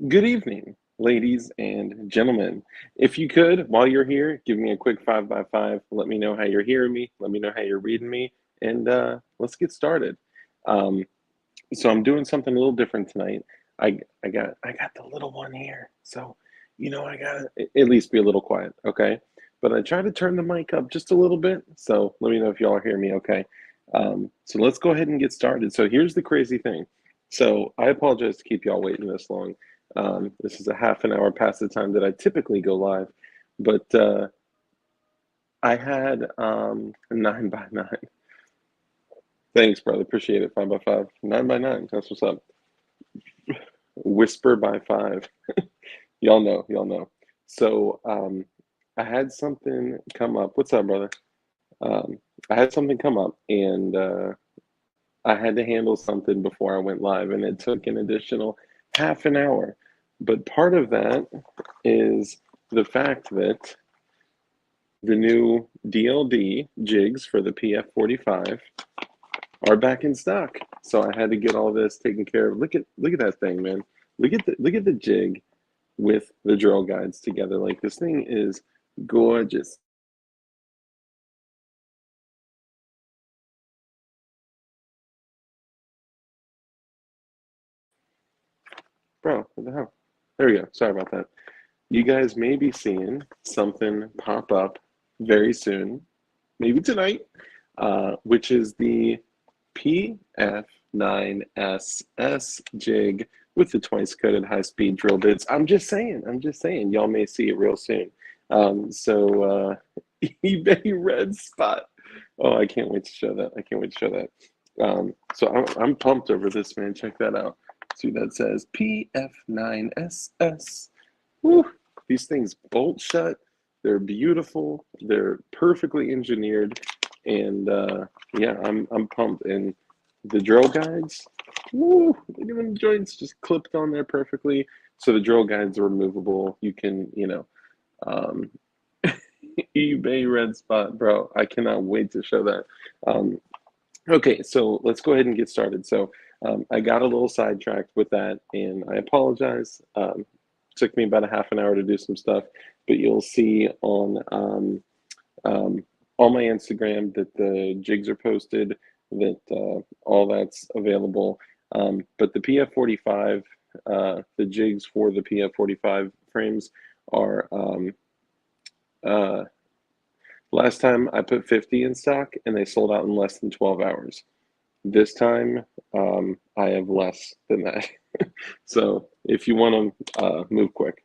Good evening, ladies and gentlemen. If you could, while you're here, give me a quick 5 by 5. Let me know how you're hearing me. Let me know how you're reading me, and let's get started. Um, so I'm doing something a little different tonight. I got the little one here, so I gotta at least be a little quiet, okay? But I try to turn the mic up just a little bit, so let me know if y'all hear me, okay? So let's go ahead and get started. So here's the crazy thing. So I apologize to keep y'all waiting this long. This is a half an hour past the time that I typically go live, but I had 9 by 9. Thanks, brother. Appreciate it. 5 by 5. 9 by 9. That's what's up. Whisper by 5. Y'all know. Y'all know. So I had something come up. What's up, brother? Um, I had something come up, and I had to handle something before I went live, and it took an additional half an hour. But part of that is the fact that the new DLD jigs for the PF45 are back in stock. So I had to get all this taken care of. Look at that thing, man. Look at the jig with the drill guides together. Like, this thing is gorgeous. Bro, what the hell? There we go. Sorry about that. You guys may be seeing something pop up very soon, maybe tonight, which is the PF9SS jig with the twice coated high speed drill bits. I'm just saying, y'all may see it real soon. eBay red spot. Oh, I can't wait to show that. I can't wait to show that. So I'm pumped over this, man. Check that out. See what that says PF9SS. Woo. These things bolt shut. They're beautiful. They're perfectly engineered, and yeah, I'm pumped. And the drill guides, woo! Look at them joints just clipped on there perfectly. So the drill guides are removable. You can, um, eBay red spot, bro. I cannot wait to show that. Um, Okay, so let's go ahead and get started. So I got a little sidetracked with that, and I apologize. Took me about a half an hour to do some stuff, but you'll see um, on my Instagram that the jigs are posted, that all that's available. But the PF45, the jigs for the PF45 frames are uh, last time I put 50 in stock, and they sold out in less than 12 hours. This time, I have less than that. So if you want to move quick.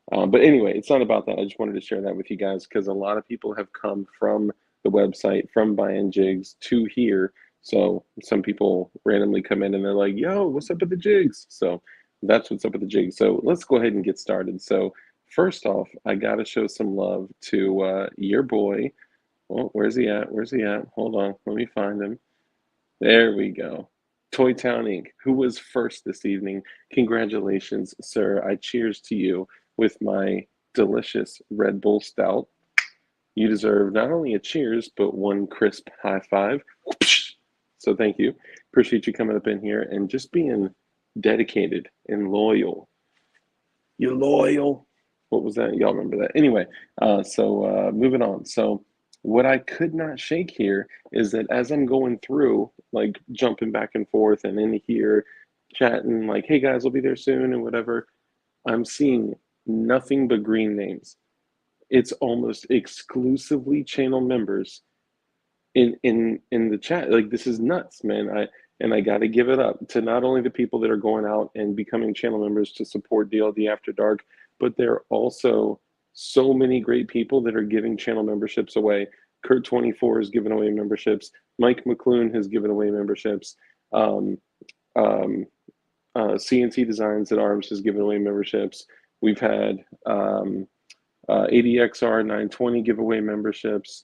But anyway, it's not about that. I just wanted to share that with you guys because a lot of people have come from the website, from buying jigs to here. So some people randomly come in and they're like, yo, what's up with the jigs? So that's what's up with the jigs. So let's go ahead and get started. So first off, I got to show some love to your boy. Oh, where's he at? Where's he at? Hold on. Let me find him. There we go. Toy Town Inc., who was first this evening. Congratulations, sir. I cheers to you with my delicious Red Bull Stout. You deserve not only a cheers, but one crisp high five. So thank you. Appreciate you coming up in here and just being dedicated and loyal. You loyal. What was that? Y'all remember that. Anyway, moving on. So what I could not shake here is that as I'm going through, like jumping back and forth and in here, chatting, like, hey guys, I'll be there soon and whatever, I'm seeing nothing but green names. It's almost exclusively channel members in the chat. Like, this is nuts, man. I got to give it up to not only the people that are going out and becoming channel members to support DLD After Dark, but there are also so many great people that are giving channel memberships away. Kurt24 has given away memberships. Mike McClune has given away memberships. Um, um, CNC Designs at Arms has given away memberships. We've had ADXR 920 giveaway memberships.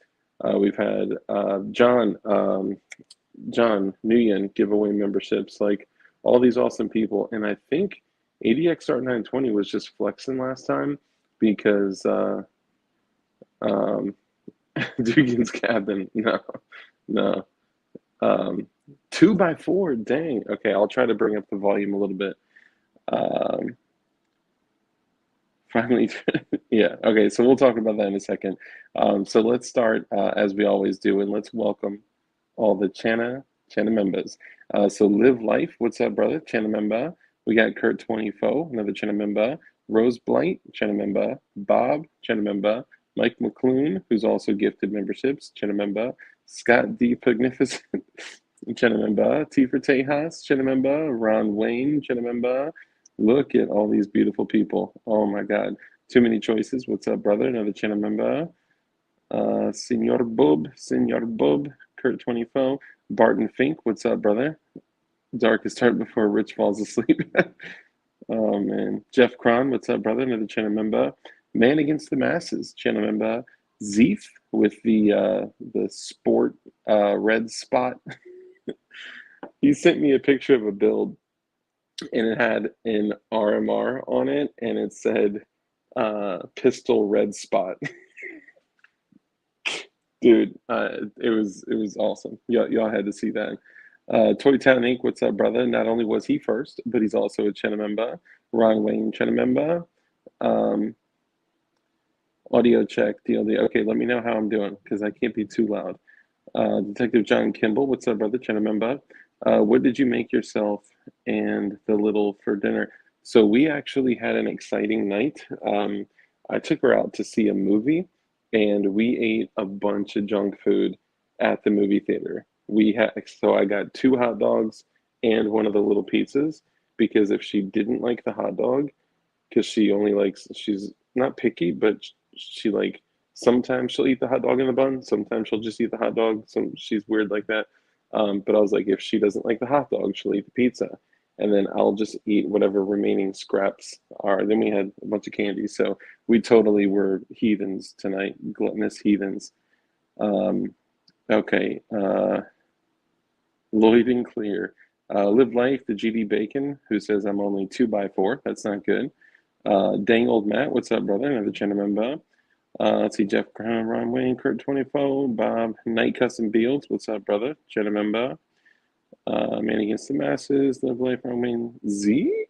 We've had John Nguyen give away memberships, like all these awesome people. And I think ADXR 920 was just flexing last time because um, Dugan's Cabin, no. Um, 2 by 4, dang. Okay, I'll try to bring up the volume a little bit. Um, Finally, yeah. Okay, so we'll talk about that in a second. So let's start as we always do, and let's welcome all the Chana members. So Live Life, what's up, brother? Chana member. We got Kurt 24, another Chana member. Rose Blight, Chana member. Bob, Chana member. Mike McClune, who's also gifted memberships, Chana member. Scott D. Magnificent, Chana member. T for Tejas, Chana member. Ron Wayne, Chana member. Look at all these beautiful people. Oh my God. Too many choices. What's up, brother? Another channel member. Senor Bub, Kurt 24. Barton Fink, what's up, brother? Darkest Heart Before Rich Falls Asleep. Oh man. Jeff Cron, what's up, brother? Another channel member. Man Against the Masses, channel member. Zeef with the sport red spot. He sent me a picture of a build and it had an RMR on it, and it said pistol red spot. Dude, it was awesome. Y'all had to see that. Toy Town Inc., what's up, brother? Not only was he first, but he's also a Chena member. Ron Wayne, Chena member. Um, audio check, DLD. Okay, let me know how I'm doing because I can't be too loud. Detective John Kimball, what's up, brother? Chena member. What did you make yourself and the little for dinner? So we actually had an exciting night. I took her out to see a movie, and we ate a bunch of junk food at the movie theater. So I got two hot dogs and one of the little pizzas because if she didn't like the hot dog, because she's not picky, but she like sometimes she'll eat the hot dog in the bun, sometimes she'll just eat the hot dog. She's weird like that. But I was like, if she doesn't like the hot dog, she'll eat the pizza, and then I'll just eat whatever remaining scraps are. Then we had a bunch of candy, so we totally were heathens tonight, gluttonous heathens. Um, okay, Lloyd and Clear. Live Life, the GD Bacon, who says I'm only 2x4. That's not good. Dang Old Matt, what's up, brother? Another channel member. Let's see, Jeff Crown, Ron Wayne, Kurt 24, Bob, Night Custom Beals, what's up, brother? Channel member. Man Against the Masses, Live Life, Ron Wayne, Z?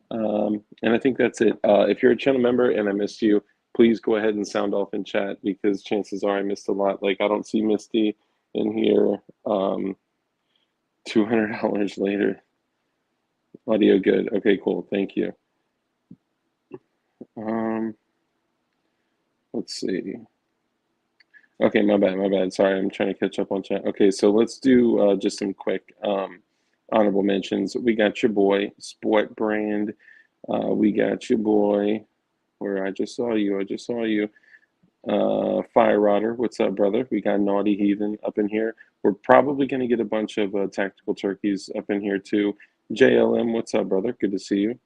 And I think that's it. If you're a channel member and I missed you, please go ahead and sound off in chat because chances are I missed a lot. Like, I don't see Misty in here. $200 later. Audio good. Okay, cool. Thank you. Let's see. Okay, my bad. Sorry, I'm trying to catch up on chat. Okay, so let's do just some quick honorable mentions. We got your boy, Sport Brand. We got your boy, where I just saw you. Fire Rodder, what's up, brother? We got Naughty Heathen up in here. We're probably going to get a bunch of tactical turkeys up in here too. JLM, what's up, brother? Good to see you.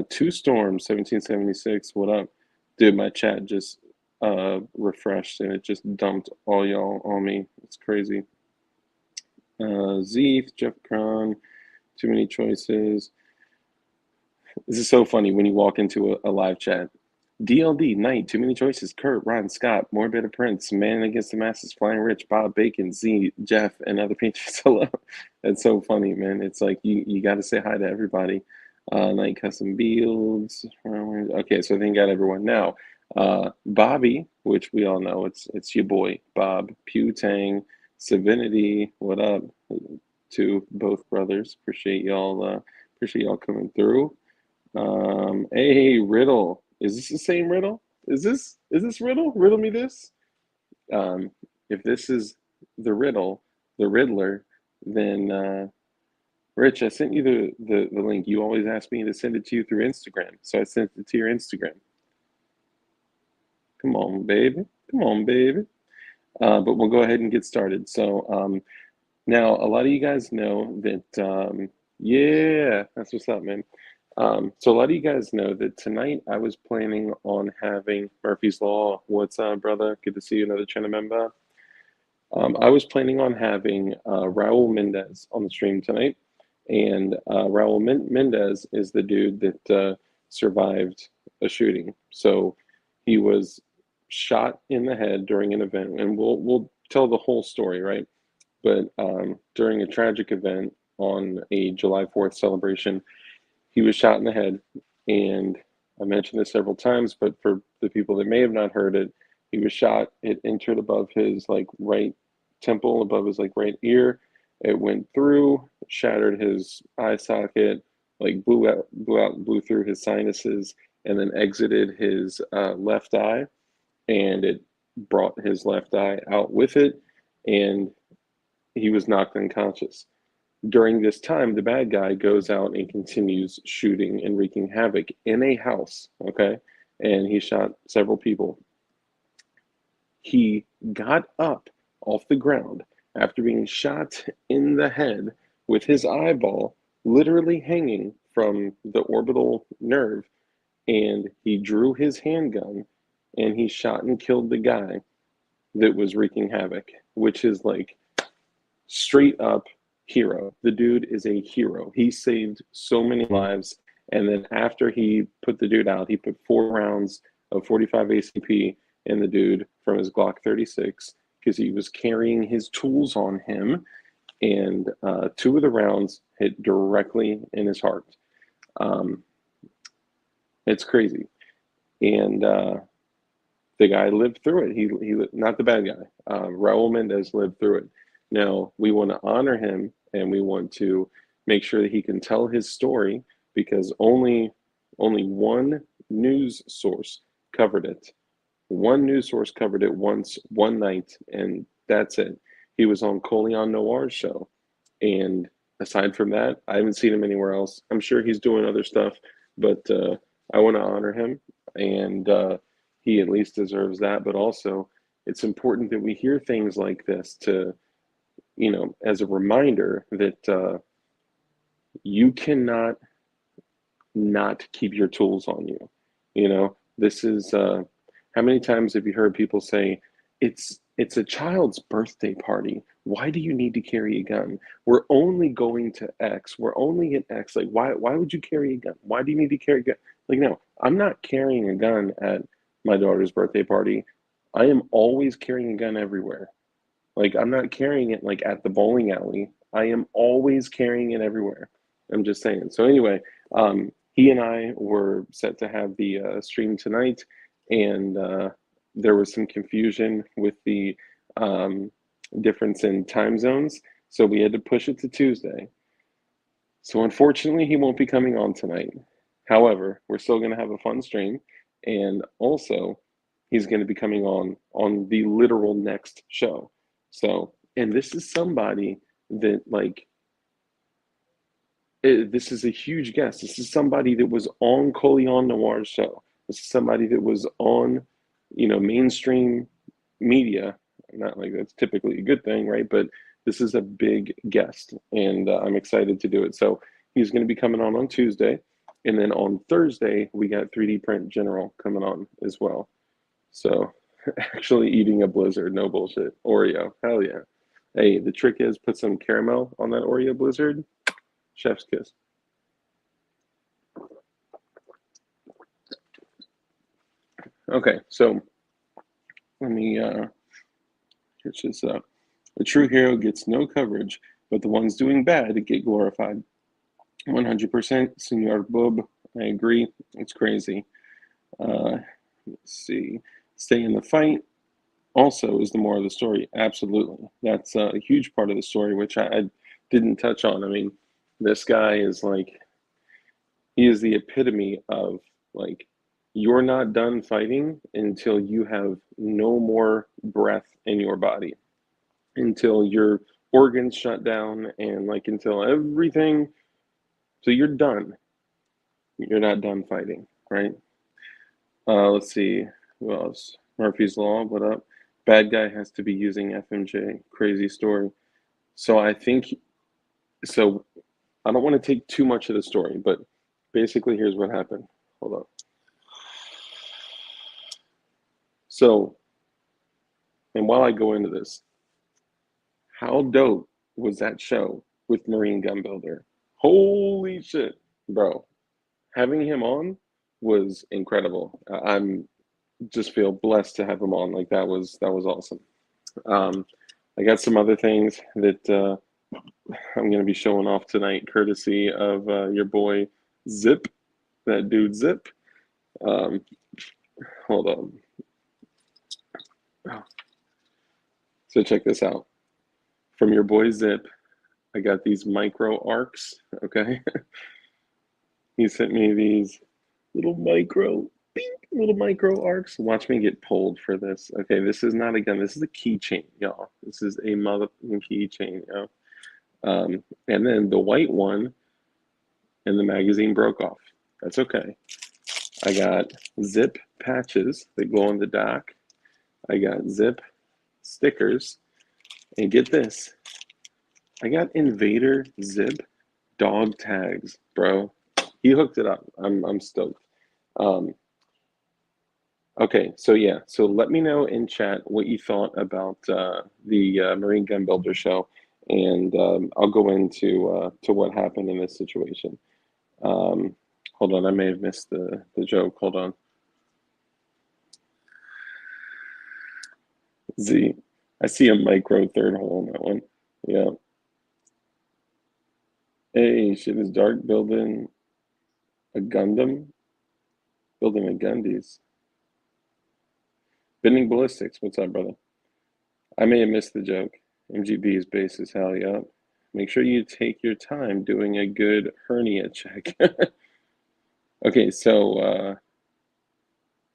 Two Storms, 1776, what up? Dude, my chat just refreshed and it just dumped all y'all on me. It's crazy. Zeef, Jeff Cron, too many choices. This is so funny when you walk into a live chat. DLD, Knight, too many choices. Kurt, Ron, Scott, More Better Prince, Man Against the Masses, Flying Rich, Bob Bacon, Z, Jeff, and other patrons. Hello. That's so funny, man. It's like you got to say hi to everybody. Night Custom Builds. Okay, so I think I got everyone. Now, Bobby, which we all know, it's your boy, Bob, Pew Tang, Savinity, what up? To both brothers. Appreciate y'all coming through. Hey, Riddle. Is this the same Riddle? Is this Riddle? Riddle me this. If this is the Riddle, the Riddler, then Rich, I sent you the link. You always ask me to send it to you through Instagram, so I sent it to your Instagram. Come on, baby. But we'll go ahead and get started. So now a lot of you guys know that. Yeah, that's what's up, man. So a lot of you guys know that tonight I was planning on having Murphy's Law. What's up, brother? Good to see you, another channel member. I was planning on having Raul Mendez on the stream tonight. And Raul Mendez is the dude that survived a shooting. So he was shot in the head during an event, and we'll tell the whole story, right? But during a tragic event on a July 4th celebration, he was shot in the head, and I mentioned this several times, but for the people that may have not heard it, he was shot. It entered above his like right temple, above his like right ear. It went through, shattered his eye socket, like blew through his sinuses, and then exited his left eye, and it brought his left eye out with it, and he was knocked unconscious. During this time, the bad guy goes out and continues shooting and wreaking havoc in a house, okay? And he shot several people. He got up off the ground after being shot in the head with his eyeball literally hanging from the orbital nerve, and he drew his handgun and he shot and killed the guy that was wreaking havoc, which is like straight up hero. The dude is a hero. He saved so many lives. And then after he put the dude out, he put 4 rounds of 45 ACP in the dude from his Glock 36 because he was carrying his tools on him. And 2 of the rounds hit directly in his heart. It's crazy. And the guy lived through it. He not the bad guy. Raul Mendez lived through it. Now, we want to honor him, and we want to make sure that he can tell his story, because only one news source covered it. One news source covered it once, one night, and that's it. He was on Colion Noir's show. And aside from that, I haven't seen him anywhere else. I'm sure he's doing other stuff, but I want to honor him, and he at least deserves that. But also, it's important that we hear things like this to, as a reminder that you cannot not keep your tools on you. This is, how many times have you heard people say, it's a child's birthday party. Why do you need to carry a gun? We're only going to X. We're only at X. Like, why would you carry a gun? Why do you need to carry a gun? Like, no, I'm not carrying a gun at my daughter's birthday party. I am always carrying a gun everywhere. Like, I'm not carrying it like at the bowling alley. I am always carrying it everywhere. I'm just saying. So anyway, he and I were set to have the stream tonight, and there was some confusion with the difference in time zones, so we had to push it to Tuesday. So unfortunately, he won't be coming on tonight. However, we're still going to have a fun stream, and also he's going to be coming on the literal next show. So, and this is somebody that, like, this is a huge guest. This is somebody that was on Colion Noir's show. This is somebody that was on, mainstream media. Not like that's typically a good thing, right? But this is a big guest, and I'm excited to do it. So he's going to be coming on Tuesday, and then on Thursday we got 3D Print General coming on as well. So actually eating a Blizzard, no bullshit. Oreo, hell yeah. Hey, the trick is put some caramel on that Oreo Blizzard. Chef's kiss. Okay, so let me catch this up. A true hero gets no coverage, but the ones doing bad get glorified. 100%, Senor Bub. I agree. It's crazy. Let's see. Stay in the fight also is the moral of the story. Absolutely. That's a huge part of the story, which I didn't touch on. I mean, this guy is like, he is the epitome of, like, you're not done fighting until you have no more breath in your body, until your organs shut down, and like until everything, so you're done. You're not done fighting, right? Let's see, who else? Murphy's Law, what up? Bad guy has to be using FMJ. Crazy story. So I think, so I don't want to take too much of the story, but basically here's what happened. Hold on. So, and while I go into this, how dope was that show with Marine Gun Builder? Holy shit, bro. Having him on was incredible. I'm just feel blessed to have him on. Like, that was awesome. I got some other things that I'm going to be showing off tonight, courtesy of your boy Zip, that dude Zip. Um, hold on. So check this out. From your boy Zip, I got these micro arcs, okay? He sent me these little micro, bink, little micro arcs. Watch me get pulled for this. Okay, this is not a gun. This is a keychain, y'all. This is a motherfucking keychain, y'all. And then the white one and the magazine broke off. That's okay. I got zip patches that go on the dock. I got zip stickers. And get this, I got Invader Zip dog tags, bro. He hooked it up. I'm stoked. Um, okay, so yeah, so let me know in chat what you thought about the Marine Gun Builder show, and I'll go into to what happened in this situation. Hold on, I may have missed the joke. Hold on. Z, I see a micro third hole in that one. Yeah. Hey, shit is dark building a Gundam, building a Gundies. Bending ballistics. What's up, brother? I may have missed the joke. MGB's base is hell, yup. Make sure you take your time doing a good hernia check. Okay, so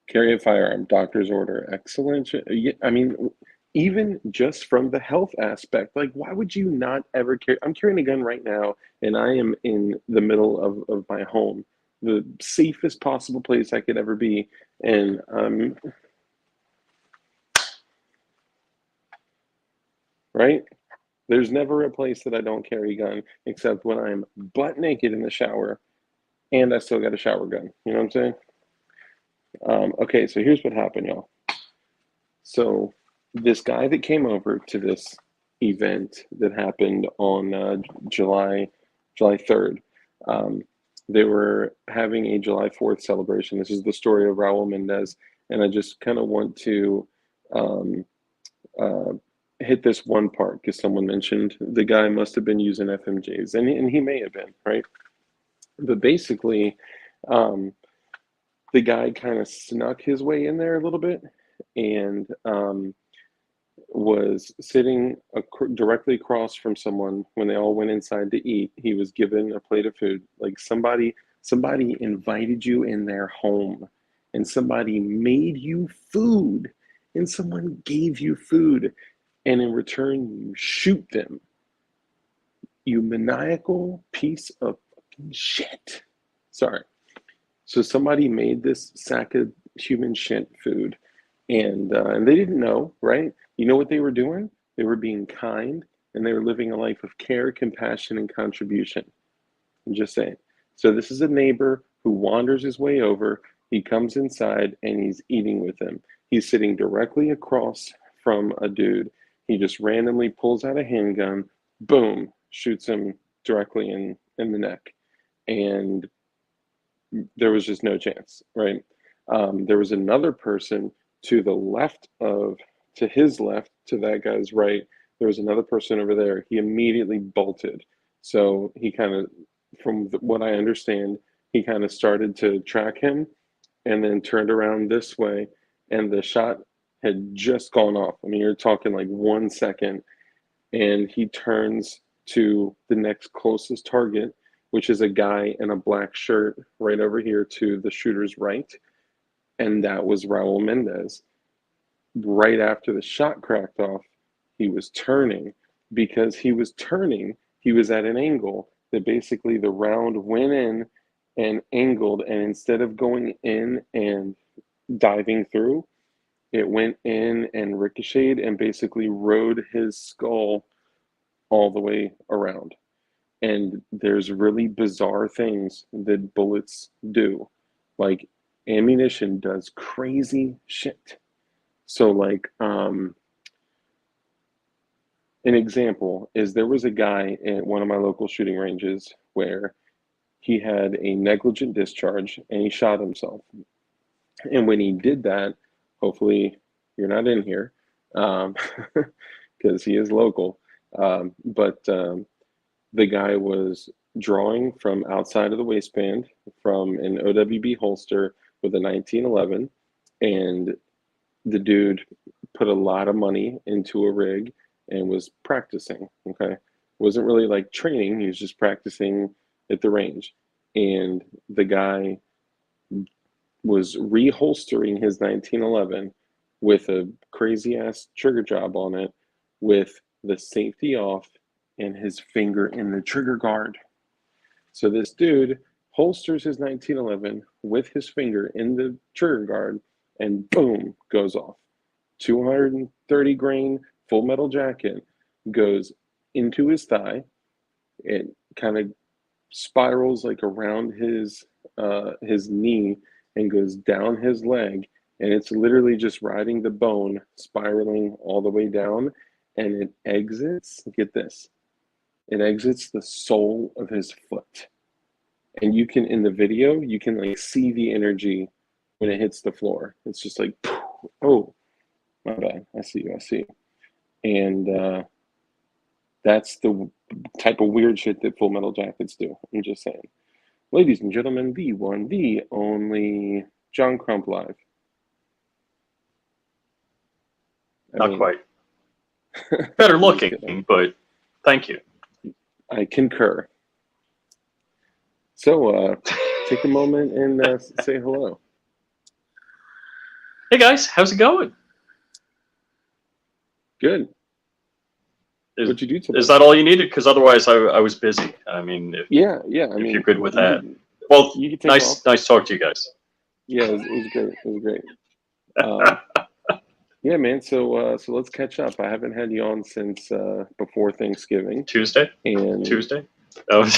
carry a firearm, doctor's order, excellent. Yeah, I mean, even just from the health aspect, like, why would you not ever carry? I'm carrying a gun right now, and I am in the middle of my home, the safest possible place I could ever be, and right? There's never a place that I don't carry a gun except when I'm butt naked in the shower and I still got a shower gun. You know what I'm saying? Okay, so here's what happened, y'all. So this guy that came over to this event that happened on July 3rd, they were having a July 4th celebration. This is the story of Raul Mendez, and I just kind of want to um, uh, hit this one part because someone mentioned the guy must have been using FMJs, and he may have been, right? But basically, um, the guy kind of snuck his way in there a little bit and was sitting directly across from someone when they all went inside to eat. He was given a plate of food. Like somebody invited you in their home, and somebody made you food, and someone gave you food, and in return you shoot them. You maniacal piece of fucking shit. Sorry. So somebody made this sack of human shit food, and they didn't know, right? You know what they were doing? They were being kind, and they were living a life of care, compassion, and contribution. I'm just saying. So this is a neighbor who wanders his way over. He comes inside, and he's eating with them. He's sitting directly across from a dude. He just randomly pulls out a handgun, boom, shoots him directly in the neck, and there was just no chance, right? There was another person to the left of, to his left, to that guy's right. There was another person over there. He immediately bolted. So he kind of, from what I understand, he kind of started to track him and then turned around this way, and the shot had just gone off. I mean, you're talking like 1 second, and he turns to the next closest target, which is a guy in a black shirt right over here to the shooter's right. And that was Raul Mendez. Right after the shot cracked off, he was turning. Because he was turning, he was at an angle that basically the round went in and angled. And instead of going in and diving through, it went in and ricocheted and basically rode his skull all the way around. And there's really bizarre things that bullets do. Like ammunition does crazy shit. So like an example is there was a guy at one of my local shooting ranges where he had a negligent discharge and he shot himself. And when he did that, hopefully you're not in here, because he is local. But the guy was drawing from outside of the waistband from an OWB holster with a 1911, and the dude put a lot of money into a rig and was practicing. Okay, wasn't really like training; he was just practicing at the range. And the guy was reholstering his 1911 with a crazy ass trigger job on it, with the safety off and his finger in the trigger guard. So this dude holsters his 1911 with his finger in the trigger guard, and boom, goes off. 230 grain full metal jacket goes into his thigh. It kind of spirals like around his knee and goes down his leg, and it's literally just riding the bone, spiraling all the way down, and it exits, get this, it exits the sole of his foot. And you can, in the video, you can like see the energy when it hits the floor. It's just like, oh, my bad, I see you. And that's the type of weird shit that Full Metal Jackets do. I'm just saying. Ladies and gentlemen, the one, the only John Crump live. Not quite. Better looking, but thank you. I concur. So, take a moment and say hello. Hey guys, how's it going? Good. What'd you do today? Is that all you needed? Because otherwise, I was busy. I mean, if yeah. I mean, you're good with that. Well, nice talk to you guys. Yeah, it was great. It was great. Yeah, man. So let's catch up. I haven't had you on since before Thanksgiving. Tuesday. Oh,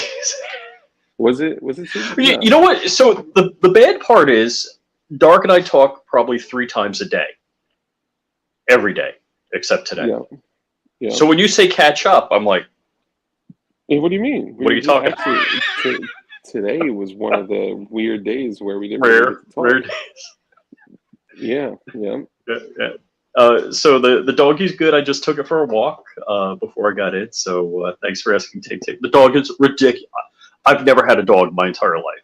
was it Tuesday? You know what? So the bad part is, Dark and I talk probably 3 times a day. Every day, except today. Yeah. Yeah. So when you say catch up, I'm like, hey, what do you mean? What are you talking about? Today was one of the weird days where we didn't rare days. Yeah. So the doggy's good. I just took it for a walk before I got in. So thanks for asking, Take. The dog is ridiculous. I've never had a dog my entire life.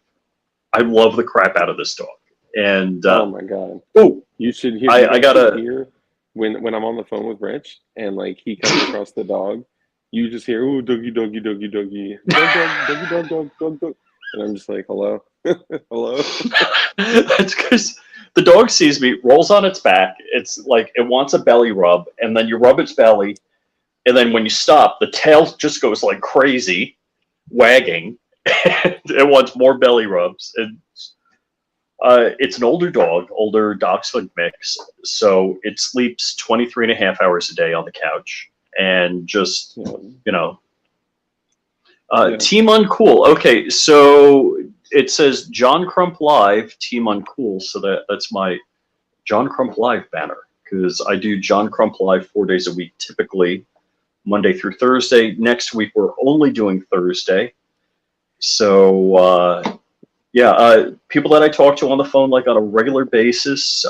I love the crap out of this dog. And oh my god! Oh, you should hear. I gotta hear when I'm on the phone with Rich and like he comes across the dog. You just hear, "Ooh, doggy, doggy, doggy, doggy, dog," and I'm just like, "Hello, hello." That's because the dog sees me, rolls on its back. It's like it wants a belly rub, and then you rub its belly, and then when you stop, the tail just goes like crazy, wagging. And it wants more belly rubs. And it's an older dachshund mix, so it sleeps 23 and a half hours a day on the couch, and just Team Uncool. Okay, so it says John Crump Live, Team Uncool, so that's my John Crump Live banner, because I do John Crump Live 4 days a week, typically Monday through Thursday. Next week we're only doing Thursday. So people that I talk to on the phone like on a regular basis.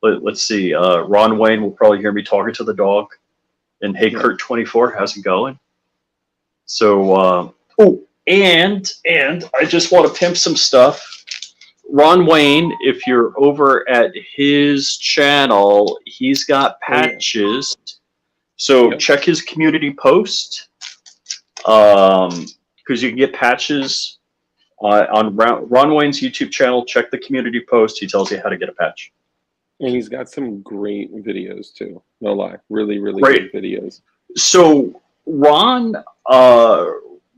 Let's see. Ron Wayne will probably hear me talking to the dog. And hey, Kurt24, how's it going? So and I just want to pimp some stuff. Ron Wayne, if you're over at his channel, he's got patches. So check his community post. Because you can get patches on Ron Wayne's YouTube channel. Check the community post. He tells you how to get a patch. And he's got some great videos too. No lie, really good videos. So Ron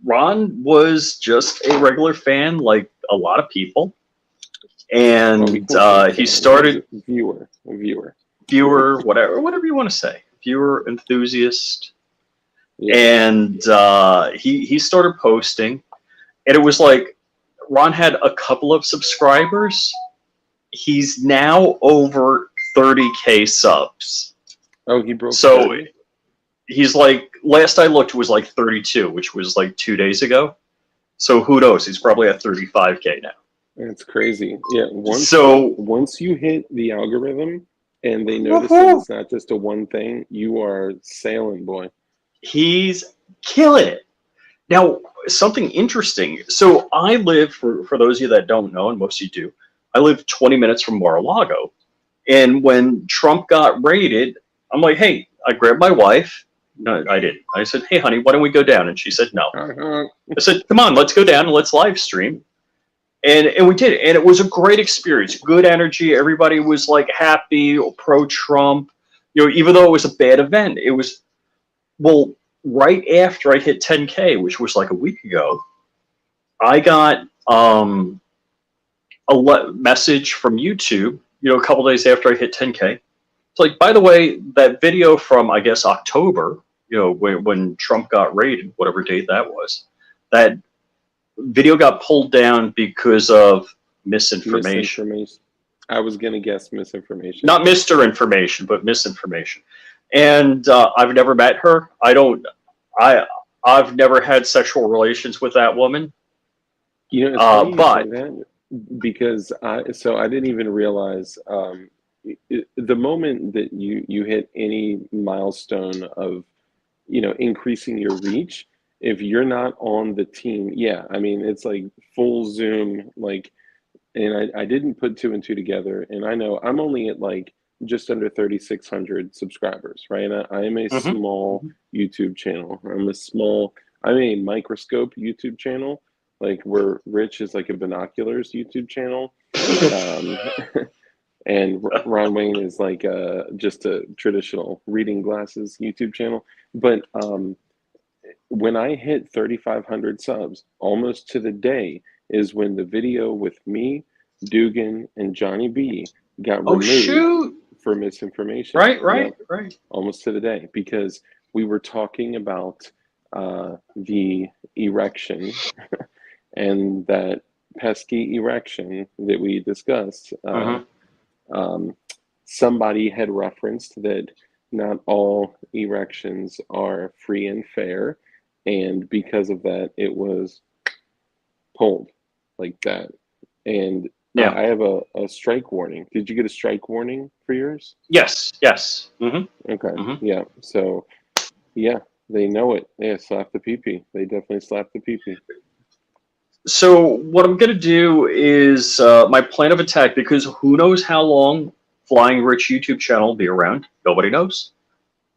was just a regular fan, like a lot of people, and he started viewer, whatever you want to say, viewer, enthusiast. Yeah. And he started posting, and it was like Ron had a couple of subscribers. He's now over 30K subs. Oh, he broke. So 30? He's like, last I looked was like 32, which was like 2 days ago. So who knows? He's probably at 35K now. That's crazy. Yeah. Once you hit the algorithm and they notice that it's not just a one thing, you are sailing, boy. He's killing it. Now, something interesting. So I live, for those of you that don't know, and most of you do, I live 20 minutes from Mar-a-Lago. And when Trump got raided, I'm like, hey, I grabbed my wife. No, I didn't. I said, hey, honey, why don't we go down? And she said, no. I said, come on, let's go down and let's live stream. And we did. And it was a great experience. Good energy. Everybody was like happy, pro-Trump. You know, even though it was a bad event, it was, well, right after I hit 10K, which was like a week ago, I got a message from YouTube, you know, a couple days after I hit 10K. It's like, by the way, that video from, I guess, October, you know, when Trump got raided, whatever date that was, that video got pulled down because of misinformation. I was going to guess misinformation. Not Mr. Information, but misinformation. And I've never met her. I've never had sexual relations with that woman. You know, it's funny you say that, because I didn't even realize the moment that you hit any milestone of, you know, increasing your reach, if you're not on the team, yeah, I mean, it's like full Zoom, like, and I didn't put two and two together, and I know I'm only at like just under 3,600 subscribers, right? I am a small YouTube channel. I'm a microscope YouTube channel, like where Rich is like a binoculars YouTube channel. And Ron Wayne is like just a traditional reading glasses YouTube channel. But when I hit 3,500 subs, almost to the day, is when the video with me, Dugan, and Johnny B got removed for misinformation. Right. Almost to the day, because we were talking about the erection and that pesky erection that we discussed. Somebody had referenced that not all erections are free and fair, and because of that, it was pulled like that. And yeah, I have a strike warning. Did you get a strike warning for yours? Yes. Okay. Yeah. So, yeah, they know it. They slapped the pee-pee. They definitely slapped the pee-pee. So what I'm going to do is my plan of attack, because who knows how long Flying Rich YouTube channel will be around. Nobody knows.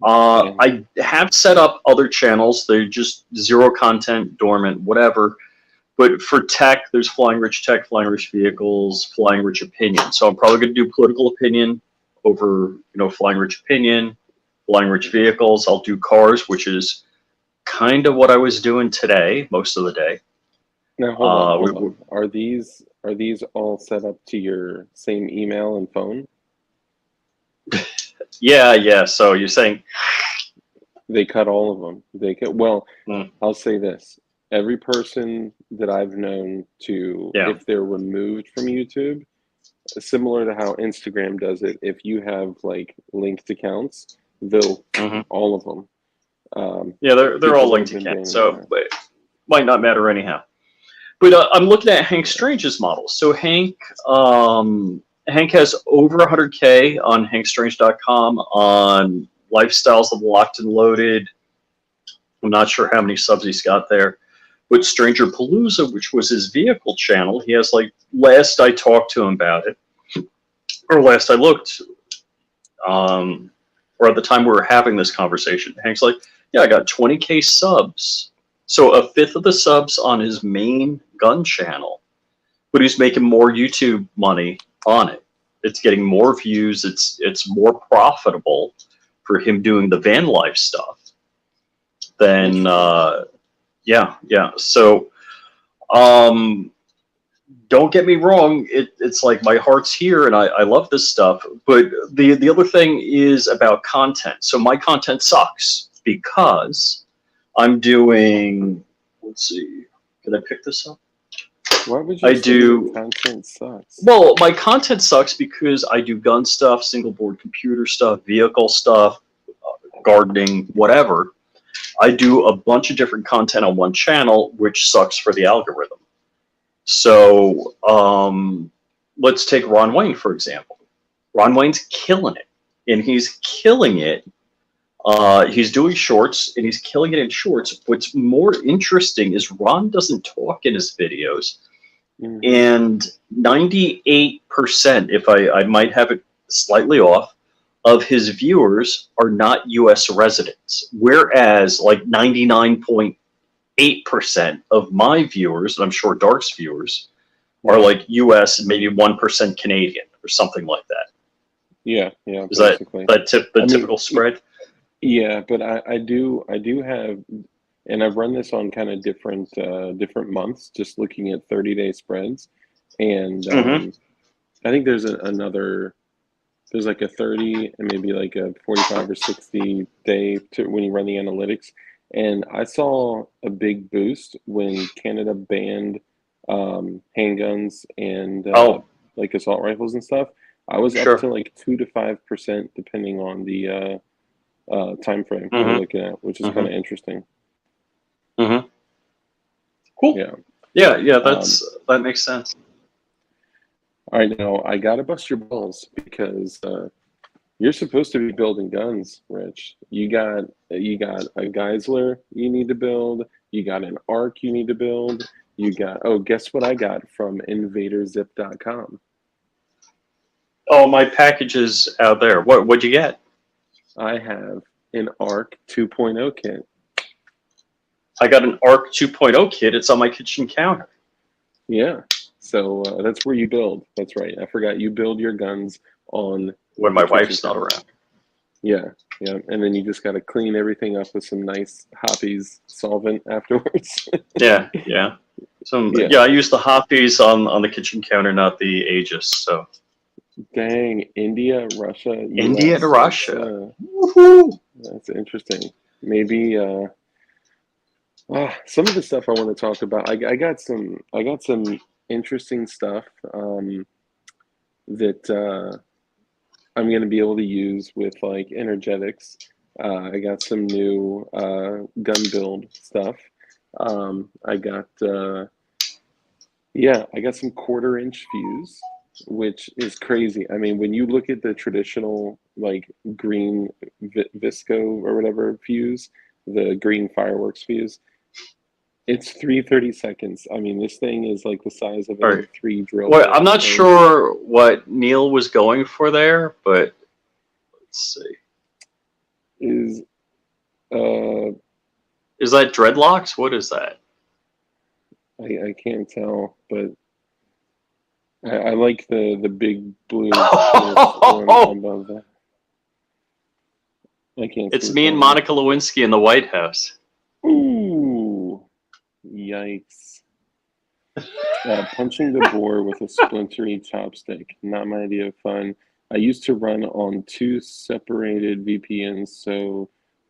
I have set up other channels. They're just zero content, dormant, whatever. But for tech, there's Flying Rich Tech, Flying Rich Vehicles, Flying Rich Opinion. So I'm probably going to do political opinion over, you know, Flying Rich Opinion, Flying Rich Vehicles. I'll do cars, which is kind of what I was doing today, most of the day. Now, hold on. Are these all set up to your same email and phone? Yeah. So you're saying they cut all of them? I'll say this: every person that I've known to, if they're removed from YouTube, similar to how Instagram does it, if you have like linked accounts, they'll all of them. They're all linked accounts, so it might not matter anyhow. But I'm looking at Hank Strange's model. So Hank has over 100K on hankstrange.com on Lifestyles of Locked and Loaded. I'm not sure how many subs he's got there. But Stranger Palooza, which was his vehicle channel, he has, like, last I talked to him about it, or last I looked, or at the time we were having this conversation, Hank's like, yeah, I got 20K subs. So a fifth of the subs on his main gun channel, but he's making more YouTube money on it. It's getting more views. It's more profitable for him doing the van life stuff than yeah. So don't get me wrong. It's like my heart's here, and I love this stuff. But the other thing is about content. So my content sucks because I'm doing, let's see, can I pick this up? Why would you say content sucks? Well, my content sucks because I do gun stuff, single board computer stuff, vehicle stuff, gardening, whatever. I do a bunch of different content on one channel, which sucks for the algorithm. So let's take Ron Wayne, for example. Ron Wayne's killing it, and he's killing it. He's doing shorts, and he's killing it in shorts. What's more interesting is Ron doesn't talk in his videos, and 98% if I might have it slightly off, of his viewers are not U.S. residents, whereas like 99.8% of my viewers, and I'm sure Dark's viewers, are like U.S. and maybe 1% Canadian or something like that. Yeah. Is Basically. that typical spread? Yeah, but I do have, and I've run this on kind of different months, just looking at 30-day spreads, and I think there's there's like a 30 and maybe like a 45 or 60 day to when you run the analytics, and I saw a big boost when Canada banned handguns and like assault rifles and stuff. I was up to like 2 to 5% depending on the time frame you're looking at, which is kind of interesting. Cool. Yeah. That makes sense. All right, now I gotta bust your balls because you're supposed to be building guns, Rich. You got a Geisler you need to build. You got an ARC you need to build. You got guess what I got from invaderzip.com. Oh, my package is out there. What'd you get? I have an ARC 2.0 kit. I got an ARC 2.0 kit. It's on my kitchen counter. Yeah. So that's where you build. That's right. I forgot you build your guns on when my wife's not around. Yeah. And then you just got to clean everything up with some nice Hoppies solvent afterwards. Yeah. I use the Hoppies on the kitchen counter, not the Aegis. So. Dang, India, Russia, US. India to Russia. That's interesting. Maybe some of the stuff I want to talk about. I got some interesting stuff that I'm going to be able to use with like energetics. I got some new gun build stuff. I got some 1/4-inch fuse, which is crazy. I mean, when you look at the traditional like green Visco or whatever fuse, the green fireworks fuse, it's 330 seconds. I mean, this thing is like the size of a 3 drill. Well, I'm not sure what Neil was going for there, but let's see. Is that dreadlocks? What is that? I can't tell, but I like the big blue one above that. I can't. It's me and Monica Lewinsky in the White House. Ooh, yikes! Punching the boar with a splintery chopstick. Not my idea of fun. I used to run on 2 separated VPNs, so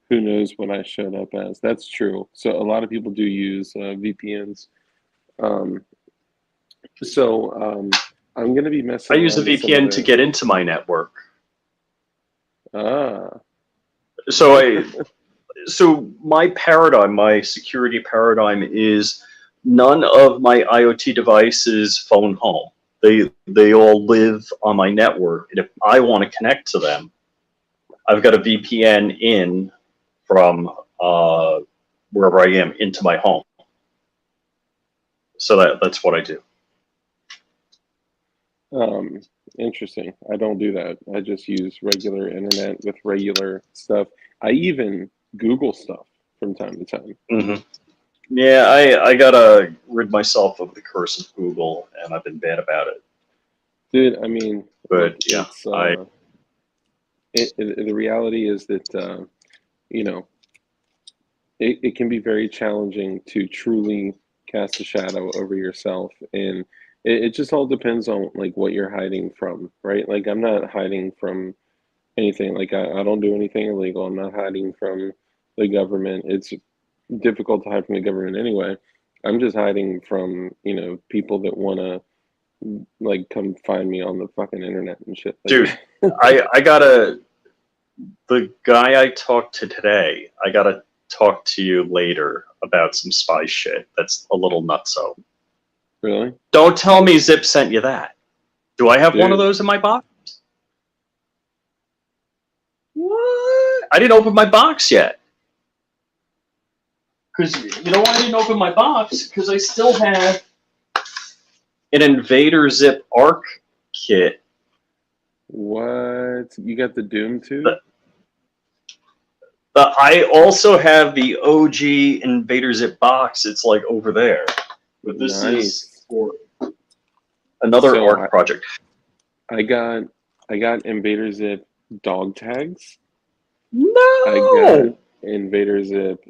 who knows what I showed up as. That's true. So a lot of people do use VPNs. I'm going to be messing. I use a VPN to get into my network. So my paradigm, my security paradigm is none of my IoT devices phone home. They all live on my network, and if I want to connect to them, I've got a VPN in from wherever I am into my home. So that's what I do. Interesting. I don't do that. I just use regular internet with regular stuff. I even Google stuff from time to time. Yeah, I gotta rid myself of the curse of Google, and I've been bad about it. Dude, I mean, but yeah, the reality is that it can be very challenging to truly cast a shadow over yourself, and it just all depends on like what you're hiding from, right? Like I'm not hiding from anything. Like I don't do anything illegal. I'm not hiding from the government. It's difficult to hide from the government anyway. I'm just hiding from people that want to like come find me on the fucking internet and shit. Dude, the guy I talked to today, I gotta talk to you later about some spy shit that's a little nutso. Really? Don't tell me Zip sent you that. Do I have one of those in my box? What? I didn't open my box yet. Because you know why I didn't open my box? Because I still have an Invader Zip ARC kit. What? You got the Doom too? I also have the OG Invader Zip box. It's like over there. But this is Nice. for another So art project. I got Invader Zip dog tags. No! I got Invader Zip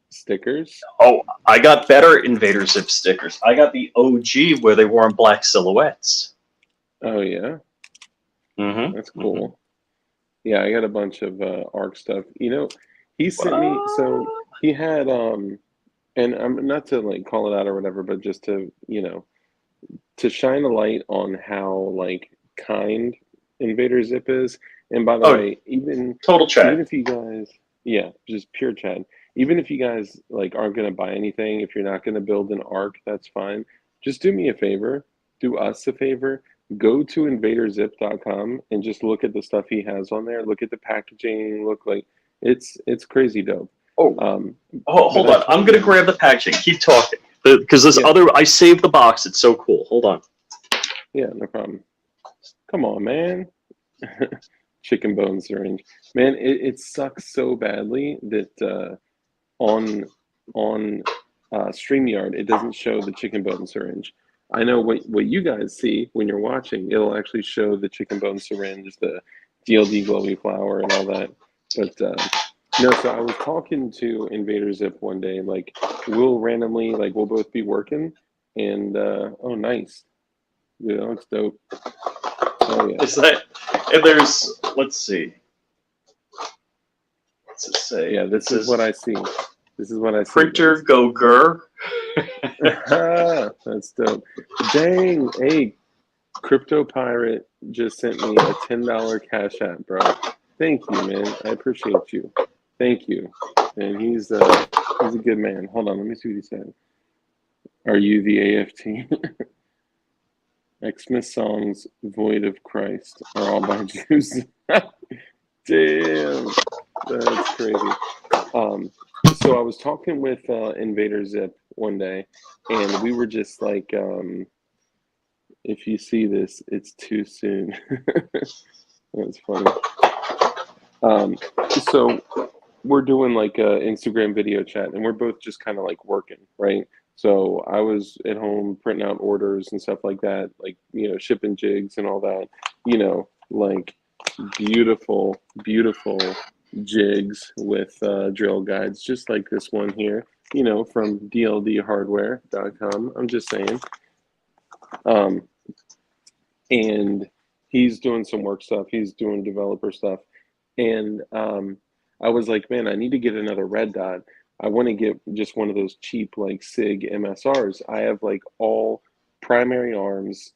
stickers. Oh, I got better Invader Zip stickers. I got the OG where they wore in black silhouettes. Oh yeah, Mm-hmm. that's cool. Yeah, I got a bunch of ARC stuff. You know, he sent me, so he had and I'm not to like call it out or whatever, but just to, to shine a light on how like kind Invader Zip is. And by the Oh, way, total even chat. if you guys, yeah, just pure Chad. Even if you guys like aren't gonna buy anything, if you're not gonna build an arc, that's fine. Just do me a favor, do us a favor. Go to invaderzip.com and just look at the stuff he has on there. Look at the packaging. Look like it's crazy dope. Oh, Um, hold but I on. I'm told gonna him, grab the packaging. Keep talking. Because this yeah, other, I saved the box. It's so cool. Hold on. yeah, no problem. Come on, man. Chicken bone syringe, man. It sucks so badly that on StreamYard it doesn't show the chicken bone syringe. I know what you guys see when you're watching. It'll actually show the chicken bone syringe, the DLD glowy flower, and all that. But no, so I was talking to Invader Zip one day. Like we'll randomly, like we'll both be working, and oh, nice. Yeah, that looks dope. Oh yeah. Is that, and there's, let's see. What's it say? Yeah, this is what I see. This is what I see. Printer go grr. That's dope. Dang, hey, Crypto Pirate just sent me a $10 cash app, bro. Thank you, man. I appreciate you. Thank you. And he's a good man. Hold on, let me see what he said. Are you the AFT? Xmas songs void of Christ are all by Jews. Damn, that's crazy. So I was talking with Invader Zip one day, and we were just like, if you see this, it's too soon. That's funny. So we're doing like a Instagram video chat, and we're both just kind of like working, right? So I was at home printing out orders and stuff like that, like, shipping jigs and all that, like beautiful, beautiful jigs with drill guides, just like this one here, from DLDhardware.com. I'm just saying. And he's doing some work stuff. He's doing developer stuff. And I was like, man, I need to get another red dot. I want to get just one of those cheap like SIG MSRs. I have like all primary arms.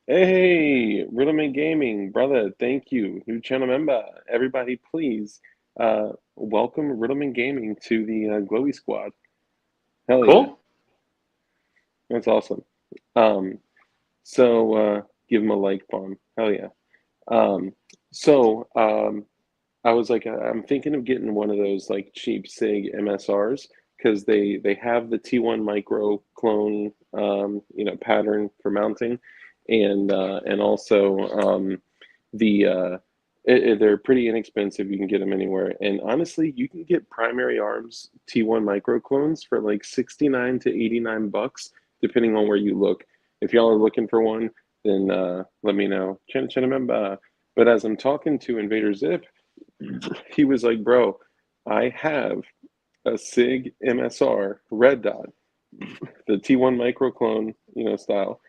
Hey, Revenant Gaming, brother, thank you. New channel member. Everybody, please welcome Revenant Gaming to the Glowy Squad. Hell Cool. yeah. That's awesome. So give him a like bomb. Hell yeah. I was like, I'm thinking of getting one of those like cheap SIG MSRs because they have the T1 micro clone, pattern for mounting, and also they're pretty inexpensive. You can get them anywhere, and honestly, you can get primary arms T1 micro clones for like $69 to $89, depending on where you look. If y'all are looking for one, then let me know. But as I'm talking to Invader Zip, he was like, bro, I have a SIG MSR red dot, the T1 microclone, style.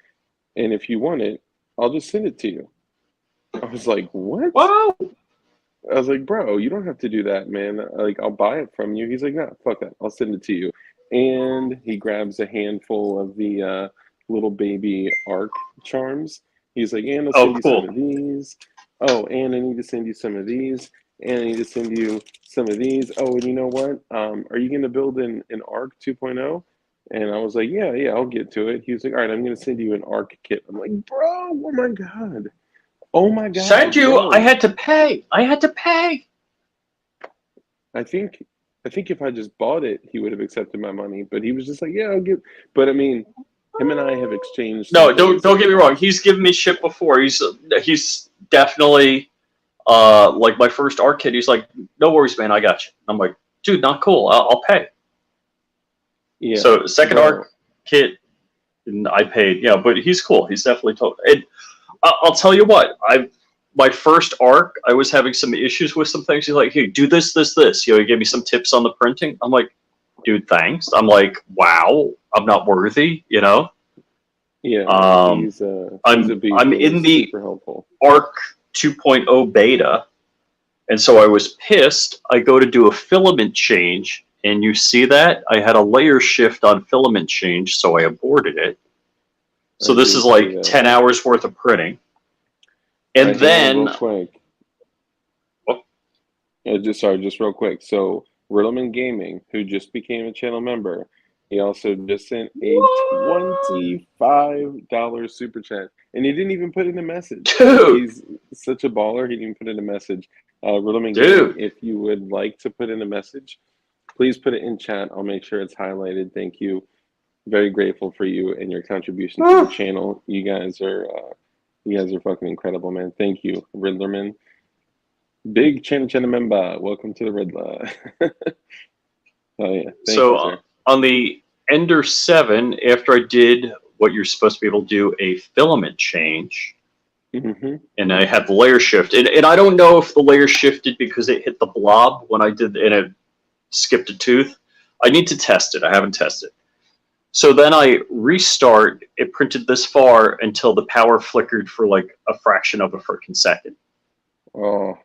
And if you want it, I'll just send it to you. I was like, what? Wow. I was like, bro, you don't have to do that, man. Like, I'll buy it from you. He's like, no, fuck that. I'll send it to you. And he grabs a handful of the little baby arc charms. He's like, and I'll send you some of these. Oh, and I need to send you some of these. And I need to send you some of these. Oh, and you know what? Are you going to build an ARC 2.0? And I was like, yeah, I'll get to it. He was like, all right, I'm going to send you an ARC kit. I'm like, bro, oh my God. Oh my God. Send you, bro. I had to pay. I think if I just bought it, he would have accepted my money. But he was just like, yeah, I'll get. But I mean, him and I have exchanged. No, some things don't get me wrong. He's given me shit before. He's definitely like my first art kit. He's like, no worries, man, I got you. I'm like, dude, not cool. I'll pay. Yeah. So second bro. art kit, and I paid. Yeah, but he's cool. He's definitely told. And I'll tell you what, my first arc, I was having some issues with some things. He's like, hey, do this, this, this. You know, he gave me some tips on the printing. I'm like, dude, thanks. I'm like, wow, I'm not worthy, you know? Yeah, he's a beast. I'm in the super helpful. ARC 2.0 beta, and so I was pissed. I go to do a filament change, and you see that? I had a layer shift on filament change, so I aborted it. So this is like 10 hours worth of printing. And right, then... real quick. Just real quick. So Riddleman Gaming, who just became a channel member, he also just sent a $25 super chat, and he didn't even put in a message. Dude. He's such a baller. He didn't even put in a message. Riddleman Dude. Gaming, if you would like to put in a message, please put it in chat. I'll make sure it's highlighted. Thank you. Very grateful for you and your contribution to the channel. You guys are fucking incredible, man. Thank you, Riddlerman. Big channel member. Welcome to the Riddler. Oh yeah. Thank you, sir. On the Ender 7, after I did what you're supposed to be able to do, a filament change, and I had the layer shift, and I don't know if the layer shifted because it hit the blob when I did, and it skipped a tooth. I need to test it. I haven't tested. So then I restart. It printed this far until the power flickered for like a fraction of a freaking second. Oh.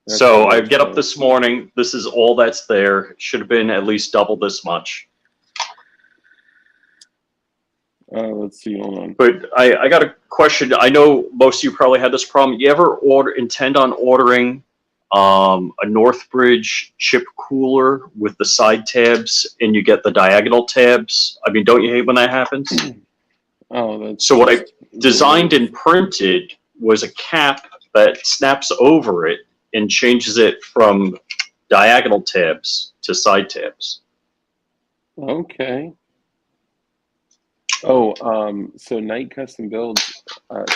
So I get up this morning. This is all that's there. Should have been at least double this much. Let's see. Hold on. But I got a question. I know most of you probably had this problem. You ever intend on ordering a Northbridge chip cooler with the side tabs, and you get the diagonal tabs? I mean, don't you hate when that happens? So what I designed and printed was a cap that snaps over it and changes it from diagonal tabs to side tabs. Okay. Oh, so Night Custom Builds.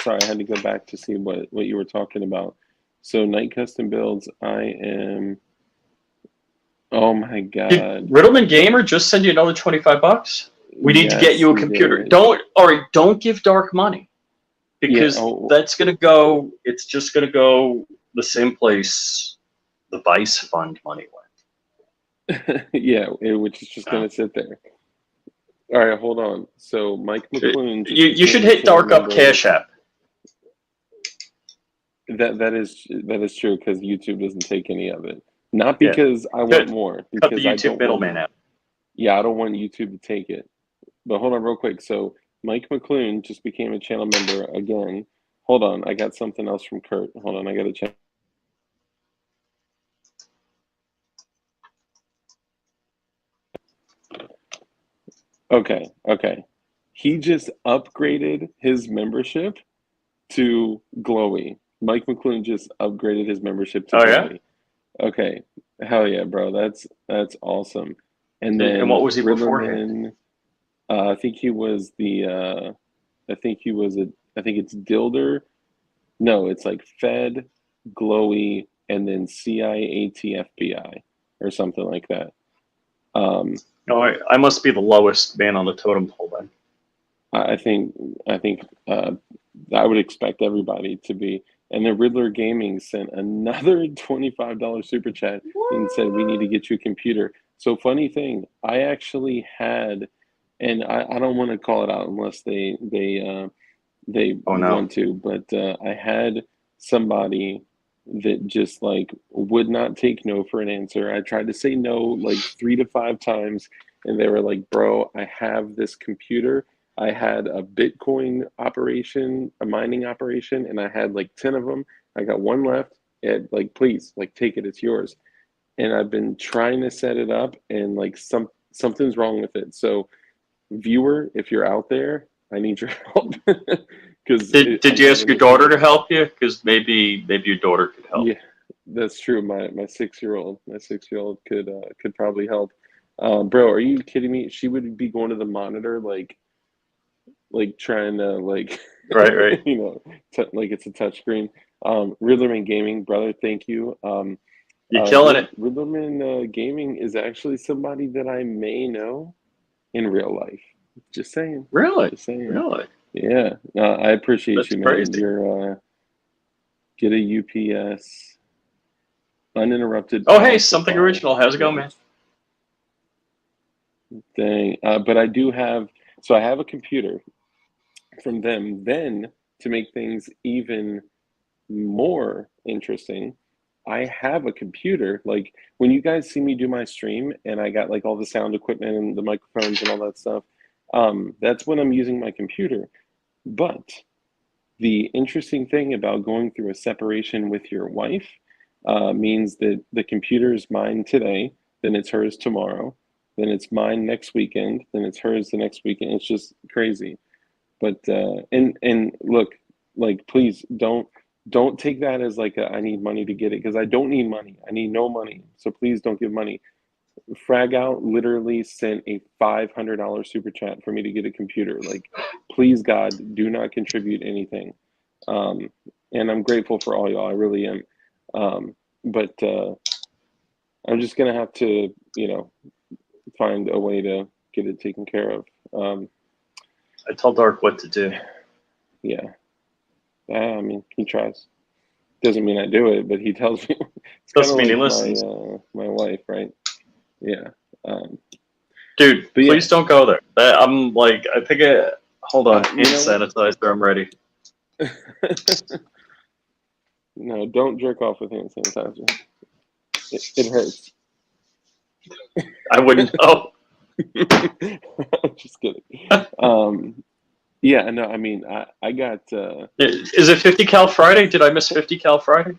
Sorry, I had to go back to see what you were talking about. So Night Custom Builds, I am. Oh my god! Did Riddleman Gamer just send you another $25? We need to get you a computer. Don't give Dark money, because that's gonna go. It's just gonna go the same place the Vice Fund money went. Yeah, which is just gonna sit there. All right, hold on. So Mike McClune. You should hit Dark up Cash App. That is true, because YouTube doesn't take any of it. Not because I want more. Because cut the YouTube middleman out. Yeah, I don't want YouTube to take it. But hold on real quick. So Mike McClune just became a channel member again. Hold on, I got something else from Kurt. Hold on, I got to check. Okay. He just upgraded his membership to Glowy. Mike McClune just upgraded his membership to Glowy. Yeah? Okay. Hell yeah, bro. That's awesome. And then what was he beforehand? I think he was I think it's Dilder. No, it's like Fed, Glowy, and then CIATFBI or something like that. No, I must be the lowest man on the totem pole then. I think I would expect everybody to be. And then Riddler Gaming sent another $25 super chat and said, we need to get you a computer. So funny thing, I actually had, and I don't want to call it out unless they want to, but I had somebody that just like would not take no for an answer. I tried to say no like 3 to 5 times, and they were like, bro, I have this computer. I had a Bitcoin operation, a mining operation, and I had like 10 of them. I got one left. And like, please, like, take it. It's yours. And I've been trying to set it up, and like something's wrong with it. So, viewer, if you're out there, I need your help. Did you ask your daughter to help you? Because maybe your daughter could help. Yeah, that's true. My 6-year-old could probably help. Bro, are you kidding me? She would be going to the monitor like like trying to like Right, right. you know like it's a touchscreen. Riddlerman Gaming, brother, thank you. You're killing it. Riddlerman Gaming is actually somebody that I may know in real life. Just saying. Really? Just saying. Really? Yeah. I appreciate That's you, man. crazy. You're get a UPS uninterrupted Oh, hey, power something supply. original. How's it going, man? Thing. But I do have, so I have a computer from them. Then to make things even more interesting, I have a computer. Like when you guys see me do my stream and I got like all the sound equipment and the microphones and all that stuff, that's when I'm using my computer. But the interesting thing about going through a separation with your wife means that the computer is mine today, then it's hers tomorrow, then it's mine next weekend, then it's hers the next weekend. It's just crazy. But and look, like please don't take that as like I need money to get it because I don't need money. I need no money. So please don't give money. Frag Out literally sent a $500 super chat for me to get a computer. Like, please God, do not contribute anything. Um, and I'm grateful for all y'all. I really am. But I'm just gonna have to, find a way to get it taken care of. I tell Dark what to do. Yeah. I mean, he tries. Doesn't mean I do it, but he tells me. It's kind Doesn't of mean he like listens. my wife, right? Yeah. Dude, But yeah, please don't go there. I'm like, I think hold on, hand you know what? sanitizer, I'm ready. No, don't jerk off with hand sanitizer. It hurts. I wouldn't know. Just kidding. Yeah, no, I mean, I got, Is it 50 cal Friday? Did I miss 50 cal Friday?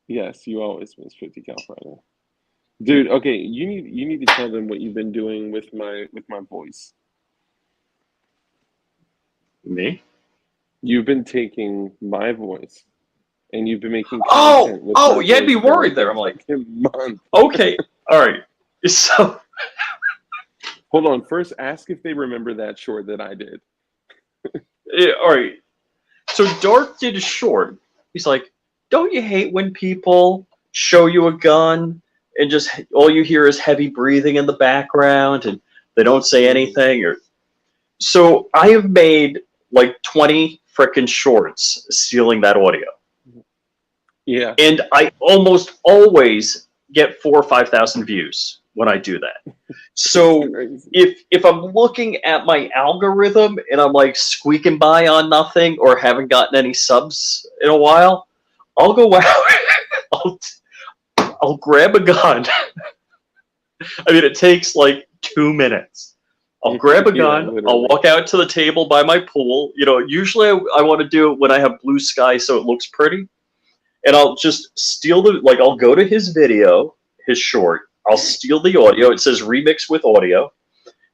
yes, you always miss 50 cal Friday. Dude, okay, you need to tell them what you've been doing with my voice. Me? You've been taking my voice and you've been making Oh, content with oh, my you had voice me for like worried there. a I'm like, fucking month. okay, all right. So, Hold on, first ask if they remember that short that I did. all right. So Dark did a short. He's like, don't you hate when people show you a gun and just all you hear is heavy breathing in the background and they don't say anything? Or so I have made like 20 frickin' shorts stealing that audio. Yeah. And I almost always get 4,000 or 5,000 views when I do that. So if I'm looking at my algorithm and I'm like squeaking by on nothing or haven't gotten any subs in a while, I'll go out. I'll grab a gun. I mean, it takes like 2 minutes. I'll grab a gun. Yeah, I'll walk out to the table by my pool. Usually I want to do it when I have blue sky so it looks pretty. And I'll just steal I'll go to his video, his short. I'll steal the audio. It says remix with audio.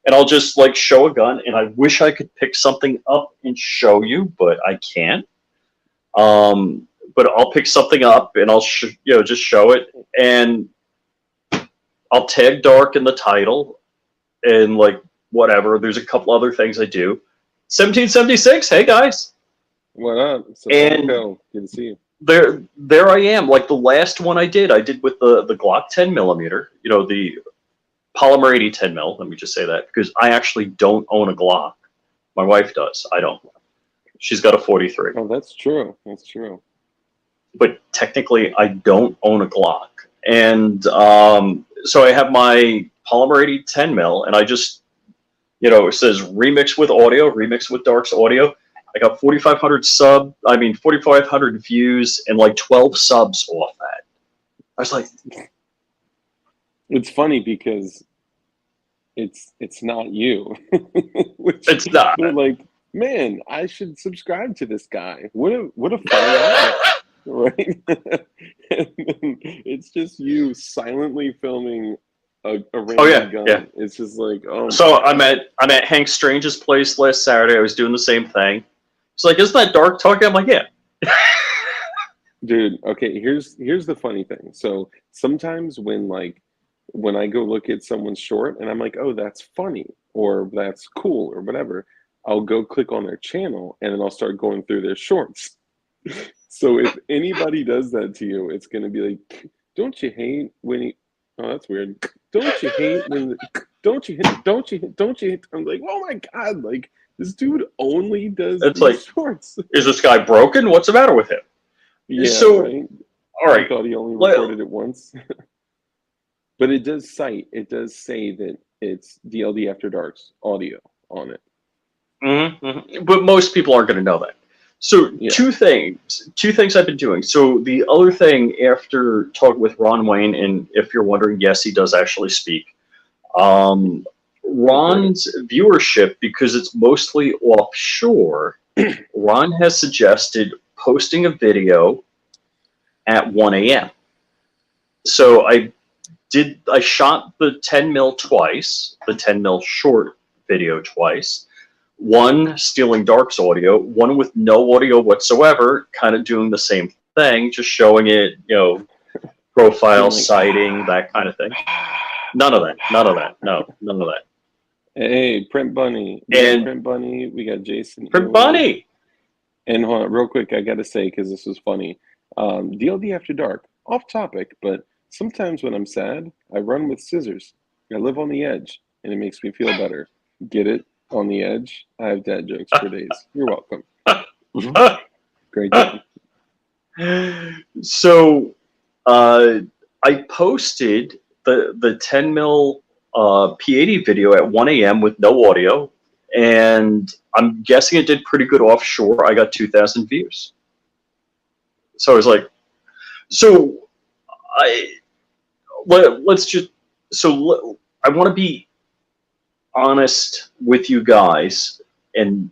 And I'll just show a gun. And I wish I could pick something up and show you, but I can't. But I'll pick something up and I'll just show it. And I'll tag Dark in the title and whatever. There's a couple other things I do. 1776. Hey guys. What up? So And good to see you. There I am. Like the last one I did with the Glock 10mm. The Polymer 80 10mm. Let me just say that because I actually don't own a Glock. My wife does. I don't. She's got a 43. Oh, that's true. That's true. But technically, I don't own a Glock. And so I have my Polymer 80 10mm, and I just, it says remix with audio, remix with Dark's audio. I got 4,500 views and 12 subs off that. I was like, it's funny because it's not you. It's not. They're like, man, I should subscribe to this guy. What a fire, right? And then it's just you silently filming a random gun. Yeah. It's just like, oh. So I'm at Hank Strange's place last Saturday. I was doing the same thing. It's like, isn't that Dark talking? I'm like, yeah. Dude, okay, here's the funny thing. So sometimes when I go look at someone's short and I'm like, oh, that's funny or that's cool or whatever, I'll go click on their channel and then I'll start going through their shorts. So if anybody does that to you, it's going to be like, don't you hate when he, oh, that's weird. Don't you hate when, don't you hit, don't you hit, don't you hit? I'm like, oh my God, like this dude only does It's these like, shorts. is this guy broken? What's the matter with him? Yeah, So, right. all I right. thought he only recorded it once. But it does say that it's DLD After Dark's audio on it. But most people aren't going to know that. So Yeah. two things I've been doing. So the other thing after talking with Ron Wayne, and if you're wondering, yes, he does actually speak. Ron's viewership, because it's mostly offshore, Ron has suggested posting a video at 1 a.m. So I shot the 10 mil twice, the 10 mil short video twice. One stealing Dark's audio, one with no audio whatsoever, kind of doing the same thing, just showing it, profile, sighting, that kind of thing. None of that. No, none of that. Hey, Print Bunny. Print Bunny. We got Jason. Print Bunny. And hold on, real quick, I got to say, because this was funny. DLD After Dark, off topic, but sometimes when I'm sad, I run with scissors. I live on the edge, and it makes me feel better. Get it? On the edge. I have dad jokes for days. You're welcome. Great job. So I posted the 10 mil P80 video at 1 a.m. with no audio, and I'm guessing it did pretty good offshore. I got 2,000 views. So I was like, I want to be honest with you guys, and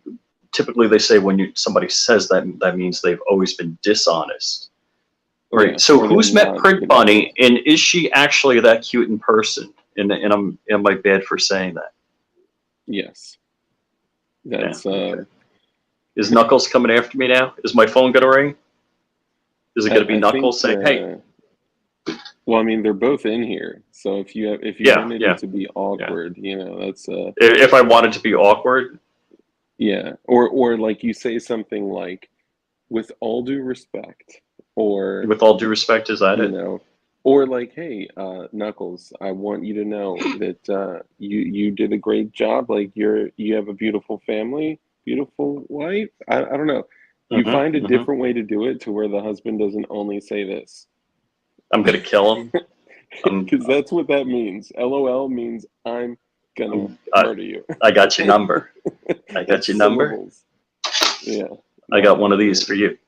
typically they say when somebody says that, that means they've always been dishonest. Right. Yeah, so who's met Print Bunny, and is she actually that cute in person? And am I bad for saying that? Yes. That's okay. Is Knuckles coming after me now? Is my phone gonna ring? Is it gonna be Knuckles saying, "Hey"? Well, I mean, they're both in here, so if you wanted it to be awkward, that's if I wanted to be awkward. Yeah, or like you say something like, "With all due respect," or "With all due respect," is that it? Or like, "Hey, Knuckles, I want you to know that you did a great job. Like you have a beautiful family, beautiful wife." I don't know. You find a different way to do it to where the husband doesn't only say this. I'm gonna kill him. Because that's what that means. LOL means I'm gonna murder you. I got your number. I got your number. Yeah. I got one of these for you.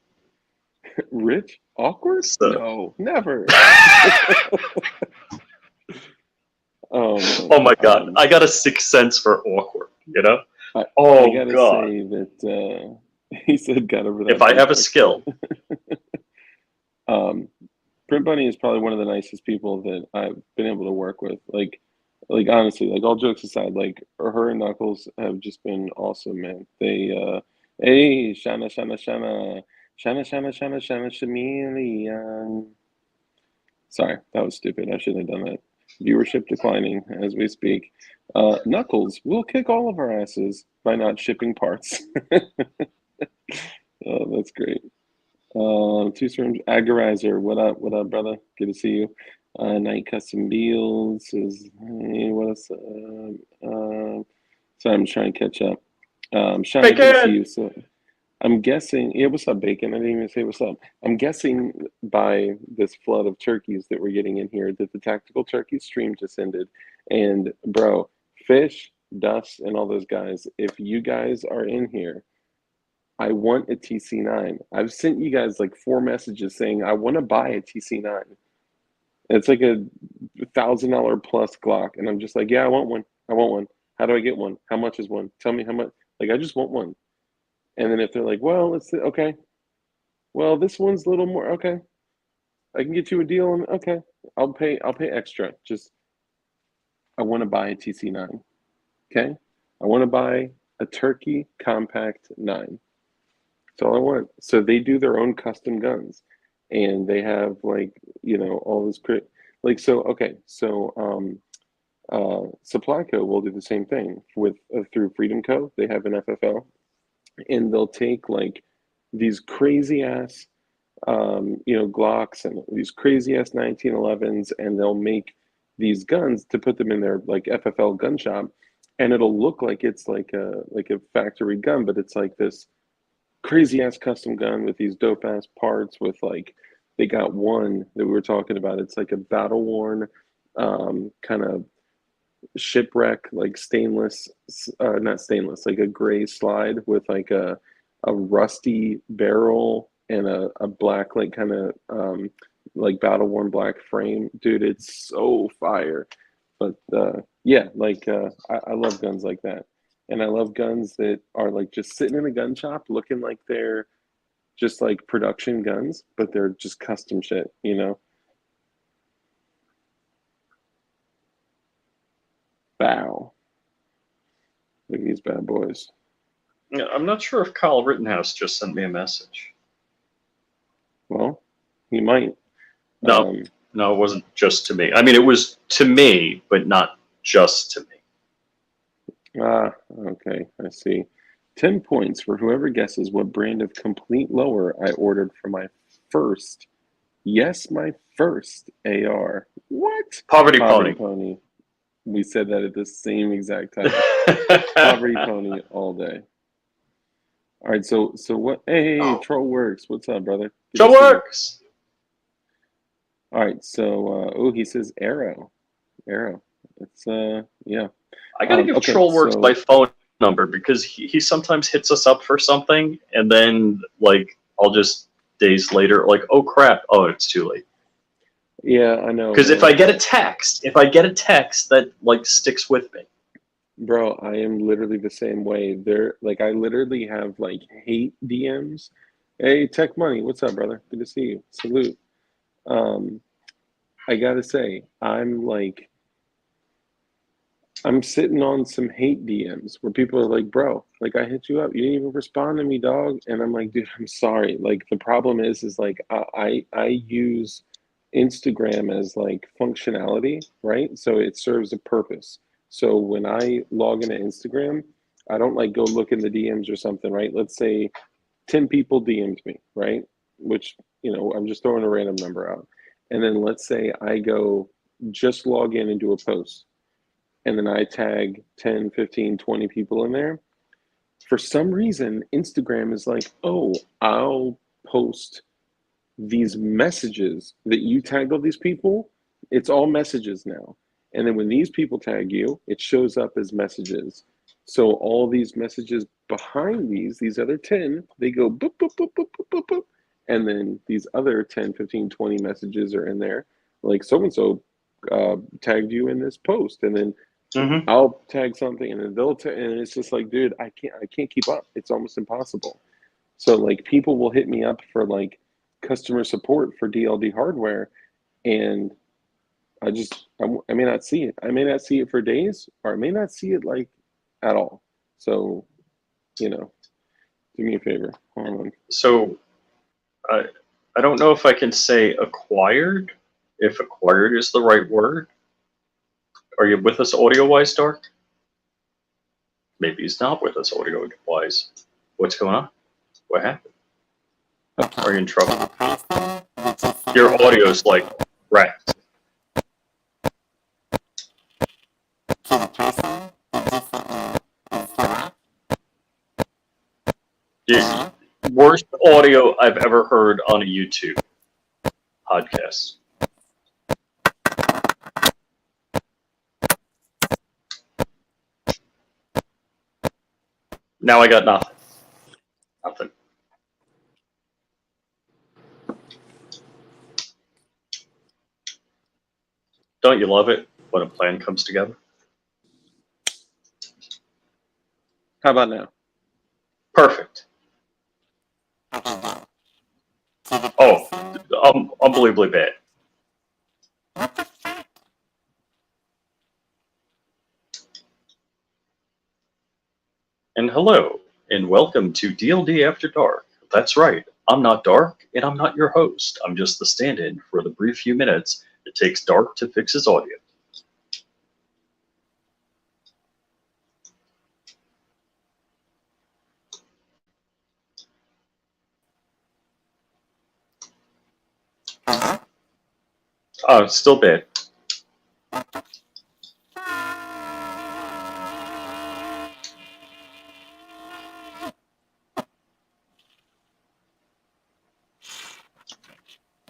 Rich? Awkward? No, never. Oh my God. I got a sixth sense for awkward, I gotta say that he said got over that. If I have a skill. Print Bunny is probably one of the nicest people that I've been able to work with. Like honestly, like all jokes aside, like her and Knuckles have just been awesome, man. They hey, Shana Chameleon. Sorry, that was stupid. I shouldn't have done that. Viewership declining as we speak. Knuckles will kick all of our asses by not shipping parts. Oh, that's great. Two Storms Agorizer, what up, brother? Good to see you. Night Custom Deals says, hey, what's up? Sorry, I'm trying to catch up. Sean, good to see you. So I'm guessing, yeah, what's up, Bacon? I didn't even say what's up. I'm guessing by this flood of turkeys that we're getting in here that the Tactical Turkey stream just ended. And bro, Fish, Dust, and all those guys, if you guys are in here, I want a TC9. I've sent you guys like 4 messages saying I want to buy a TC9. It's like a $1,000 plus Glock, and I'm just like, yeah, I want one. I want one. How do I get one? How much is one? Tell me how much. Like, I just want one. And then if they're like, well, let's okay. Well, this one's a little more okay. I can get you a deal on okay. I'll pay extra. Just I want to buy a TC9. Okay? I want to buy a Turkey Compact 9. That's all I want. So they do their own custom guns, and they have like all this like so. Okay, so Supply Co will do the same thing with through Freedom Co. They have an FFL, and they'll take like these crazy ass, Glocks and these crazy ass 1911s, and they'll make these guns to put them in their like FFL gun shop, and it'll look like it's like a factory gun, but it's like this crazy ass custom gun with these dope ass parts with like they got one that we were talking about. It's like a battle worn kind of shipwreck like stainless, not stainless, like a gray slide with like a rusty barrel and a black like kind of like battle worn black frame. Dude, it's so fire. But yeah, like I love guns like that. And I love guns that are like just sitting in a gun shop looking like they're just like production guns, but they're just custom shit, you know? Bow. Look at these bad boys. Yeah, I'm not sure if Kyle Rittenhouse just sent me a message. Well, he might. No, no, it wasn't just to me. I mean, it was to me, but not just to me. Okay, I see. 10 points for whoever guesses what brand of complete lower I ordered for my first, yes, my first AR. What? Poverty Pony. We said that at the same exact time. Poverty Pony all day. All right, so what? Hey, Troll Works. What's up, brother? Troll Works. All right, so he says Arrow. It's yeah. I gotta give Trollworks my phone number because he sometimes hits us up for something, and then like I'll just days later like, oh crap, oh it's too late. Yeah, I know. Because if I get a text that like sticks with me. Bro, I am literally the same way. I literally have like hate DMs. Hey, Tech Money, what's up, brother? Good to see you. Salute. I gotta say, I'm sitting on some hate DMs where people are like, bro, like I hit you up, you didn't even respond to me, dog. And I'm like, dude, I'm sorry. Like the problem is like I use Instagram as like functionality, right? So it serves a purpose. So when I log into Instagram, I don't like go look in the DMs or something, right? Let's say 10 people DM'd me, right? Which, I'm just throwing a random number out. And then let's say I go just log in and do a post. And then I tag 10, 15, 20 people in there. For some reason, Instagram is like, oh, I'll post these messages that you tagged all these people. It's all messages now. And then when these people tag you, it shows up as messages. So all these messages behind these other 10, they go boop, boop, boop, boop, boop, boop, boop. And then these other 10, 15, 20 messages are in there. Like so-and-so tagged you in this post. And then I'll tag something and then they'll and it's just like, dude, I can't keep up. It's almost impossible. So like people will hit me up for like customer support for DLD hardware, and I may not see it. I may not see it for days, or I may not see it like at all. So, do me a favor. Hold on. So I don't know if I can say acquired, if acquired is the right word. Are you with us audio-wise, Dark? Maybe he's not with us audio-wise. What's going on? What happened? Are you in trouble? Your audio's like wrecked. Yeah, worst audio I've ever heard on a YouTube podcast. Now I got nothing. Nothing. Don't you love it when a plan comes together? How about now? Perfect. Oh, unbelievably bad. And hello, and welcome to DLD After Dark. That's right, I'm not Dark, and I'm not your host. I'm just the stand-in for the brief few minutes it takes Dark to fix his audio. Oh, it's still bad.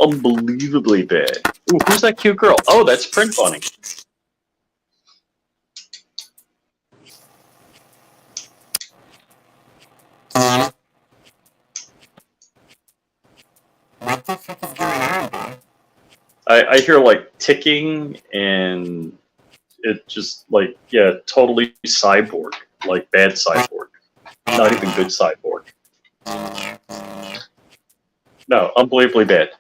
Unbelievably bad. Ooh, who's that cute girl? Oh, that's Print Bunny. What the fuck is going on, man? I hear like ticking and it just like, yeah, totally cyborg. Like bad cyborg. Not even good cyborg. No, unbelievably bad.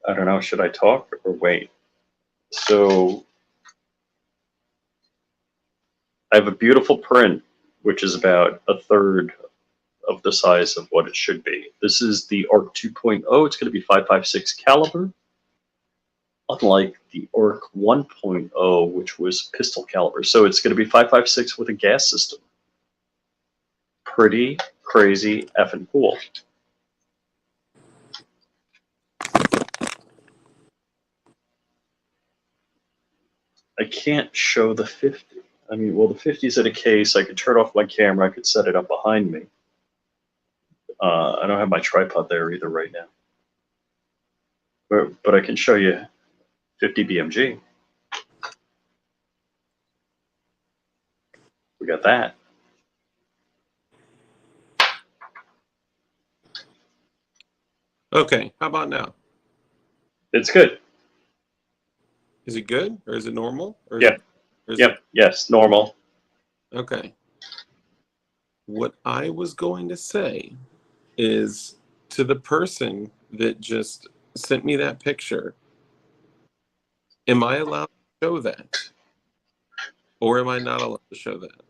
I don't know, should I talk or wait? So I have a beautiful print, which is about a third of the size of what it should be. This is the ARC 2.0. It's going to be 5.56 caliber, unlike the ARC 1.0, which was pistol caliber. So it's going to be 5.56 with a gas system. Pretty crazy effing cool. I can't show the 50. I mean, well, the 50's in a case. I could turn off my camera. I could set it up behind me. I don't have my tripod there either right now. But I can show you 50 BMG. We got that. Okay, how about now? It's good. Is it good or is it normal? Or Yep. Yes, normal. Okay. What I was going to say is to the person that just sent me that picture, am I allowed to show that? Or am I not allowed to show that?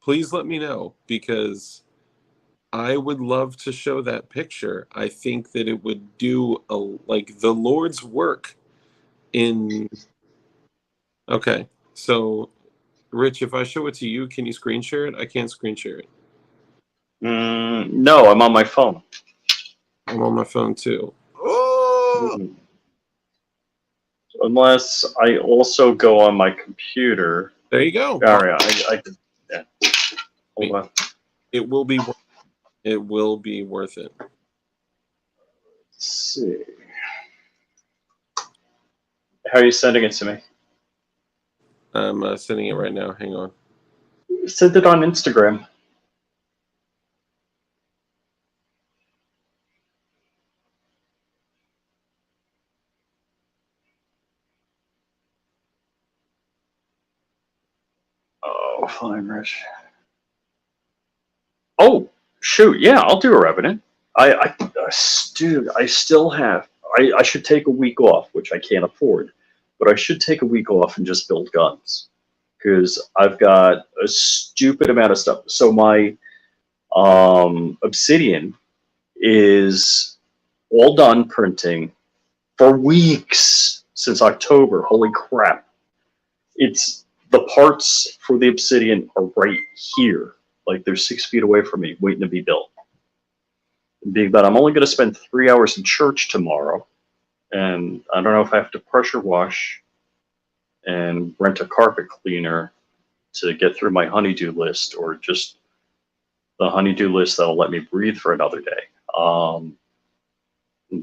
Please let me know, because I would love to show that picture. I think that it would do like the Lord's work in. Okay, so Rich, if I show it to you, can you screen share it? I can't screen share it. No, I'm on my phone. I'm on my phone too. Oh! Unless I also go on my computer. There you go. All right, I could. Yeah. Hold on. It will be. It will be worth it. Let's see. How are you sending it to me? I'm sending it right now. Hang on. Send it on Instagram. Oh, fine, Rich. Oh, shoot. Yeah, I'll do a Revenant. Dude, I still have. I should take a week off, which I can't afford, but I should take a week off and just build guns because I've got a stupid amount of stuff. So my Obsidian is all done printing for weeks since October. Holy crap! It's the parts for the Obsidian are right here. Like they're 6 feet away from me, waiting to be built. Being that I'm only going to spend 3 hours in church tomorrow, and I don't know if I have to pressure wash and rent a carpet cleaner to get through my honeydew list, or just the honeydew list that'll let me breathe for another day.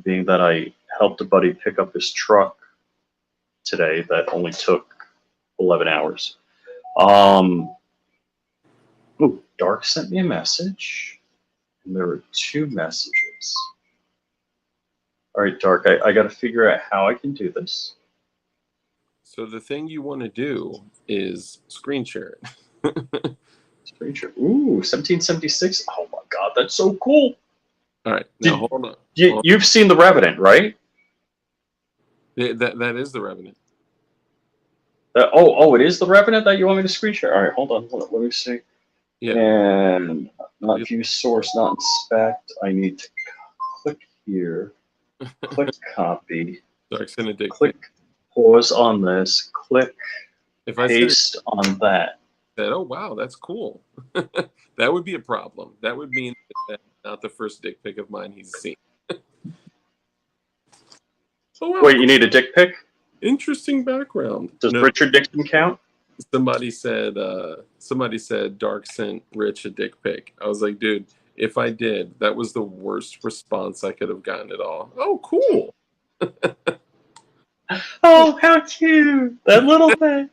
Being that I helped a buddy pick up his truck today, that only took 11 hours. Ooh, Dark sent me a message, and there were 2 messages. All right, Dark, I got to figure out how I can do this. So the thing you want to do is screen share it. Screen share. Ooh, 1776. Oh my God, that's so cool. All right, now hold on. You've seen the Revenant, right? That is the Revenant. Oh, it is the Revenant that you want me to screen share? All right, hold on. Let me see. Yeah. And not view source, not inspect. I need to click here, click copy, Dark send a dick click pic. pause on this, click If I paste on that. said, "Oh wow, that's cool," that would be a problem. That would mean that that's not the first dick pic of mine he's seen. Oh wow, Wait, you need a dick pic? interesting background. Does No, Richard Nixon count? somebody said Dark sent Rich a dick pic. I was like, dude, if I did, that was the worst response I could have gotten at all. Oh, cool. Oh, how cute! That little thing.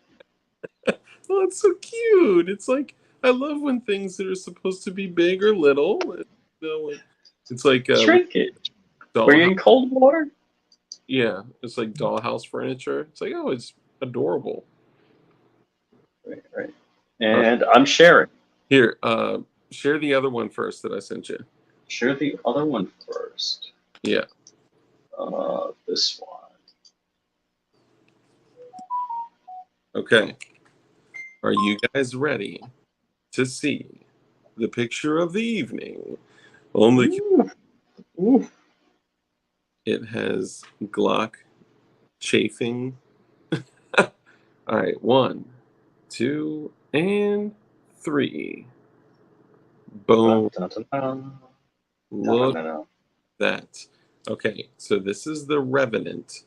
Oh, it's so cute. It's like I love when things that are supposed to be big or little. You know, it's like Shrink it. doll. Were you in cold water? Yeah, it's like dollhouse furniture. It's like, oh, it's adorable. Right, right. And I'm sharing. Here, share the other one first that I sent you. Share the other one first. Yeah. This one. Okay. Are you guys ready to see the picture of the evening? Only Ooh. it has Glock chafing. All right, 1, 2, and 3. Boom. Dun, dun, dun. Look No. at that. Okay, so this is the Revenant.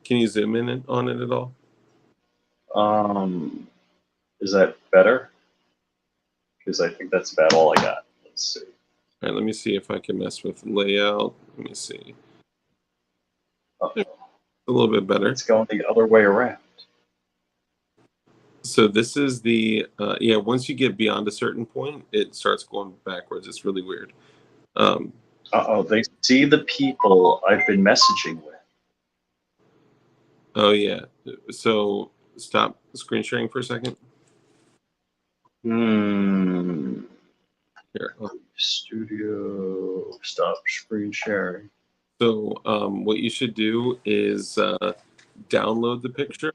Can you zoom in on it at all? Is that better? Because I think that's about all I got. Let's see. All right, let me see if I can mess with layout. Let me see. Uh-oh. A little bit better. It's going the other way around. So this is the yeah. Once you get beyond a certain point, it starts going backwards. It's really weird. They see the people I've been messaging with. Oh yeah. So stop screen sharing for a second. Here. Studio. Stop screen sharing. So what you should do is download the picture,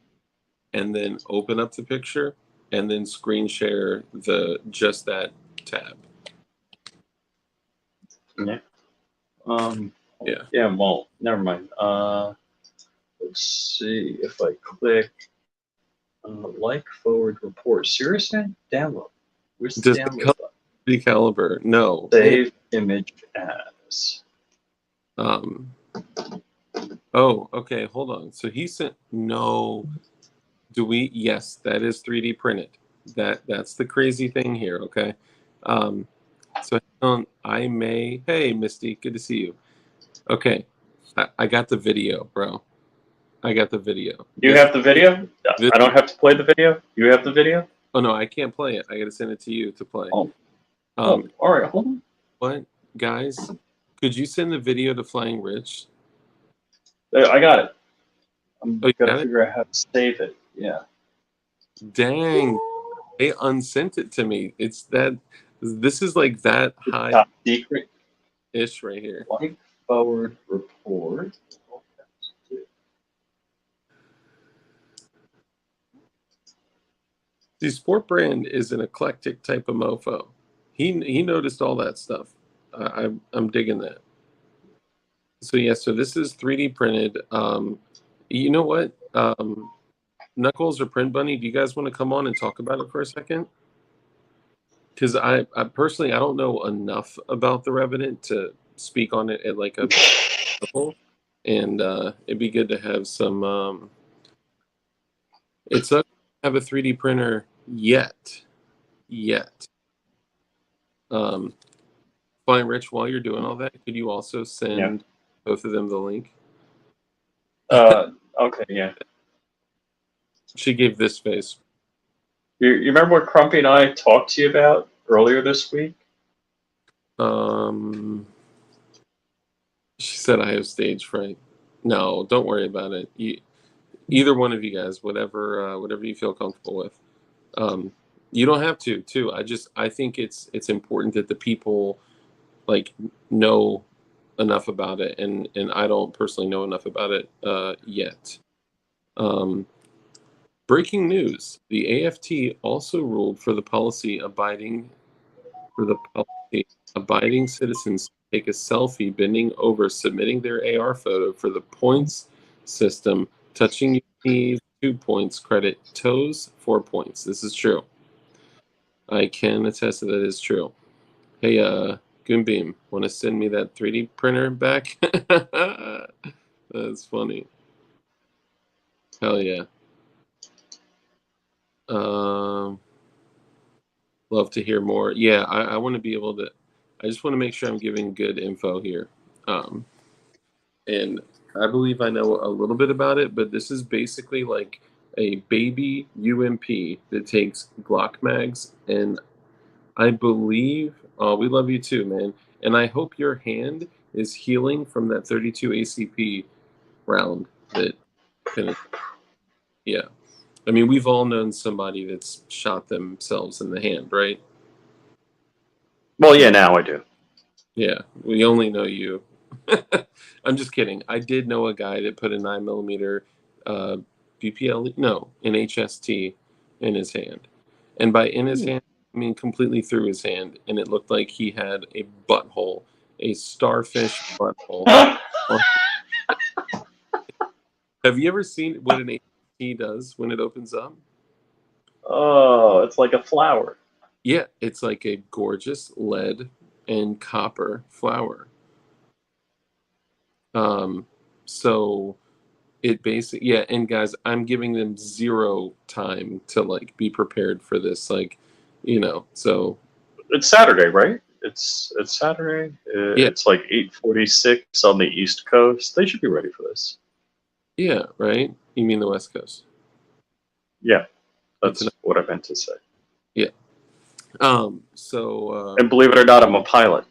and then open up the picture, and then screen share just that tab. Yeah. Yeah. Yeah. Well, never mind. Let's see if I click like forward report. Seriously? Download. Where's the Does download the button? caliber? No. Save image as. Oh, okay. Hold on. So he sent no. Do we? Yes, that is 3D printed. That's the crazy thing here. Okay. So I may. Hey, Misty, good to see you. Okay, I got the video, bro. I got the video. You have the video? I don't have to play the video? You have the video? Oh no, I can't play it. I got to send it to you to play. Oh. All right. Hold on. What, guys? Could you send the video to Flying Rich? I got it. I'm Oh, you gonna got it? figure out how to save it. Yeah. Dang, they unsent it to me. It's that. This is like that high Top secret. ish right here. Like forward report. See, Sport Brand is an eclectic type of mofo. He noticed all that stuff. I'm digging that. So yeah, so this is 3D printed. You know what? Knuckles or Print Bunny, do you guys want to come on and talk about it for a second? Because I personally I don't know enough about the Revenant to speak on it at like a level, and it'd be good to have some. It's not have a 3D printer yet. Fine, Rich. While you're doing all that, could you also send both of them the link? Okay, yeah. She gave this face. You remember what Crumpy and I talked to you about earlier this week? She said I have stage fright. No, don't worry about it. Either one of you guys, whatever you feel comfortable with. You don't have to. Too. I think it's important that the people like know enough about it, and I don't personally know enough about it yet. Breaking news: the AFT also ruled for the policy abiding for the policy. Abiding citizens take a selfie bending over, submitting their AR photo for the points system. Touching your knees, 2 points. Credit toes, 4 points. This is true. I can attest that it is true. Hey, Goonbeam, want to send me that 3D printer back? That's funny. Hell yeah. Love to hear more. Yeah, I want to be able to. I just want to make sure I'm giving good info here. And I believe I know a little bit about it, but this is basically like a baby UMP that takes Glock mags, and I believe. Oh, we love you too, man. And I hope your hand is healing from that 32 ACP round. That kind of, yeah. I mean, we've all known somebody that's shot themselves in the hand, right? Well, yeah, now I do. Yeah, we only know you. I'm just kidding. I did know a guy that put a 9mm BPL, no, an HST in his hand. And by in his hand, I mean completely through his hand. And it looked like he had a butthole, a starfish butthole. Have you ever seen what an HST does when it opens up? Oh, it's like a flower. Yeah, it's like a gorgeous lead and copper flower. So it basically, yeah, and guys, I'm giving them 0 time to like be prepared for this, like, so It's Saturday, right? It's Saturday. yeah, It's like 8:46 on the East Coast. They should be ready for this. yeah, right? You mean the West Coast? Yeah, It's that's what I meant to say. yeah. So And believe it or not, I'm a pilot.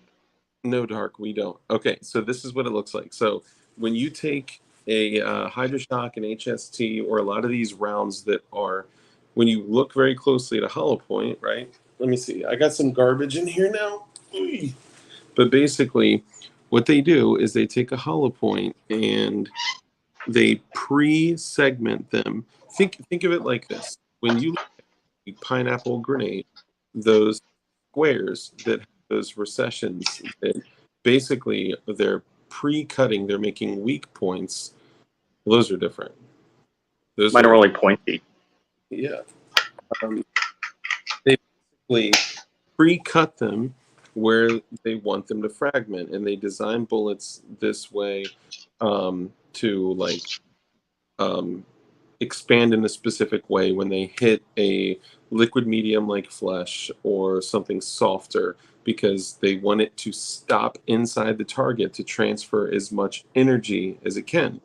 no, Dark, we don't. Okay, so this is what it looks like. So when you take a Hydroshock, an HST, or a lot of these rounds that are, when you look very closely at a hollow point, right? Let me see. I got some garbage in here now. But basically, what they do is they take a hollow point and they pre-segment them. Think of it like this. When you look at a pineapple grenade, those squares that have those recessions, that basically they're pre-cutting, they're making weak points. Those are different. Those Mine are are, only pointy. yeah. They basically pre-cut them where they want them to fragment, and they design bullets this way to like expand in a specific way when they hit a liquid medium like flesh or something softer, because they want it to stop inside the target to transfer as much energy as it can.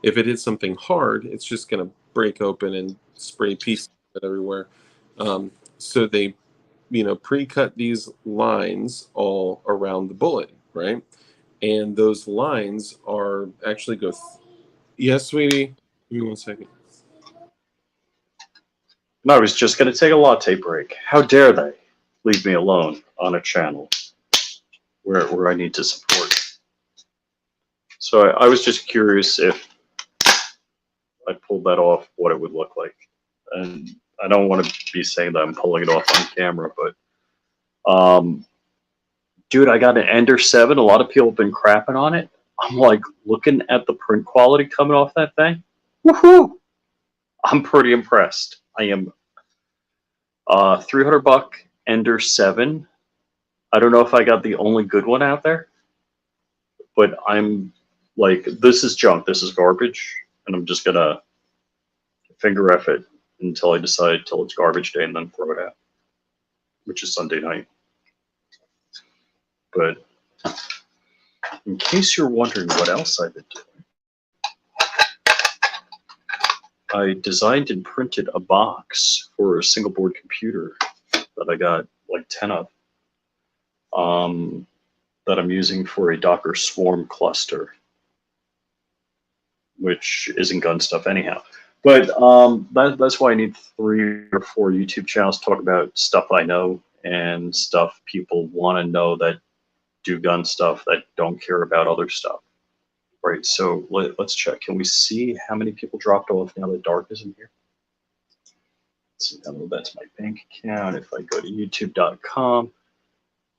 If it hits something hard, it's just going to break open and spray pieces everywhere. So they, pre-cut these lines all around the bullet, right? And those lines are actually yes, sweetie. Give me 1 second. No, I was just going to take a latte break. How dare they leave me alone on a channel where I need to support? So I was just curious if I pulled that off, what it would look like. And I don't want to be saying that I'm pulling it off on camera, but dude, I got an Ender 7. A lot of people have been crapping on it. I'm like looking at the print quality coming off that thing. Woohoo! I'm pretty impressed. I am $300 Ender 7. I don't know if I got the only good one out there, but I'm like, this is junk. This is garbage, and I'm just gonna finger F it until I decide till it's garbage day and then throw it out, which is Sunday night. But in case you're wondering what else I've been doing, I designed and printed a box for a single board computer that I got like 10 of, that I'm using for a Docker Swarm cluster, which isn't gun stuff anyhow. But that's why I need 3 or 4 YouTube channels to talk about stuff I know and stuff people want to know that do gun stuff that don't care about other stuff. Right, so let's check. Can we see how many people dropped off now that Dark is in here? Let's see, that's my bank account. If I go to youtube.com,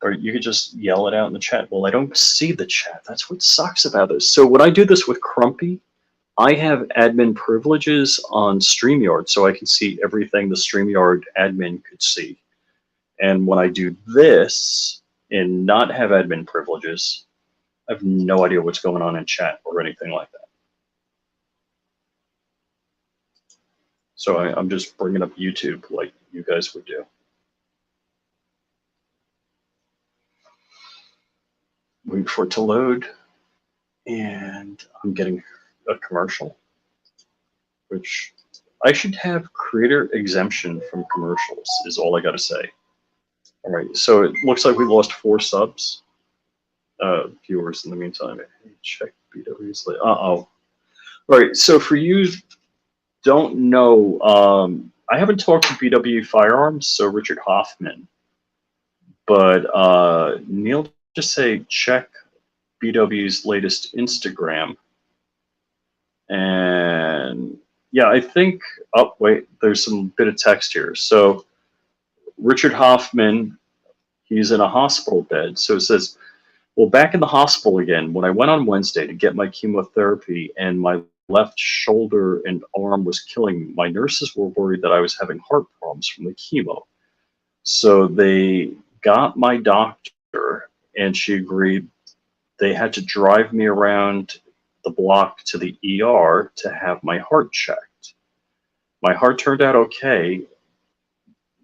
Or you could just yell it out in the chat. Well, I don't see the chat. That's what sucks about this. So when I do this with Crumpy, I have admin privileges on StreamYard, so I can see everything the StreamYard admin could see. And when I do this and not have admin privileges, I have no idea what's going on in chat or anything like that. So I'm just bringing up YouTube like you guys would do. Wait for it to load. And I'm getting a commercial, which I should have creator exemption from commercials is all I got to say. All right, so it looks like we lost 4 subs, viewers in the meantime. Hey, check BW's. Uh-oh. All right, so for you don't know, I haven't talked to BW Firearms, so Richard Hoffman, but Neil just say check BW's latest Instagram. And yeah, I think, oh, wait, there's some bit of text here. So Richard Hoffman, he's in a hospital bed. So it says, well, back in the hospital again, when I went on Wednesday to get my chemotherapy and my left shoulder and arm was killing me, my nurses were worried that I was having heart problems from the chemo. So they got my doctor and she agreed they had to drive me around the block to the ER to have my heart checked. My heart turned out okay,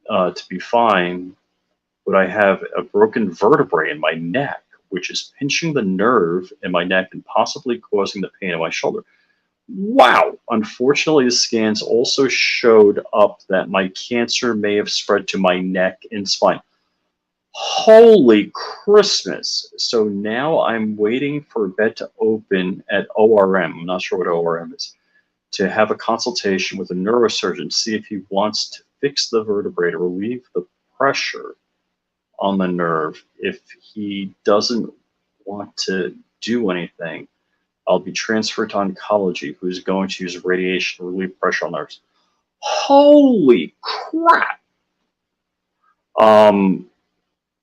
to be fine, but I have a broken vertebrae in my neck, which is pinching the nerve in my neck and possibly causing the pain in my shoulder. Wow! Unfortunately, the scans also showed up that my cancer may have spread to my neck and spine. Holy Christmas. So now I'm waiting for a bed to open at ORM. I'm not sure what ORM is. To have a consultation with a neurosurgeon, see if he wants to fix the vertebrae to relieve the pressure on the nerve. If he doesn't want to do anything, I'll be transferred to oncology, who's going to use radiation to relieve pressure on nerves. Holy crap.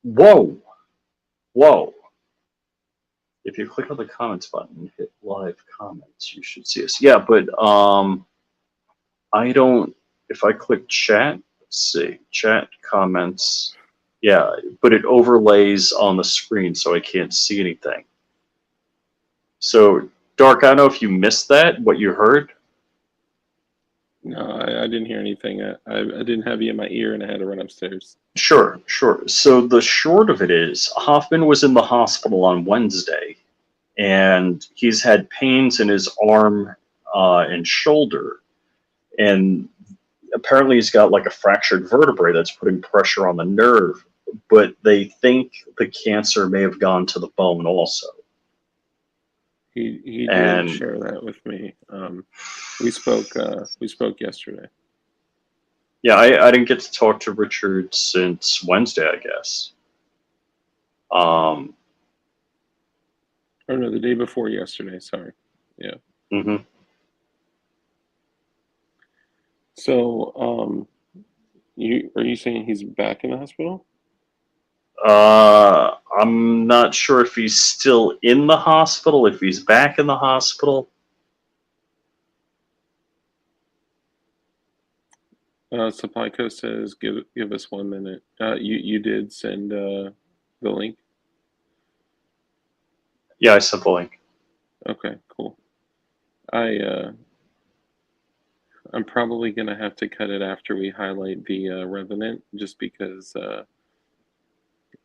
Whoa. Whoa. If you click on the comments button and hit live comments, you should see us. Yeah, but I don't, if I click chat, let's see, chat, comments, yeah, but it overlays on the screen so I can't see anything. So, Dark, I don't know if you missed that, what you heard. No, I didn't hear anything. I didn't have you in my ear and I had to run upstairs. Sure, sure. So the short of it is, Hoffman was in the hospital on Wednesday, and he's had pains in his arm and shoulder, and apparently he's got like a fractured vertebrae that's putting pressure on the nerve, but they think the cancer may have gone to the bone also. He did share that with me. We spoke yesterday. Yeah, I didn't get to talk to Richard since Wednesday, I guess. Oh no, the day before yesterday. Sorry. Yeah. Mm-hmm. So, are you saying he's back in the hospital? I'm not sure if he's still in the hospital, if he's back in the hospital. Supplyco says, give us 1 minute. You did send the link? Yeah, I sent the link. Okay, cool. I'm probably going to have to cut it after we highlight the Revenant, just because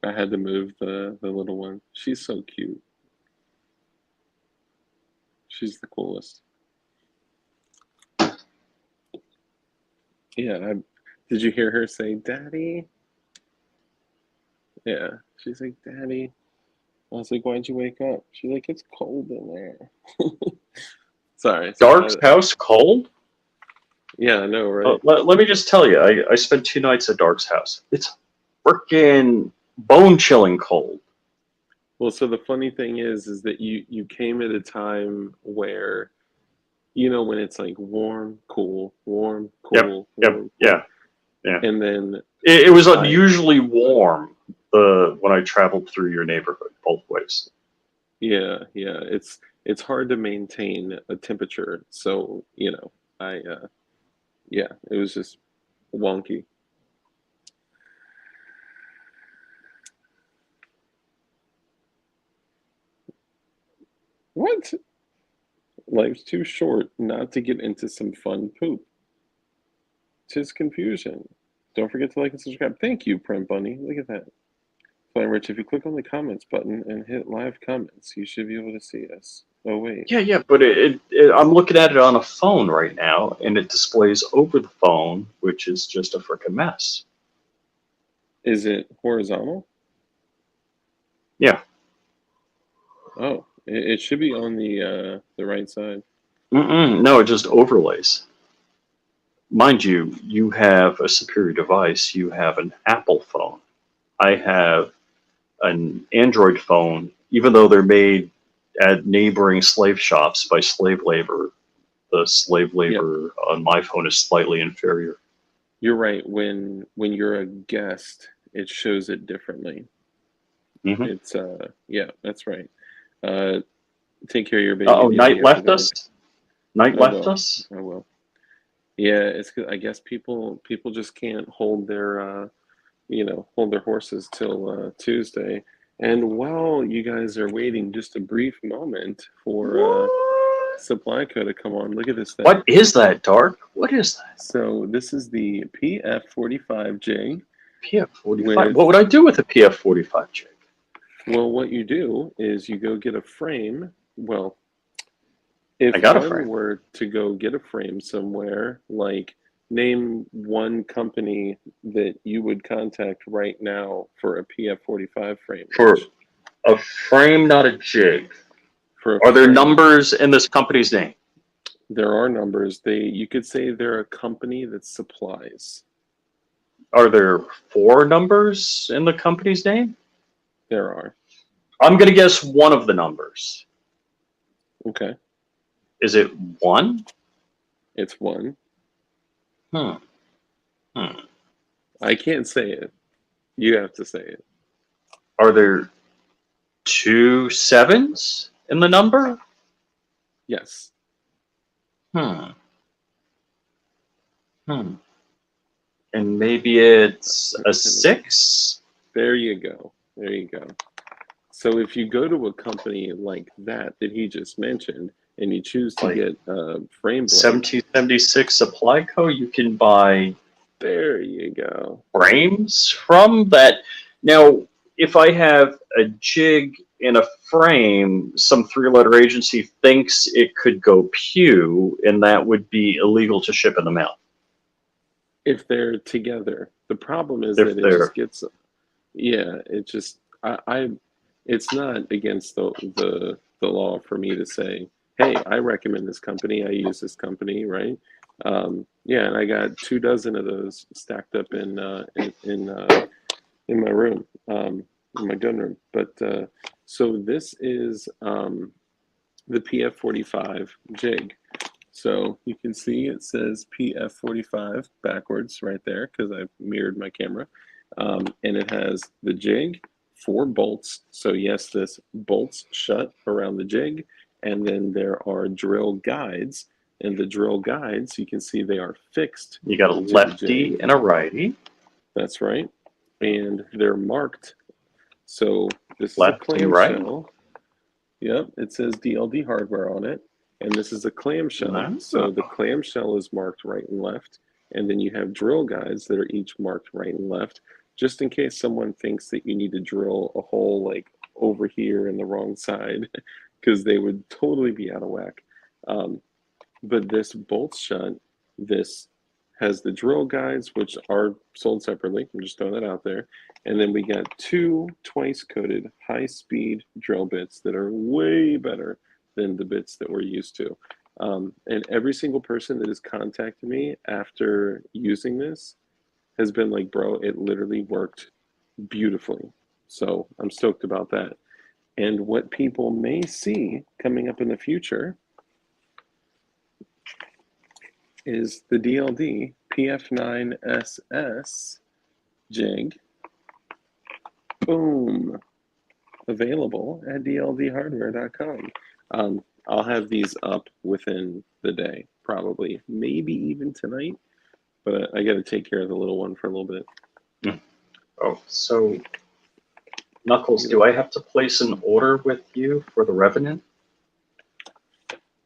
I had to move the little one. She's so cute. She's the coolest. Yeah, did you hear her say, "Daddy"? Yeah, she's like, "Daddy." I was like, "Why'd you wake up?" She's like, "It's cold in there." Sorry. Dark's house cold? Yeah, I know, right? Let me just tell you, I spent 2 nights at Dark's house. It's freaking bone-chilling cold. Well, so the funny thing is that you came at a time where, you know, when it's like warm, cool, warm, cool, Yep, warm, yeah. And then It was unusually warm, when I traveled through your neighborhood both ways. Yeah, it's hard to maintain a temperature, so yeah, it was just wonky. What? Life's too short not to get into some fun poop. 'Tis confusion. Don't forget to like and subscribe. Thank you, Prem Bunny. Look at that. Fine, Rich, if you click on the comments button and hit live comments, you should be able to see us. Oh, wait. Yeah, but I'm looking at it on a phone right now, and it displays over the phone, which is just a frickin' mess. Is it horizontal? Yeah. Oh, it should be on the right side. No, it just overlays. Mind you, you have a superior device. You have an Apple phone. I have an Android phone, even though they're made at neighboring slave shops by slave labor. The slave labor on my phone is slightly inferior. You're right. When you're a guest, it shows it differently. Mm-hmm. It's yeah, that's right. Take care of your baby. Oh, DLD Night left everybody. us. Night left us. I will. Yeah, it's I guess people just can't hold their hold their horses till Tuesday. And while you guys are waiting, just a brief moment for supply code to come on. Look at this thing. What is that, Dark? What is that? So this is the PF45 jig. PF45. What would I do with a PF45 jig? Well, what you do is you go get a frame. Well, if I got a one frame. were to go get a frame somewhere, like name one company that you would contact right now for a PF45 frame. For a frame, not a jig. Are there numbers in this company's name? There are numbers. You could say they're a company that supplies. Are there 4 numbers in the company's name? There are. I'm going to guess one of the numbers. Okay. Is it 1? It's 1. I can't say it. You have to say it. Are there 2 7s in the number? Yes. And maybe it's a 6? There you go. There you go. So if you go to a company like that he just mentioned, and you choose to get a frame blade, 1776 Supply Co., you can buy. There you go. Frames from that. Now, if I have a jig in a frame, some 3-letter agency thinks it could go pew, and that would be illegal to ship in the mail. If they're together. The problem is that it just gets, it just, it's not against the law for me to say, hey, I recommend this company, I use this company, right? And I got 2 dozen of those stacked up in my room, in my gun room. But so this is the PF45 jig. So you can see it says PF45 backwards right there because I've mirrored my camera. And it has the jig, 4 bolts. So yes, this bolts shut around the jig. And then there are drill guides. And the drill guides, you can see they are fixed. You got a lefty and a righty. That's right. And they're marked. So this lefty, is a clamshell. Right. Yep, it says DLD hardware on it. And this is a clamshell. Nice. So the clamshell is marked right and left. And then you have drill guides that are each marked right and left, just in case someone thinks that you need to drill a hole like over here in the wrong side, because they would totally be out of whack. But this bolts shut. This has the drill guides, which are sold separately. I'm just throwing that out there. And then we got 2 twice-coated high-speed drill bits that are way better than the bits that we're used to. And every single person that has contacted me after using this has been like, bro, it literally worked beautifully. So I'm stoked about that. And what people may see coming up in the future is the DLD PF9SS jig. Boom. Available at dldhardware.com. I'll have these up within the day, probably, maybe even tonight. But I got to take care of the little one for a little bit. Oh, so Knuckles, do I have to place an order with you for the Revenant?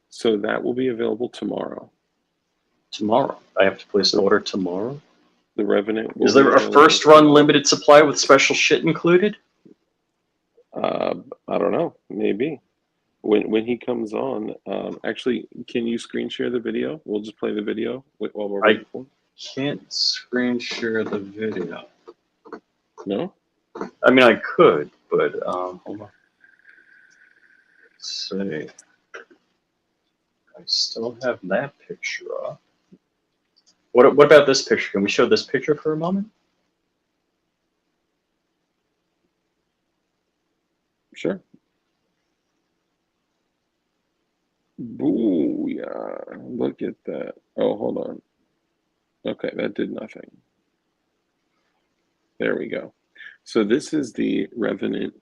So that will be available tomorrow. Tomorrow. I have to place an order tomorrow? The Revenant will Is there be a available first run tomorrow. limited supply with special shit included? I don't know. Maybe. When he comes on, actually, can you screen share the video? We'll just play the video while we're waiting for him. Can't screen share the video. No? I mean, I could, but hold on. Let's see. I still have that picture up. What about this picture? Can we show this picture for a moment? Sure. Booyah. Look at that. Oh, hold on. Okay, that did nothing. There we go. So this is the Revenant.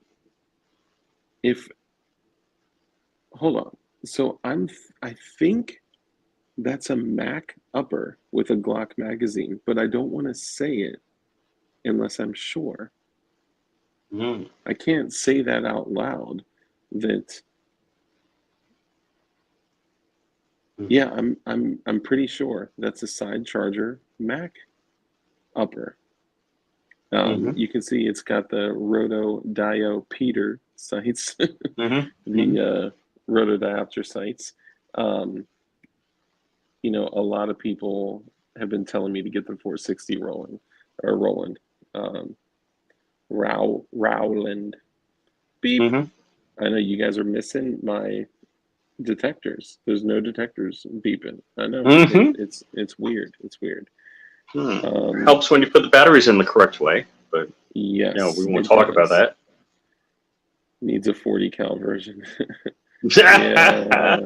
Hold on. So I think that's a Mac upper with a Glock magazine, but I don't want to say it unless I'm sure. I can't say that out loud. Yeah, I'm pretty sure that's a side charger Mac upper. You can see it's got the Roto Dio Peter sights, the Roto Diopter sights. You know, a lot of people have been telling me to get the 460 Roland. Rowland. Beep. I know you guys are missing my detectors. There's no detectors beeping. I know. It's weird. It's weird. Helps when you put the batteries in the correct way, but yes, you know, we won't talk about that. Needs a 40 cal version. Yeah.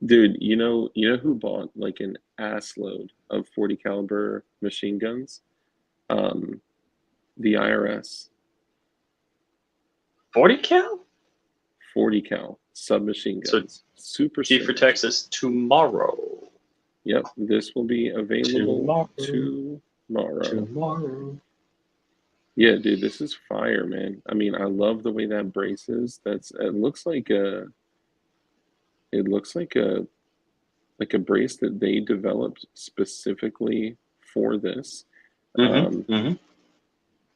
Dude, you know who bought like an ass load of 40 caliber machine guns? The IRS. 40 cal? 40 cal submachine guns. So super G for sick. Texas tomorrow. Yep, this will be available tomorrow. Yeah, dude, this is fire, man. I mean, I love the way that braces. It looks like a brace that they developed specifically for this.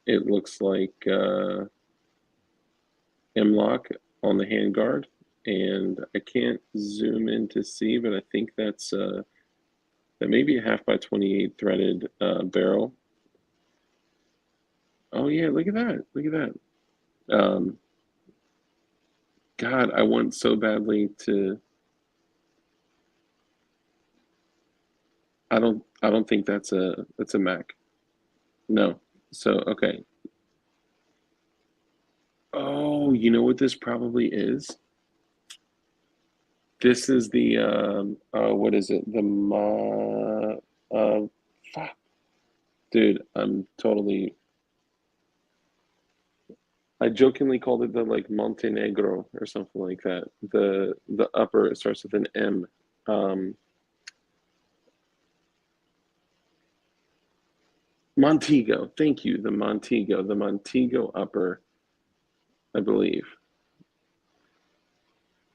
It looks like M-lock on the handguard, and I can't zoom in to see, but I think that may be a 1/2x28 threaded barrel. Oh yeah, look at that! Look at that! God, I want so badly to. I don't think that's a Mac. No. So okay. Oh, you know what this probably is? This is the what is it? Fuck. Dude, I jokingly called it the like Montenegro or something like that. The upper, it starts with an M. Montego, thank you. The Montego upper, I believe.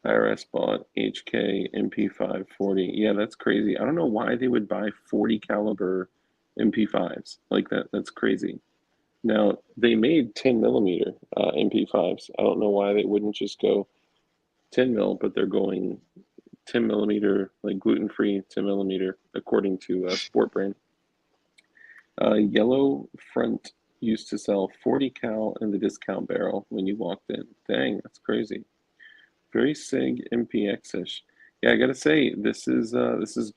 IRS bought HK MP5 40. Yeah, that's crazy. I don't know why they would buy 40 caliber MP5s like that. That's crazy. Now they made 10 millimeter MP5s. I don't know why they wouldn't just go 10 mil, but they're going 10 millimeter, like gluten free 10 millimeter, according to Sport Brand. Yellow Front used to sell 40 cal in the discount barrel when you walked in. Dang, that's crazy. Very SIG MPX-ish. Yeah, I gotta say, this is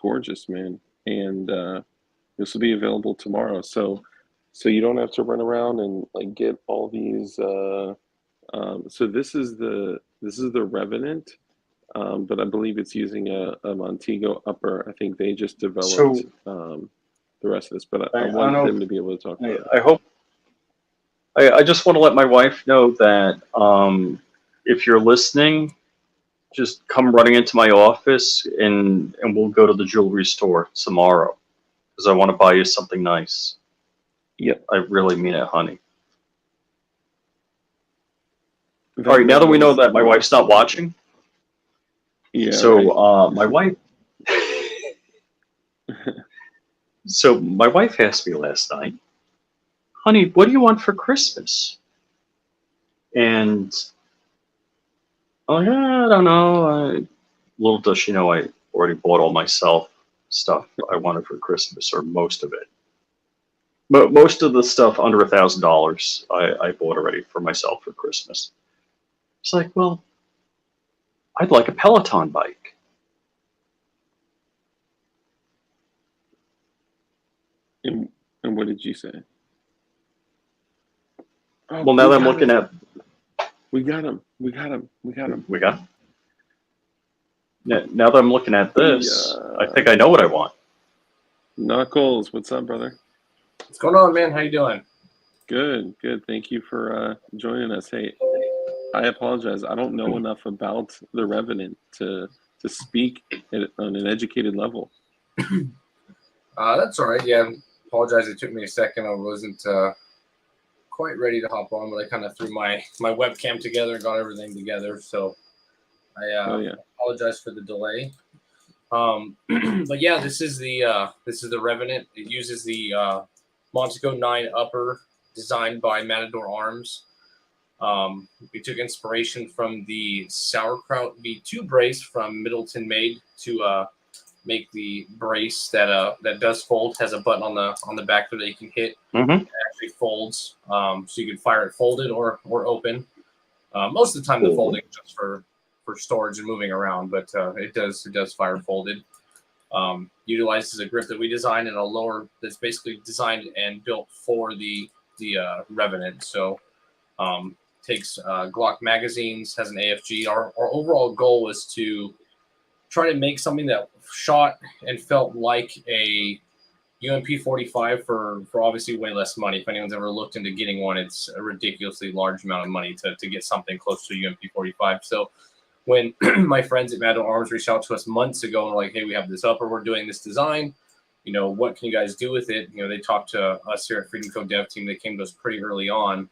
gorgeous, man. And this will be available tomorrow. So you don't have to run around and like get all these. So this is the Revenant, but I believe it's using a Montego upper. I think they just developed the rest of this, but I want them to be able to talk about it. I I just want to let my wife know that if you're listening, just come running into my office and we'll go to the jewelry store tomorrow because I want to buy you something nice. Yep. I really mean it, honey. All right, now that we know that my wife's not watching, Yeah. so my wife, so my wife asked me last night, honey, what do you want for Christmas? And I'm like, I don't know. Little does she know, I already bought all myself stuff I wanted for Christmas, or most of it. But most of the stuff under $1,000, I bought already for myself for Christmas. It's like, well, I'd like a Peloton bike. And what did you say? Oh, Well, now that I'm looking at, we got him. We got him. We got him. we got. Now that I'm looking at this, I think I know what I want. Knuckles, what's up, brother? What's going on, man? How you doing? Good, good. Thank you for joining us. Hey, I apologize. I don't know enough about the Revenant to speak on an educated level. That's all right. Yeah, apologize. It took me a second. I wasn't quite ready to hop on, but I kind of threw my webcam together and got everything together. So I apologize for the delay. But yeah, this is the Revenant. It uses the Montego 9 upper designed by Matador Arms. We took inspiration from the Sauerkraut V2 brace from Middleton Made to make the brace that does fold. Has a button on the back that you can hit. Mm-hmm. It actually folds, so you can fire it folded or open. Most of the time, the folding is just for storage and moving around, but it does fire folded. Utilizes a grip that we designed and a lower that's basically designed and built for the Revenant. So takes Glock magazines, has an AFG. Our overall goal was to try to make something that shot and felt like a UMP 45 for obviously way less money. If anyone's ever looked into getting one, it's a ridiculously large amount of money to get something close to a UMP 45. So when my friends at Matador Arms reached out to us months ago and were like, hey, we have this upper, we're doing this design, what can you guys do with it? They talked to us here at Freedom Code Dev Team. They came to us pretty early on.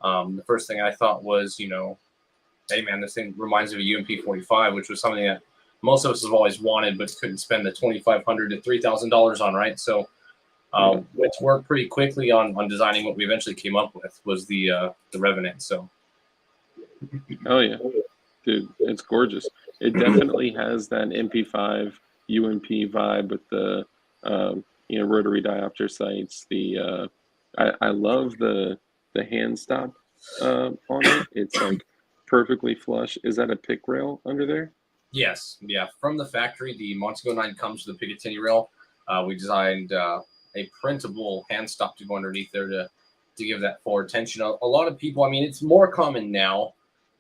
The first thing I thought was, hey, man, this thing reminds me of a UMP 45, which was something that most of us have always wanted but couldn't spend the $2,500 to $3,000 on, right? So it's worked pretty quickly on designing what we eventually came up with was the Revenant. So. Oh, yeah. Dude, it's gorgeous. It definitely has that MP5 UMP vibe with the rotary diopter sights. I love the hand stop on it. It's like perfectly flush. Is that a pick rail under there? Yes, yeah. From the factory, the Montego 9 comes with a Picatinny rail. We designed a printable hand stop to go underneath there to give that forward tension. A lot of people, it's more common now,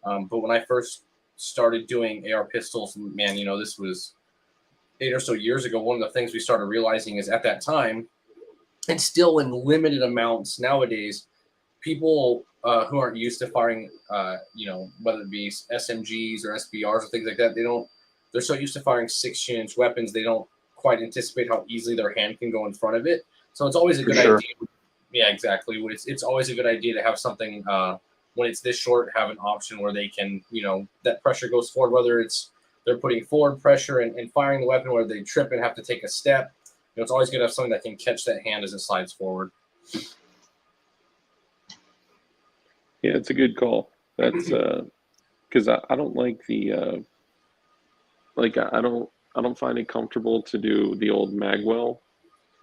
but when I first started doing AR pistols, man, this was 8 or so years ago. One of the things we started realizing is at that time, and still in limited amounts nowadays, people who aren't used to firing, whether it be SMGs or SBRs or things like that, they're so used to firing 6-inch weapons, they don't quite anticipate how easily their hand can go in front of it. So it's always a good idea. Yeah, exactly. It's always a good idea to have something when it's this short, have an option where they can, that pressure goes forward, whether it's they're putting forward pressure and firing the weapon, where they trip and have to take a step. It's always good to have something that can catch that hand as it slides forward. Yeah, it's a good call. That's because I don't like the I don't find it comfortable to do the old Magwell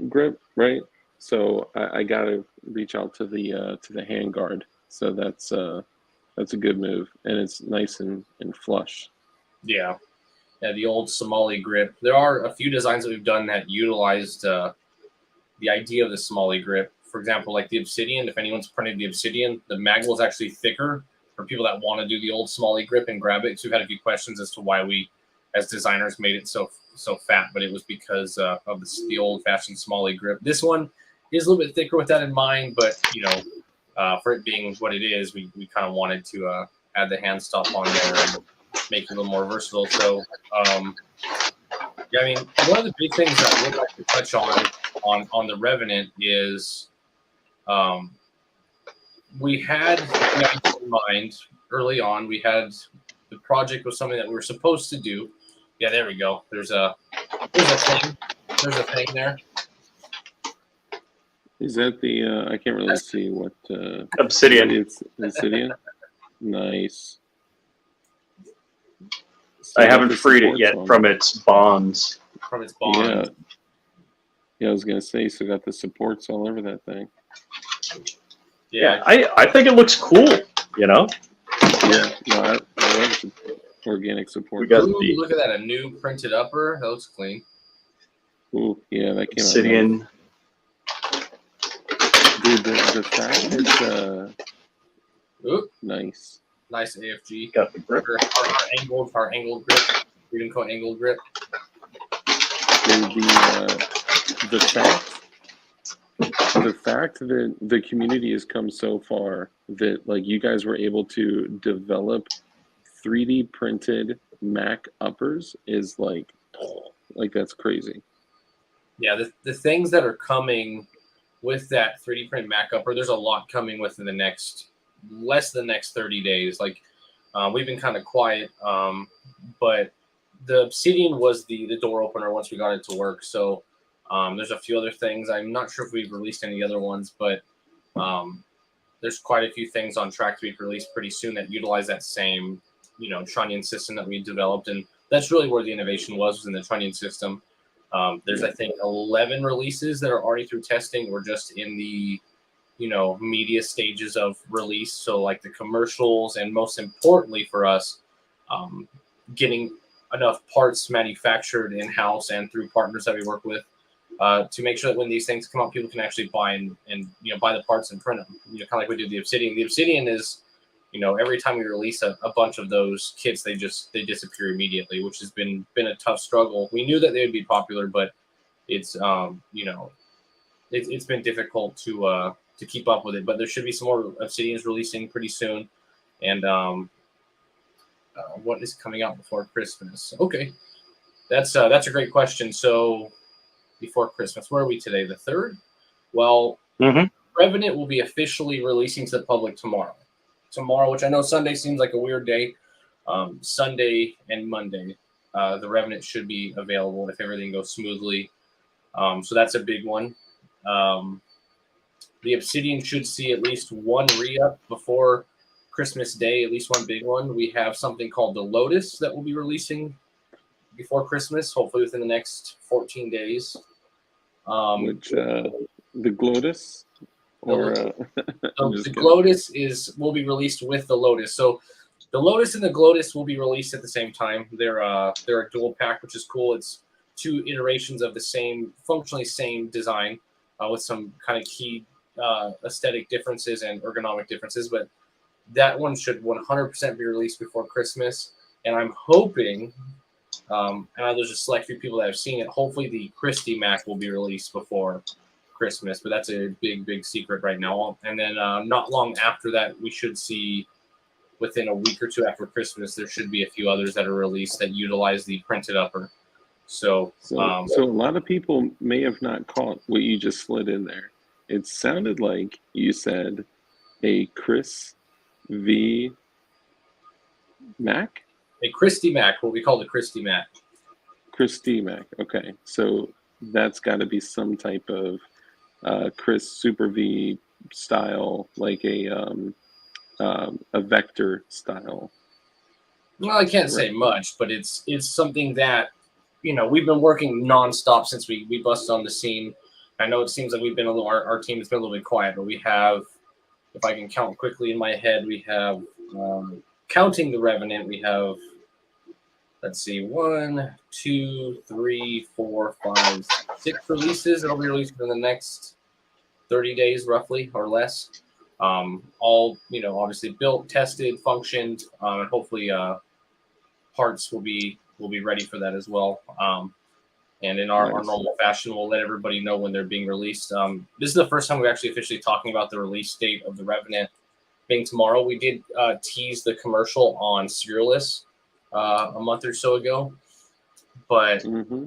grip, right? So I gotta reach out to the hand guard. So that's a good move, and it's nice and flush. Yeah, the old Somali grip. There are a few designs that we've done that utilized the idea of the Somali grip. For example, like the Obsidian. If anyone's printed the Obsidian, the magwell is actually thicker for people that want to do the old Somali grip and grab it. So we've had a few questions as to why we, as designers, made it so fat, but it was because of the old-fashioned Somali grip. This one is a little bit thicker with that in mind, but for it being what it is, we kind of wanted to add the hand stop on there and make it a little more versatile. So, yeah, I mean, one of the big things that I would like to touch on the Revenant is we had in mind early on, we had the project was something that we were supposed to do. Yeah, there we go. There's a thing. There's a thing there. Is that the? I can't really see what. Obsidian. It's Obsidian. Nice. So I haven't freed it yet from its bonds. From its bond. Yeah, I was gonna say, so got the supports all over that thing. Yeah, I think it looks cool. You know. Yeah, no, I love organic support. We got Ooh, look at that, a new printed upper. That looks clean. Ooh, yeah, that came Obsidian. out. Dude, the fact it's nice. Nice AFG. Got the grip. Our angled grip. Freedom Coat angled grip. Dude, the fact that the community has come so far that like you guys were able to develop 3D printed Mac uppers is like that's crazy. Yeah, the things that are coming with that 3D print Mac upper, there's a lot coming within the next less than the next 30 days. Like we've been kind of quiet, but the Obsidian was the door opener once we got it to work. So there's a few other things. I'm not sure if we've released any other ones, but there's quite a few things on track to be released pretty soon that utilize that same, trunnion system that we developed. And that's really where the innovation was in the trunnion system. There's, I think, 11 releases that are already through testing or just in the, media stages of release. So like the commercials and most importantly for us, getting enough parts manufactured in-house and through partners that we work with to make sure that when these things come out, people can actually buy and buy the parts and print them. Kind of like we do the Obsidian. The Obsidian is, every time we release a bunch of those kits, they disappear immediately, which has been a tough struggle. We knew that they would be popular, but it's it's been difficult to keep up with it. But there should be some more Obsidians releasing pretty soon, and what is coming out before Christmas? Okay, that's a great question. So before Christmas, where are we today? The 3rd? Well, Revenant will be officially releasing to the public tomorrow, which I know Sunday seems like a weird day. Sunday and Monday, the Revenant should be available if everything goes smoothly. So that's a big one. The Obsidian should see at least one re-up before Christmas Day, at least one big one. We have something called the Lotus that will be releasing before Christmas, hopefully within the next 14 days. Which the Glotus? Or the Glotus will be released with the Lotus. So the Lotus and the Glotus will be released at the same time. They're a dual pack, which is cool. It's 2 iterations of the same, functionally same design, with some kind of key aesthetic differences and ergonomic differences. But that one should 100% be released before Christmas. And I'm hoping, and there's a select few people that have seen it, hopefully the Christie Mac will be released before Christmas, but that's a big secret right now. And then not long after that, we should see within a week or two after Christmas, there should be a few others that are released that utilize the printed upper. So a lot of people may have not caught what you just slid in there. It sounded like you said a Chris V Mac? A Christie Mac, what we call the Christie Mac. Christie Mac, okay. So that's got to be some type of Chris Super V style, like a vector style. Well, I can't say much, but it's something that we've been working nonstop since we busted on the scene. I know it seems like we've been our team has been a little bit quiet, but we have, if I can count quickly in my head, we have counting the Revenant, we have, let's see, 1, 2, 3, 4, 5, 6 releases that'll be released in the next 30 days, roughly, or less. All, obviously built, tested, functioned, and hopefully parts will be ready for that as well. And in our Nice. normal fashion, we'll let everybody know when they're being released. This is the first time we're actually officially talking about the release date of the Revenant being tomorrow. We did tease the commercial on Serialist a month or so ago. But Mm-hmm.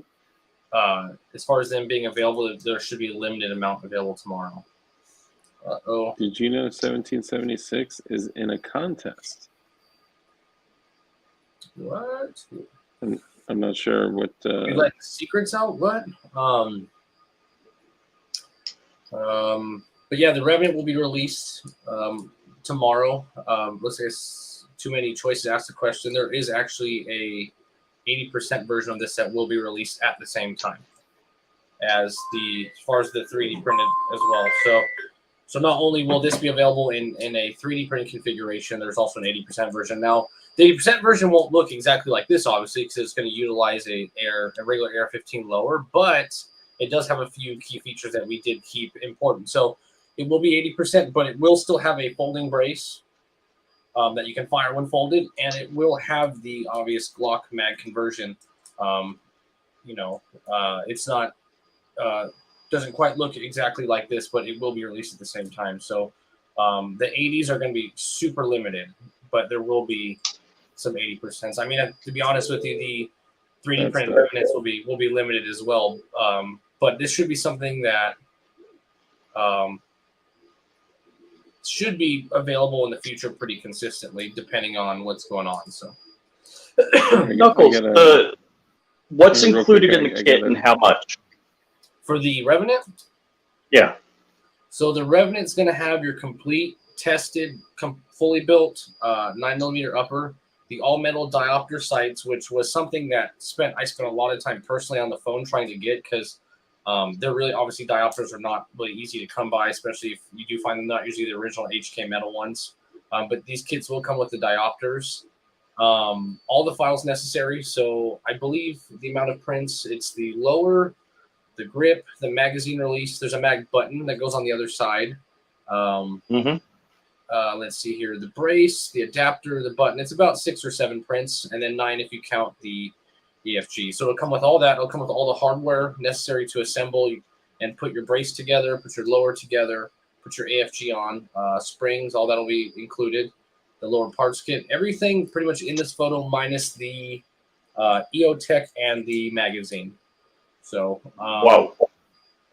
as far as them being available, there should be a limited amount available tomorrow. Uh-oh. Did you know 1776 is in a contest? What? I'm not sure what. You let the secrets out? What? But yeah, the Revenant will be released tomorrow. Looks like it's too many choices to ask the question. There is actually a 80% version of this that will be released at the same time as far as the 3D printed as well. So not only will this be available in a 3D printed configuration, there's also an 80% version. Now, the 80% version won't look exactly like this, obviously, because it's going to utilize a regular AR-15 lower, but it does have a few key features that we did keep important. So it will be 80%, but it will still have a folding brace that you can fire when folded, and it will have the obvious Glock mag conversion. It's not doesn't quite look exactly like this, but it will be released at the same time. So the 80s are going to be super limited, but there will be some 80%. I mean, to be honest with you, the 3D printed Revenants will be limited as well. But this should be something that should be available in the future pretty consistently, depending on what's going on. So, Knuckles, what's included in the kit and how much? For the Revenant? Yeah. So the Revenant's going to have your complete, tested, fully built 9mm upper, the all-metal diopter sights, which was something that I spent a lot of time personally on the phone trying to get, because they're really, obviously, diopters are not really easy to come by, especially if you do find them not usually the original HK metal ones. But these kits will come with the diopters. All the files necessary. So I believe the amount of prints, it's the lower, the grip, the magazine release. There's a mag button that goes on the other side. Let's see here. The brace, the adapter, the button. It's about 6 or 7 prints, and then 9 if you count the EFG. So it'll come with all that. It'll come with all the hardware necessary to assemble and put your brace together, put your lower together, put your AFG on, springs, all that will be included. The lower parts kit, everything pretty much in this photo minus the EOTech and the magazine. So wow.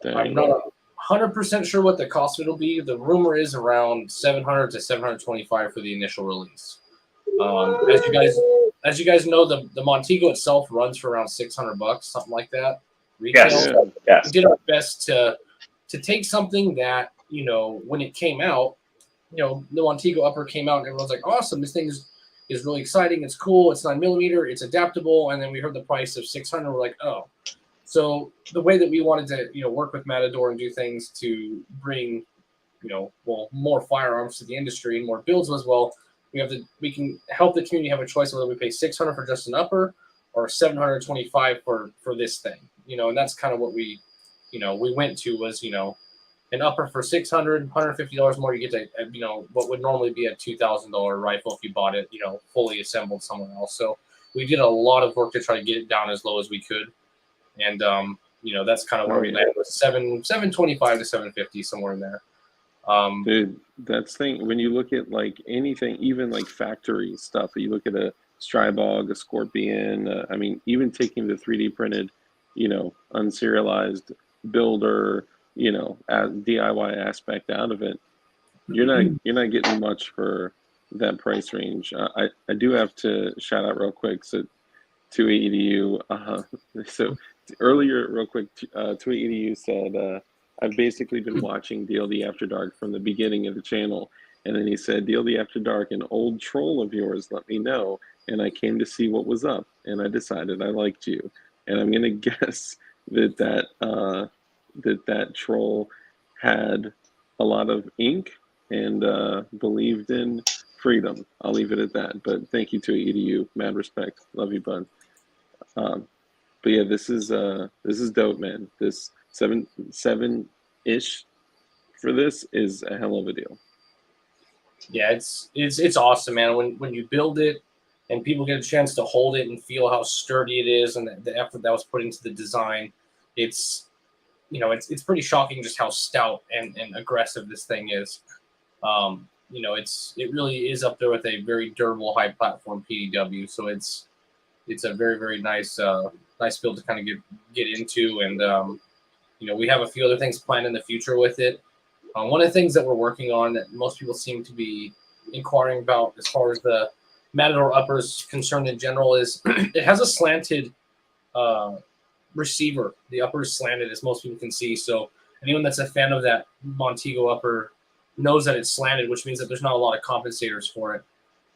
I'm not 100% sure what the cost of it'll be. The rumor is around $700 to $725 for the initial release. As you guys know, the Montego itself runs for around $600, something like that. Retail. Yes. We did our best to take something that, when it came out, the Montego upper came out and everyone's like, awesome, this thing is really exciting, it's cool, it's 9mm, it's adaptable, and then we heard the price of $600, we're like, oh. So the way that we wanted to, work with Matador and do things to bring, more firearms to the industry and more builds as well, we can help the community have a choice whether we pay $600 for just an upper or $725 for this thing, and that's kind of what we went to was, an upper for $600, $150 more, you get to, what would normally be a $2,000 rifle if you bought it, fully assembled somewhere else. So we did a lot of work to try to get it down as low as we could. And, that's kind of where we landed with $725 to $750, somewhere in there. Dude, that's thing. When you look at like anything, even like factory stuff, you look at a Strybog, a Scorpion, even taking the 3D printed, unserialized builder, DIY aspect out of it, you're not getting much for that price range. I do have to shout out real quick. So 28EDU. So earlier, real quick, 28EDU said, I've basically been watching DLD After Dark from the beginning of the channel. And then he said, DLD After Dark, an old troll of yours let me know. And I came to see what was up. And I decided I liked you. And I'm going to guess that troll had a lot of ink and believed in freedom. I'll leave it at that. But thank you to EDU. Mad respect. Love you, bud. But yeah, this is dope, man. This 7-ish for this is a hell of a deal. Yeah, it's awesome, man. When you build it and people get a chance to hold it and feel how sturdy it is and the effort that was put into the design, it's pretty shocking just how stout and aggressive this thing is. It really is up there with a very durable high platform PDW. So it's a very, very nice build to kind of get into. And, we have a few other things planned in the future with it. One of the things that we're working on that most people seem to be inquiring about as far as the Matador upper is concerned in general is it has a slanted receiver. The upper is slanted, as most people can see. So anyone that's a fan of that Montego upper knows that it's slanted, which means that there's not a lot of compensators for it.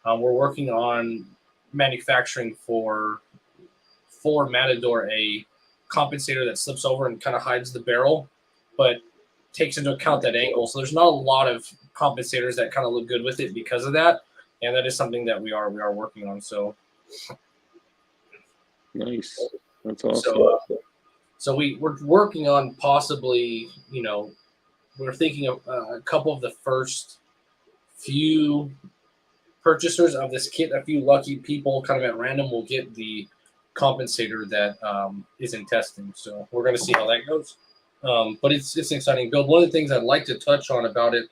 We're working on manufacturing for Matador a compensator that slips over and kind of hides the barrel, but takes into account that angle. So there's not a lot of compensators that kind of look good with it because of that, and that is something that we are working on. So nice, that's awesome. So we're working on possibly, we're thinking of a couple of the first few purchasers of this kit. A few lucky people, kind of at random, will get the compensator that is in testing. So we're going to see how that goes. But it's an exciting build. One of the things I'd like to touch on about it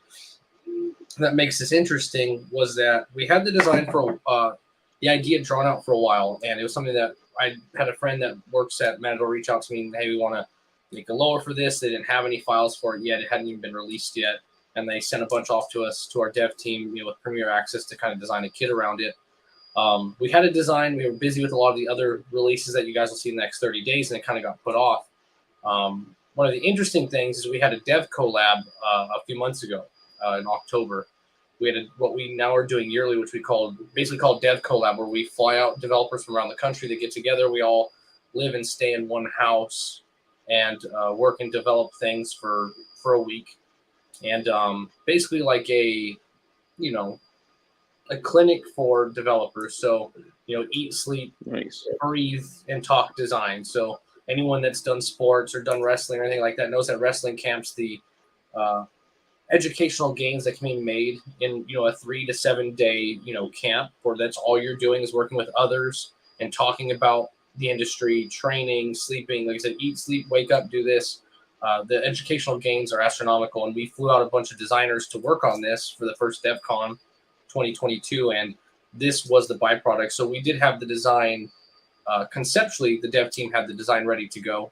that makes this interesting was that we had the design for the idea drawn out for a while, and it was something that I had a friend that works at Mendez reach out to me and, hey, we want to make a lower for this. They didn't have any files for it yet. It hadn't even been released yet. And they sent a bunch off to us, to our dev team, with Premier Access to kind of design a kit around it. We had a design. We were busy with a lot of the other releases that you guys will see in the next 30 days, and it kind of got put off. One of the interesting things is we had a dev collab a few months ago in October. We had what we now are doing yearly, which we basically called Dev Collab, where we fly out developers from around the country. They get together. We all live and stay in one house and work and develop things for a week. And basically like a clinic for developers. So, eat, sleep, Nice. breathe, and talk design. So anyone that's done sports or done wrestling or anything like that knows that wrestling camps, the educational gains that can be made in a 3 to 7 day camp, where that's all you're doing is working with others and talking about the industry, training, sleeping. Like I said, eat, sleep, wake up, do this. The educational gains are astronomical, and we flew out a bunch of designers to work on this for the first DevCon 2022, and this was the byproduct. So we did have the design conceptually. The dev team had the design ready to go,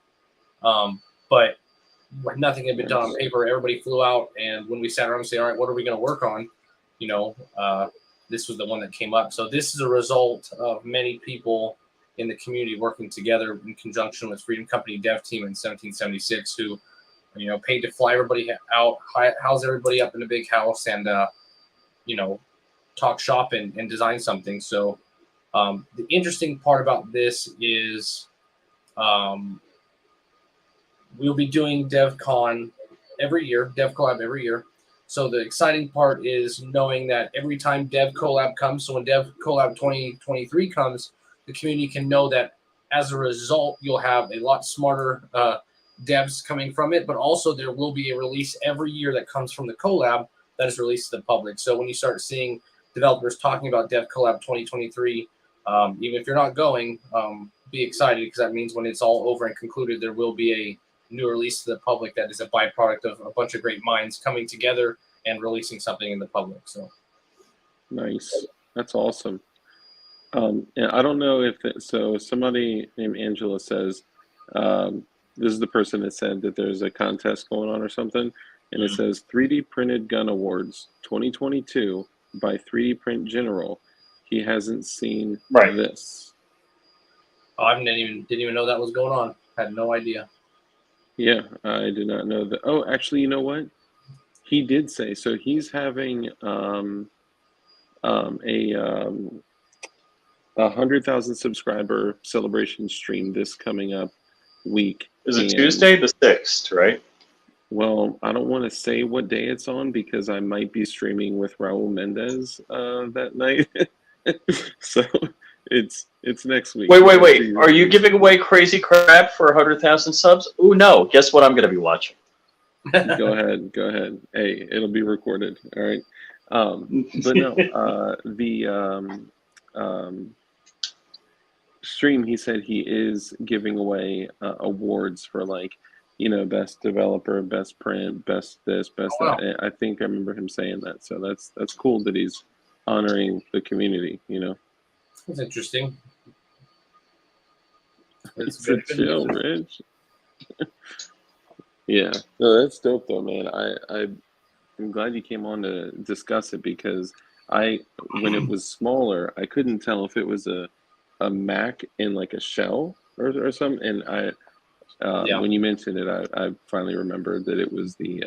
but nothing had been done on paper. Everybody flew out, and when we sat around and said, all right, what are we going to work on? This was the one that came up. So this is a result of many people in the community working together in conjunction with Freedom Company dev team in 1776, who, paid to fly everybody out, house everybody up in a big house, and, talk shop and design something. So the interesting part about this is we'll be doing DevCon every year, Dev Collab every year. So the exciting part is knowing that every time Dev Collab comes, so when Dev Collab 2023 comes, the community can know that as a result, you'll have a lot smarter devs coming from it, but also there will be a release every year that comes from the collab that is released to the public. So when you start seeing developers talking about Dev Collab 2023, even if you're not going, be excited, because that means when it's all over and concluded, there will be a new release to the public that is a byproduct of a bunch of great minds coming together and releasing something in the public. So nice. That's awesome. And I don't know if so somebody named Angela says this is the person that said that there's a contest going on or something, and it says 3D Printed Gun Awards 2022 by 3D Print General. He hasn't seen this. Oh, I didn't even know that was going on. Had no idea. Yeah, I did not know that. Oh, actually, you know what? He did say so. He's having a 100,000 subscriber celebration stream this coming up week. Is it Tuesday the 6th, right? Well, I don't want to say what day it's on because I might be streaming with Raul Mendez that night. So it's next week. Wait. Are you giving away crazy crap for 100,000 subs? Ooh, no. Guess what I'm going to be watching? Go ahead. Hey, it'll be recorded. All right. But no, stream, he said he is giving away awards for like, best developer, best print, best this, best Oh, wow. that. I think I remember him saying that. So that's cool that he's honoring the community. That's interesting. It's It's a good chill, news. Rich. Yeah, no, that's dope though, man. I'm glad you came on to discuss it because when it was smaller, I couldn't tell if it was a Mac in like a shell or something. And Yeah. when you mentioned it, I finally remembered that it was the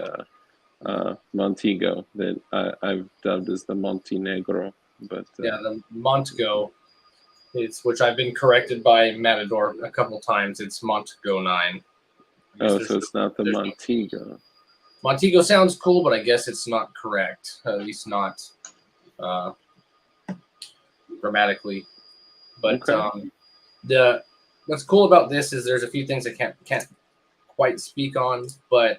Montego that I've dubbed as the Montenegro. But Yeah, the Montego. It's which I've been corrected by Matador a couple times. It's Montego 9. I guess oh, there's so it's not the there's no- Montego. Montego sounds cool, but I guess it's not correct. At least not uh, grammatically. But Okay. the what's cool about this is there's a few things I can't quite speak on, but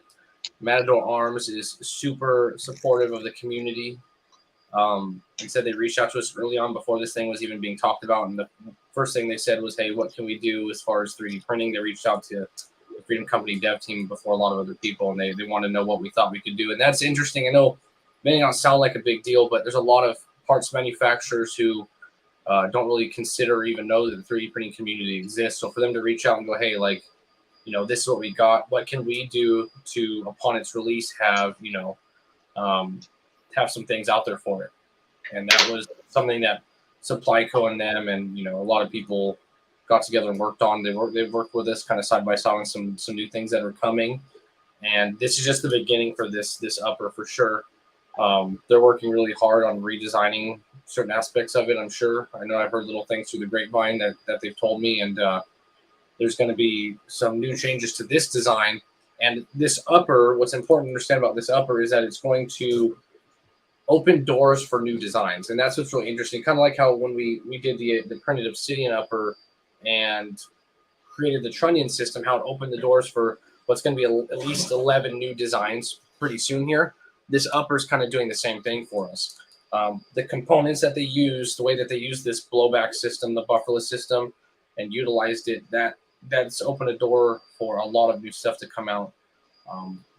Matador Arms is super supportive of the community. They said they reached out to us early on before this thing was even being talked about, and the first thing they said was, "Hey, what can we do as far as 3D printing?" They reached out to the Freedom Company dev team before a lot of other people, and they want to know what we thought we could do, and that's interesting. I know it may not sound like a big deal, but there's a lot of parts manufacturers who don't really consider or even know that the 3D printing community exists. So for them to reach out and go, "Hey, like, this is what we got. What can we do to, upon its release, um, have some things out there for it?" And that was something that SupplyCo and them and a lot of people got together and worked on. They've worked with us kind of side by side on some new things that are coming, and this is just the beginning for this upper for sure. They're working really hard on redesigning certain aspects of it. I'm sure. I know I've heard little things through the grapevine that they've told me, and there's going to be some new changes to this design. And this upper, what's important to understand about this upper is that it's going to open doors for new designs, and that's what's really interesting. Kind of like how when we did the printed obsidian upper and created the trunnion system, how it opened the doors for what's going to be at least 11 new designs pretty soon here. This upper is kind of doing the same thing for us. The components that they use, the way that they use this blowback system, the bufferless system, and utilized it, that's opened a door for a lot of new stuff to come out.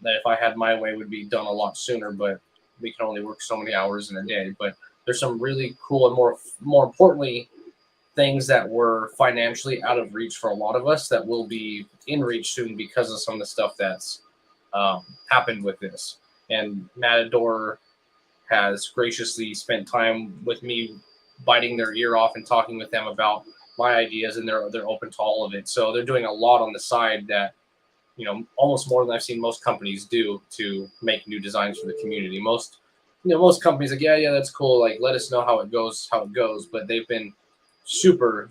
That if I had my way would be done a lot sooner, but we can only work so many hours in a day. But there's some really cool and more importantly, things that were financially out of reach for a lot of us that will be in reach soon because of some of the stuff that's happened with this. And Matador has graciously spent time with me biting their ear off and talking with them about my ideas, and they're open to all of it. So they're doing a lot on the side that almost more than I've seen most companies do to make new designs for the community. Most companies like, yeah, that's cool. Like, let us know how it goes. But they've been super,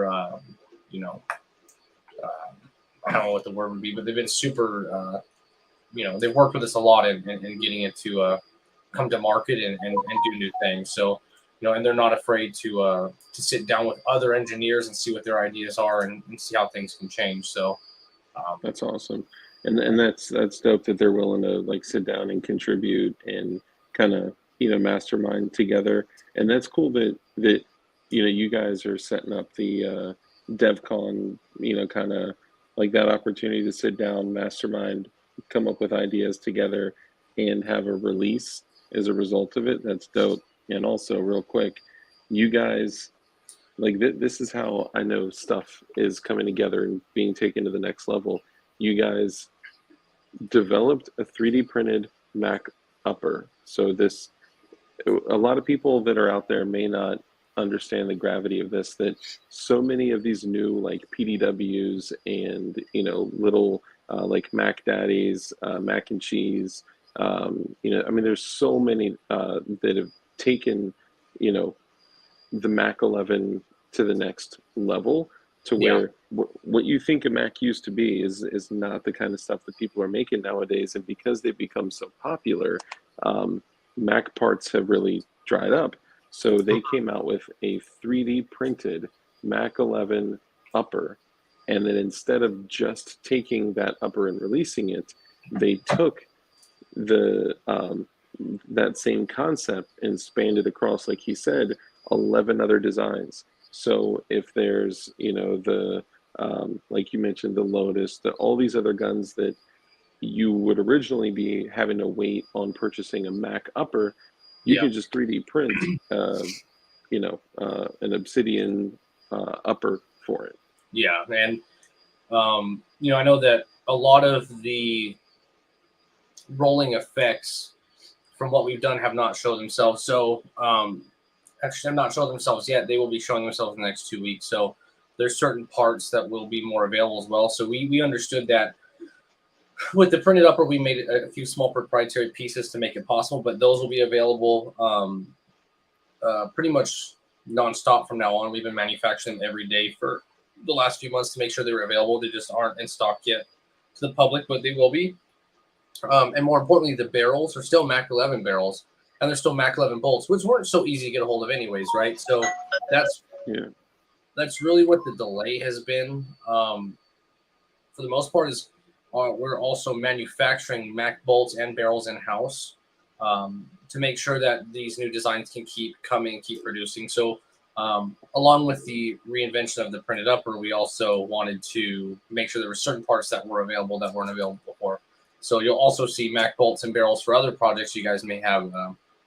I don't know what the word would be, but they've been super, they've worked with us a lot in getting it to come to market and do new things. So, and they're not afraid to sit down with other engineers and see what their ideas are and see how things can change. So, That's awesome, and that's dope that they're willing to like sit down and contribute and kind of mastermind together, and that's cool that you guys are setting up the DevCon, kind of like that opportunity to sit down, mastermind, come up with ideas together, and have a release as a result of it. That's dope. And also, real quick, you guys like this is how I know stuff is coming together and being taken to the next level. You guys developed a 3D printed Mac upper. So a lot of people that are out there may not understand the gravity of this, that so many of these new like PDWs and little like Mac Daddies, Mac and Cheese, I mean there's so many that have taken the Mac 11 to the next level, to where what you think a Mac used to be is not the kind of stuff that people are making nowadays. And because they've become so popular, Mac parts have really dried up. So they came out with a 3D printed Mac 11 upper. And then instead of just taking that upper and releasing it, they took the that same concept and spanned it across, like he said, 11 other designs. So if there's, the like you mentioned, the Lotus, all these other guns that you would originally be having to wait on purchasing a Mac upper, you Yeah. can just 3D print, an Obsidian upper for it. Yeah, and I know that a lot of the rolling effects from what we've done have not shown themselves. So actually, have not shown themselves yet. They will be showing themselves in the next 2 weeks. So there's certain parts that will be more available as well. So we understood that with the printed upper, we made a few small proprietary pieces to make it possible, but those will be available pretty much nonstop from now on. We've been manufacturing them every day for the last few months to make sure they were available. They just aren't in stock yet to the public, but they will be. And more importantly, the barrels are still Mac 11 barrels, and they're still Mac 11 bolts, which weren't so easy to get a hold of anyways, right? So that's really what the delay has been. For the most part, is we're also manufacturing Mac bolts and barrels in-house to make sure that these new designs can keep coming and keep producing. So along with the reinvention of the printed upper, we also wanted to make sure there were certain parts that were available that weren't available before. So you'll also see Mac bolts and barrels for other projects you guys may have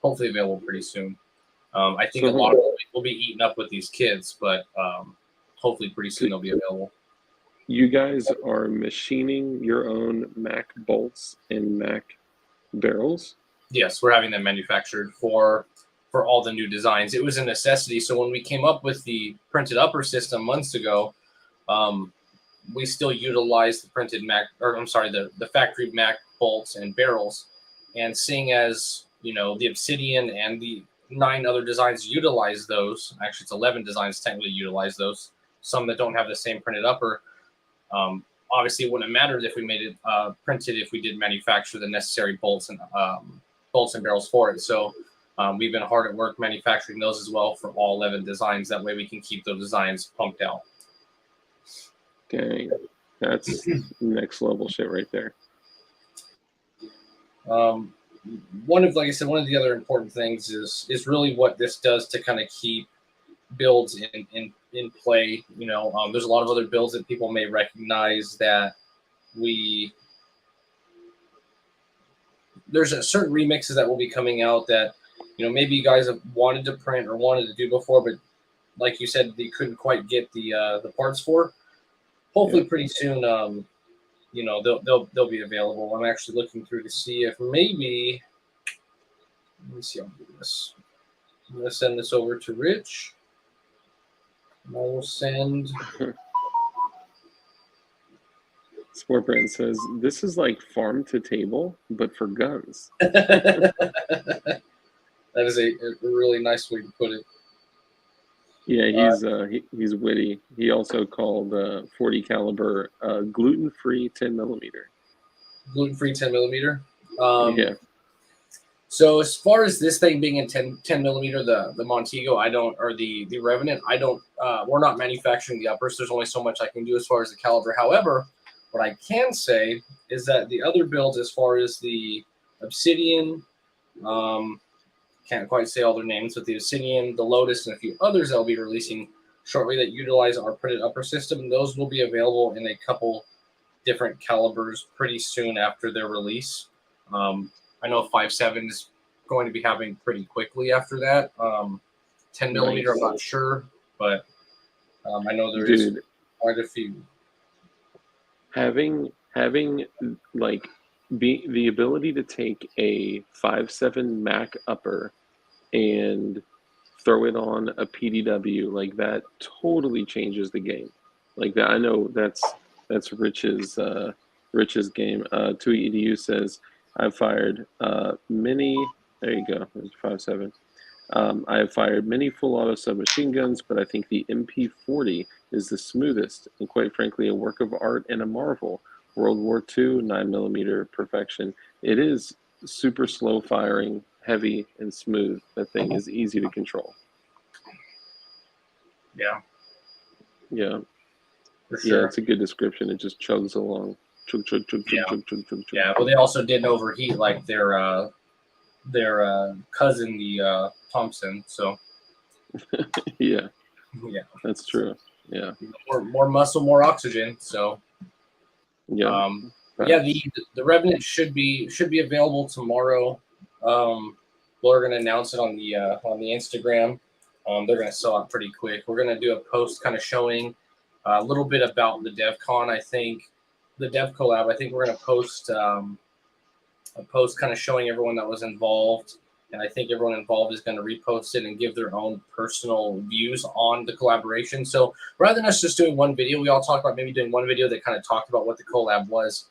hopefully available pretty soon. I think a lot of it will be eaten up with these kids, but hopefully pretty soon they'll be available. You guys are machining your own Mac bolts and Mac barrels? Yes, we're having them manufactured for all the new designs. It was a necessity. So when we came up with the printed upper system months ago, we still utilized the printed the factory Mac bolts and barrels. And seeing as, the Obsidian and the 9 other designs utilize those, actually it's 11 designs technically utilize those, some that don't have the same printed upper. Obviously, it wouldn't have mattered if we made it printed if we did manufacture the necessary bolts and barrels for it. So we've been hard at work manufacturing those as well for all 11 designs. That way we can keep those designs pumped out. Dang, that's next level shit right there. One of the other important things is really what this does to kind of keep builds in play. There's a lot of other builds that people may recognize that there's a certain remixes that will be coming out that maybe you guys have wanted to print or wanted to do before, but like you said, they couldn't quite get the parts for. Hopefully pretty soon they'll be available. I'm actually looking through to see if maybe, let me see, I'll do this. I'm going to send this over to Rich. I will send. Sport Brand says, this is like farm to table, but for guns. That is a really nice way to put it. Yeah, he's witty. He also called 40 caliber gluten-free 10 millimeter. Gluten-free 10 millimeter. Yeah. So as far as this thing being in 10 millimeter, the Montego, the Revenant, we're not manufacturing the uppers. There's only so much I can do as far as the caliber. However, what I can say is that the other builds, as far as the Obsidian, can't quite say all their names, but the Obsidian, the Lotus, and a few others that will be releasing shortly that utilize our printed upper system, those will be available in a couple different calibers pretty soon after their release. I know 5.7 is going to be having pretty quickly after that. 10 millimeter, I'm not sure, but I know there is quite a few. Having like the ability to take a 5.7 Mac upper and throw it on a PDW, like that totally changes the game. Like that, I know that's Rich's game. 2EDU says, I've fired many. There you go. 5.7. I have fired many full auto submachine guns, but I think the MP40 is the smoothest and, quite frankly, a work of art and a marvel. World War II 9mm perfection. It is super slow firing, heavy and smooth. That thing is easy to control. Yeah. Yeah. For sure. Yeah, it's a good description. It just chugs along. Chug, chug, chug, chug, chug, chug, chug, chug. Yeah. Well, they also didn't overheat like their cousin, the Thompson. So. Yeah. Yeah, That's true. Yeah. more muscle, more oxygen. So Yeah. yeah, the Revenant should be available tomorrow. We're going to announce it on the Instagram. They're going to sell out pretty quick. We're going to do a post kind of showing a little bit about the DevCon. I think the Dev Collab. I think we're going to post a post kind of showing everyone that was involved, and I think everyone involved is going to repost it and give their own personal views on the collaboration. So rather than us just doing one video, we all talked about maybe doing one video that kind of talked about what the collab was.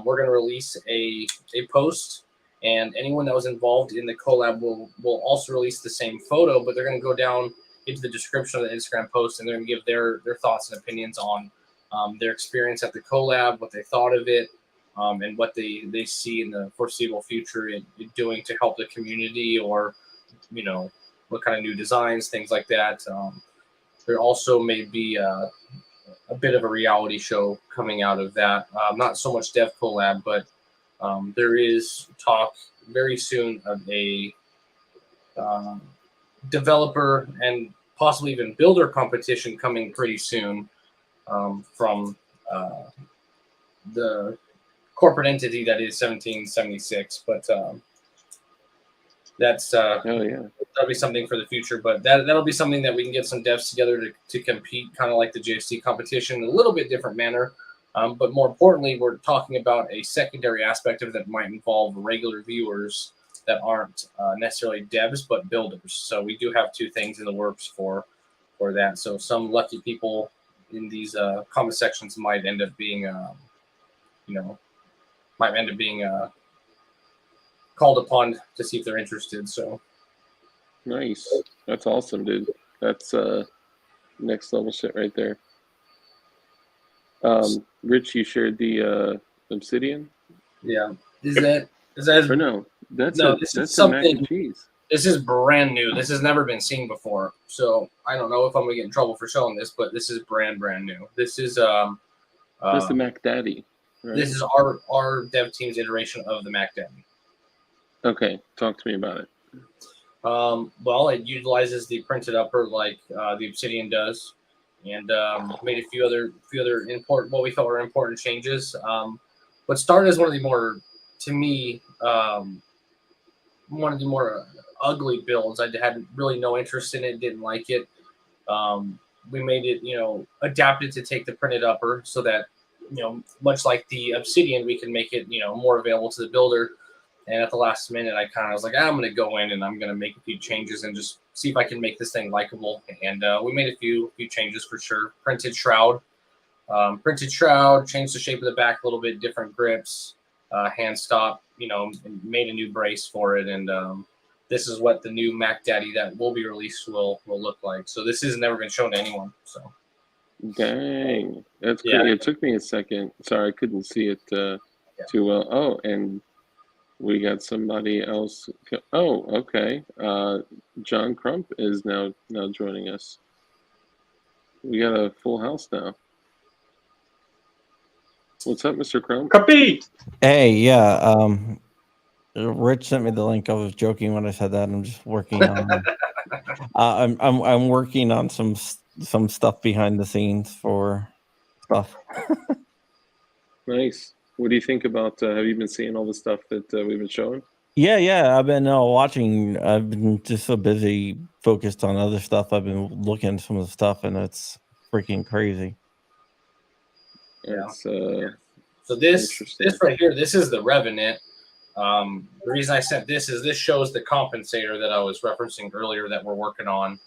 We're going to release a post, and anyone that was involved in the collab will also release the same photo, but they're going to go down into the description of the Instagram post, and they're going to give their thoughts and opinions on their experience at the collab, what they thought of it, and what they see in the foreseeable future it doing to help the community, or what kind of new designs, things like that. There also may be a bit of a reality show coming out of that. Not so much Dev Collab, but there is talk very soon of a developer and possibly even builder competition coming pretty soon from the corporate entity that is 1776. But that's Oh yeah. that'll be something for the future. But that'll be something that we can get some devs together to compete, kind of like the JFC competition, in a little bit different manner. But more importantly, we're talking about a secondary aspect of it that might involve regular viewers that aren't necessarily devs but builders. So we do have two things in the works for that. So some lucky people in these comment sections might end up being called upon to see if they're interested. So Nice. That's awesome, dude. That's next level shit right there. Rich, you shared the Obsidian? yeah, is that Or no? That's No, a this is that's a mac and something- cheese. this is brand new. This has never been seen before. So I don't know if I'm gonna get in trouble for showing this, but this is brand new. This is That's the Mac Daddy, right? this is our dev team's iteration of the Mac Daddy. Okay, talk to me about it. Well, it utilizes the printed upper like the Obsidian does, and made a few other what we felt were important changes. What started as one of the more, to me, one of the more ugly builds. I had really no interest in it, didn't like it. We made it, adapted to take the printed upper so that, much like the Obsidian, we can make it, more available to the builder. And at the last minute, I kind of was like, I'm going to go in and I'm going to make a few changes and just see if I can make this thing likable. And we made a few changes for sure. Printed shroud, changed the shape of the back a little bit, different grips, hand stop, made a new brace for it. And this is what the new Mac Daddy that will be released will look like. So this has never been shown to anyone. So Dang, that's Yeah. great. It took me a second. Sorry, I couldn't see it too well. Oh, and we got somebody else. Oh, okay. John Crump is now joining us. We got a full house now. What's up, Mr. Crump? Copy. Hey, yeah. Rich sent me the link. I was joking when I said that. I'm just working on. I'm working on some stuff behind the scenes for stuff. Nice. What do you think about? Have you been seeing all the stuff that we've been showing? Yeah. I've been watching. I've been just so busy, focused on other stuff. I've been looking at some of the stuff, and it's freaking crazy. Yeah. It's, So this Interesting. right here, this is the Revenant. The reason I sent this is this shows the compensator that I was referencing earlier that we're working on,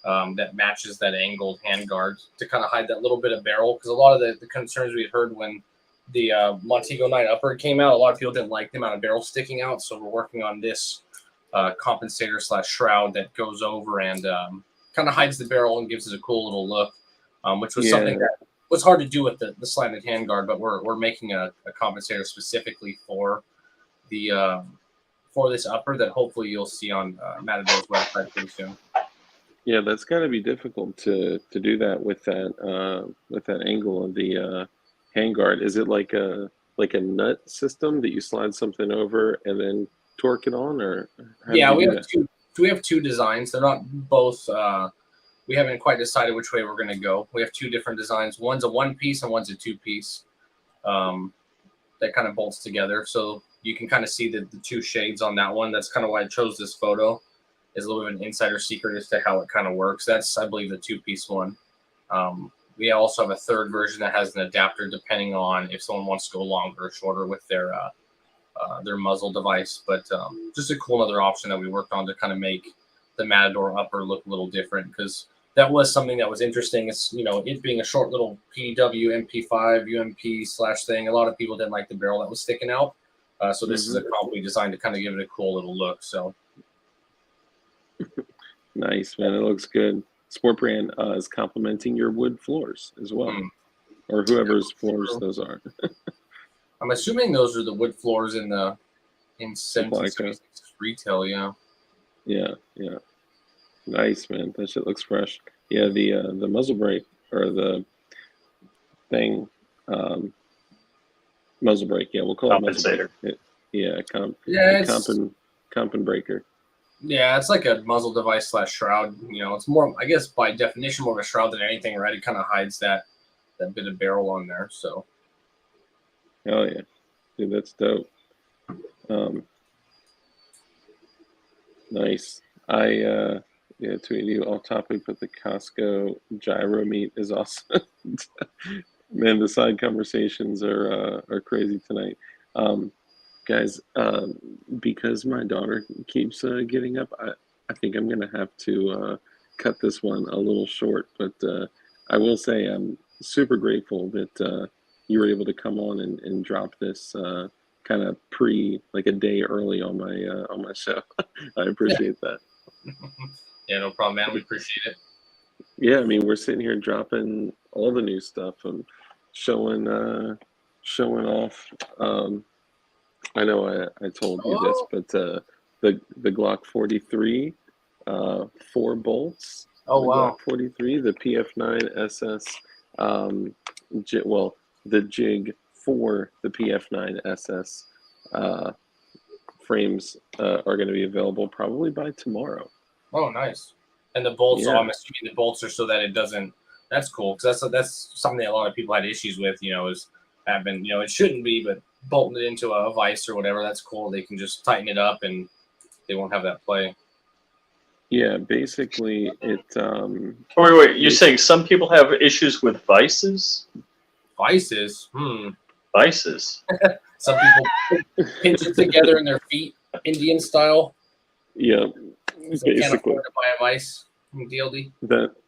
that matches that angled handguard to kind of hide that little bit of barrel. Because a lot of the concerns we had heard when the Montego 9 upper came out, a lot of people didn't like the amount of barrel sticking out. So we're working on this compensator / shroud that goes over and kind of hides the barrel and gives it a cool little look, which was something that was hard to do with the slanted handguard, but we're making a compensator specifically for the for this upper that hopefully you'll see on Matador's website pretty soon. Yeah, that's got to be difficult to do that with that angle of the handguard. Is it like a nut system that you slide something over and then torque it on, or how do Yeah, you we do have that? two. We have two designs. They're not both we haven't quite decided which way we're going to go. We have two different designs. One's a one-piece and one's a two-piece that kind of bolts together. So you can kind of see the two shades on that one. That's kind of why I chose this photo. Is a little bit of an insider secret as to how it kind of works. That's, I believe, the two-piece one. We also have a third version that has an adapter depending on if someone wants to go longer or shorter with their muzzle device. But just a cool other option that we worked on to kind of make the Matador upper look a little different, because that was something that was interesting. It's, you know, it being a short little PDW MP5 UMP / thing. A lot of people didn't like the barrel that was sticking out. So this is a comp we designed to kind of give it a cool little look. So Nice, man. It looks good. Sport Brand is complimenting your wood floors as well, or whoever's floors those are. I'm assuming those are the wood floors in 1766 retail. Yeah. Yeah. Nice, man. That shit looks fresh. Yeah, the muzzle brake or the thing, muzzle brake. Yeah, we'll call it muzzle Compensator. brake. Comp and breaker. Yeah, it's like a muzzle device / shroud. You know, it's more, I guess, by definition, more of a shroud than anything, right? It kind of hides that bit of barrel on there. So. Oh yeah, dude, that's dope. Nice. I tweeted you off topic, but the Costco gyro meat is awesome. Man, the side conversations are crazy tonight. Guys, because my daughter keeps getting up, I think I'm going to have to cut this one a little short. But I will say I'm super grateful that you were able to come on and drop this kind of like a day early on my show. I appreciate that. Yeah, no problem, man. We appreciate it. Yeah, I mean, we're sitting here dropping all the new stuff and showing off. I know I told you this, but the Glock 43, 4 bolts. Oh, the wow. Glock 43, the PF9 SS, the jig for the PF9 SS frames are going to be available probably by tomorrow. Oh, nice. And the bolts, Yeah. I'm assuming the bolts are so that it doesn't. That's cool, because that's something that a lot of people had issues with. You know, it shouldn't be, but bolting it into a vise or whatever, that's cool. They can just tighten it up and they won't have that play. Yeah, basically it. Wait. You're saying some people have issues with vices? Vices? Vices. Some people pinch it together in their feet, Indian style. Yeah, So they can't basically afford to buy a vice from DLD.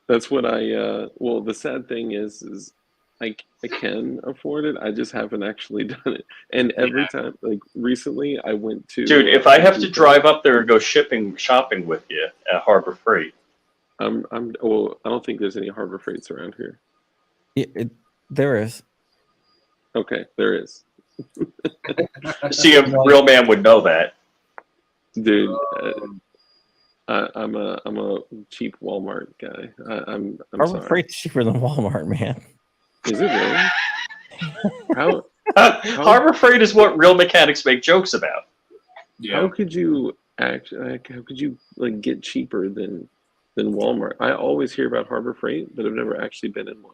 that's what I. Well, the sad thing is I can afford it. I just haven't actually done it. And every time, like recently, I went to. Dude, if I have to drive up there and go shopping with you at Harbor Freight. Well, I don't think there's any Harbor Freights around here. There is. Okay, there is. See, a real man would know that. Dude, I'm a cheap Walmart guy. I'm Harbor sorry. Freight's cheaper than Walmart, man. Is it really? How Harbor Freight is what real mechanics make jokes about. Yeah. how could you like get cheaper than Walmart? I always hear about Harbor Freight, but I've never actually been in one.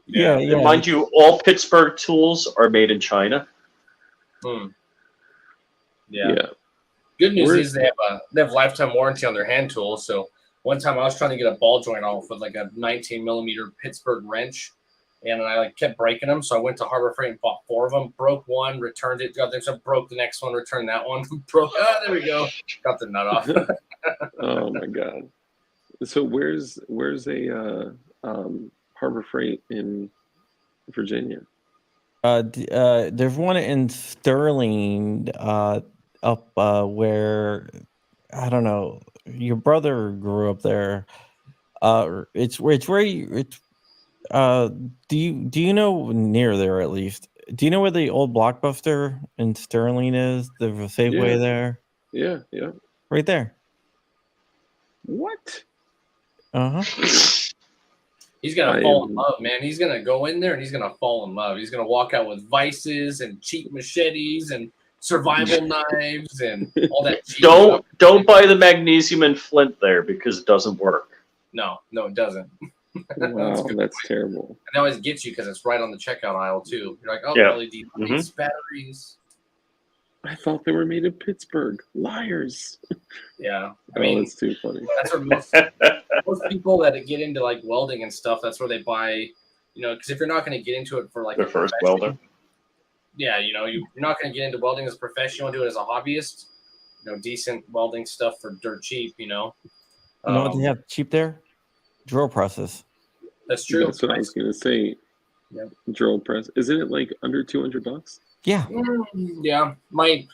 Yeah. And mind you, all Pittsburgh tools are made in China. Yeah. Good news is they have lifetime warranty on their hand tools. So one time I was trying to get a ball joint off with like a 19mm Pittsburgh wrench, and I kept breaking them. So I went to Harbor Freight and bought 4 of them. Broke one, returned it. Got this, broke the next one, returned that one. Broke. There we go. Got the nut off. Oh my god! So where's a Harbor Freight in Virginia? There's one in Sterling, up where I don't know. Your brother grew up there. It's where you. Do you know near there at least? Do you know where the old Blockbuster in Sterling is? The Safeway there. Yeah. Right there. What? He's gonna fall in love, man. He's gonna go in there and he's gonna fall in love. He's gonna walk out with vices and cheap machetes and survival knives and all that. Don't buy the magnesium and flint there because it doesn't work. No, it doesn't. Wow, that's terrible. And that always gets you because it's right on the checkout aisle too. You're like, oh, Yeah. LED lights, batteries. I thought they were made in Pittsburgh. Liars. Yeah, I mean, that's too funny. that's where most people that get into like welding and stuff. That's where they buy, because if you're not going to get into it for like Their a first profession, welder. yeah, you're not going to get into welding as a profession. You want to do it as a hobbyist. Decent welding stuff for dirt cheap. You know what they have cheap there? Drill presses. That's true. That's what I was gonna say. Yep. Drill press. Isn't it like under $200? Yeah. Yeah. I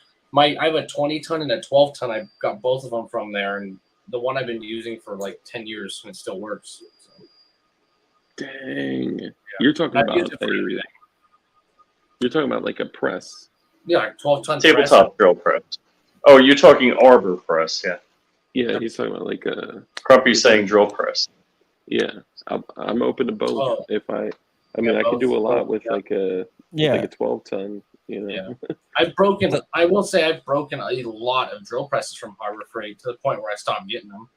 have a 20 ton and a 12 ton. I got both of them from there, and the one I've been using for like 10 years and it still works. So. Dang. Yeah. You're talking I've about used it for everything. You're talking about like a press. Yeah, like 12 ton Tabletop drill press. Oh, you're talking arbor press, yeah. Yeah, he's talking about like a. Crumpy's saying drill press. Yeah, I'm open to both. Oh. If I mean, I could do a lot with like a 12 ton. Yeah, I will say I've broken a lot of drill presses from Harbor Freight to the point where I stopped getting them.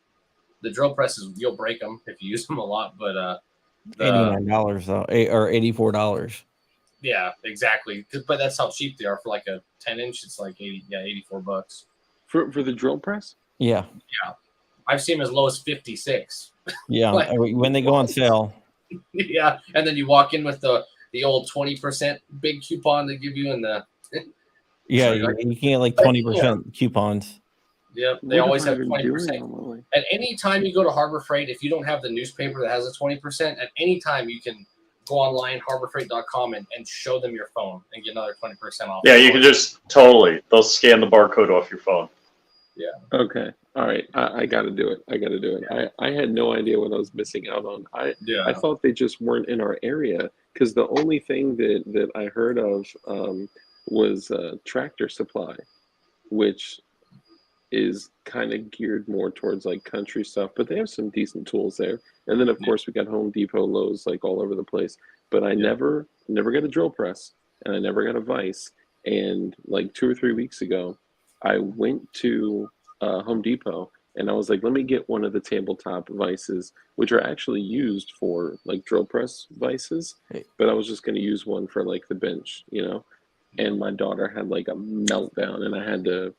The drill presses, you'll break them if you use them a lot, but $89 though, or $84. Yeah, exactly. But that's how cheap they are for like a 10-inch. It's like $84 for the drill press. Yeah. I've seen them as low as 56. Yeah, Like, when they go on sale. Yeah, and then you walk in with the old 20% big coupon they give you, and the Yeah, so you like, can get like 20% coupons. Yep, they always have 20%. At any time you go to Harbor Freight, if you don't have the newspaper that has a 20%, at any time you can go online, harborfreight.com, and show them your phone and get another 20% off. Yeah, you can just they'll scan the barcode off your phone. Yeah. Okay. All right. I got to do it. I had no idea what I was missing out on. I thought they just weren't in our area because the only thing that I heard of was Tractor Supply, which is kind of geared more towards like country stuff, but they have some decent tools there. And then of course we got Home Depot, Lowe's, like all over the place. But I never got a drill press, and I never got a vise. And like 2 or 3 weeks ago, I went to Home Depot and I was like, let me get one of the tabletop vices, which are actually used for like drill press vices. But I was just going to use one for like the bench, And my daughter had like a meltdown, and I had to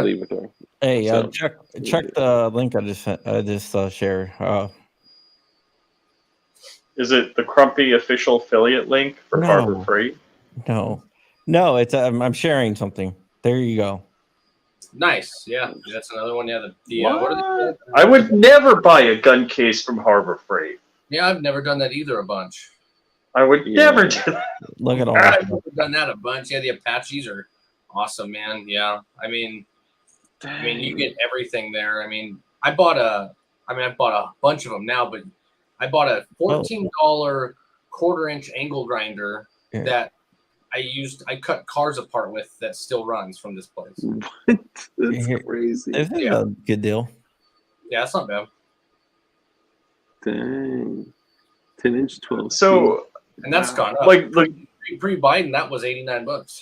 leave with her. Hey, check the link I just shared. Is it the Crumpy official affiliate link for Harbor Freight? No, it's I'm sharing something. There you go. Nice. Yeah, that's another one. Yeah, what are they? I would never buy a gun case from Harbor Freight. Yeah, I've never done that either. A bunch. I would never do that. Look at all. I've done that a bunch. Yeah, the Apaches are awesome, man. Yeah, I mean, you get everything there. I mean, I bought a bunch of them now, but I bought a $14 quarter-inch angle grinder that I cut cars apart with that still runs from this place. What? That's crazy. This is a good deal. Yeah, that's not bad. Dang. 10-inch 12. So, and that's gone up. Like pre-Biden, that was $89.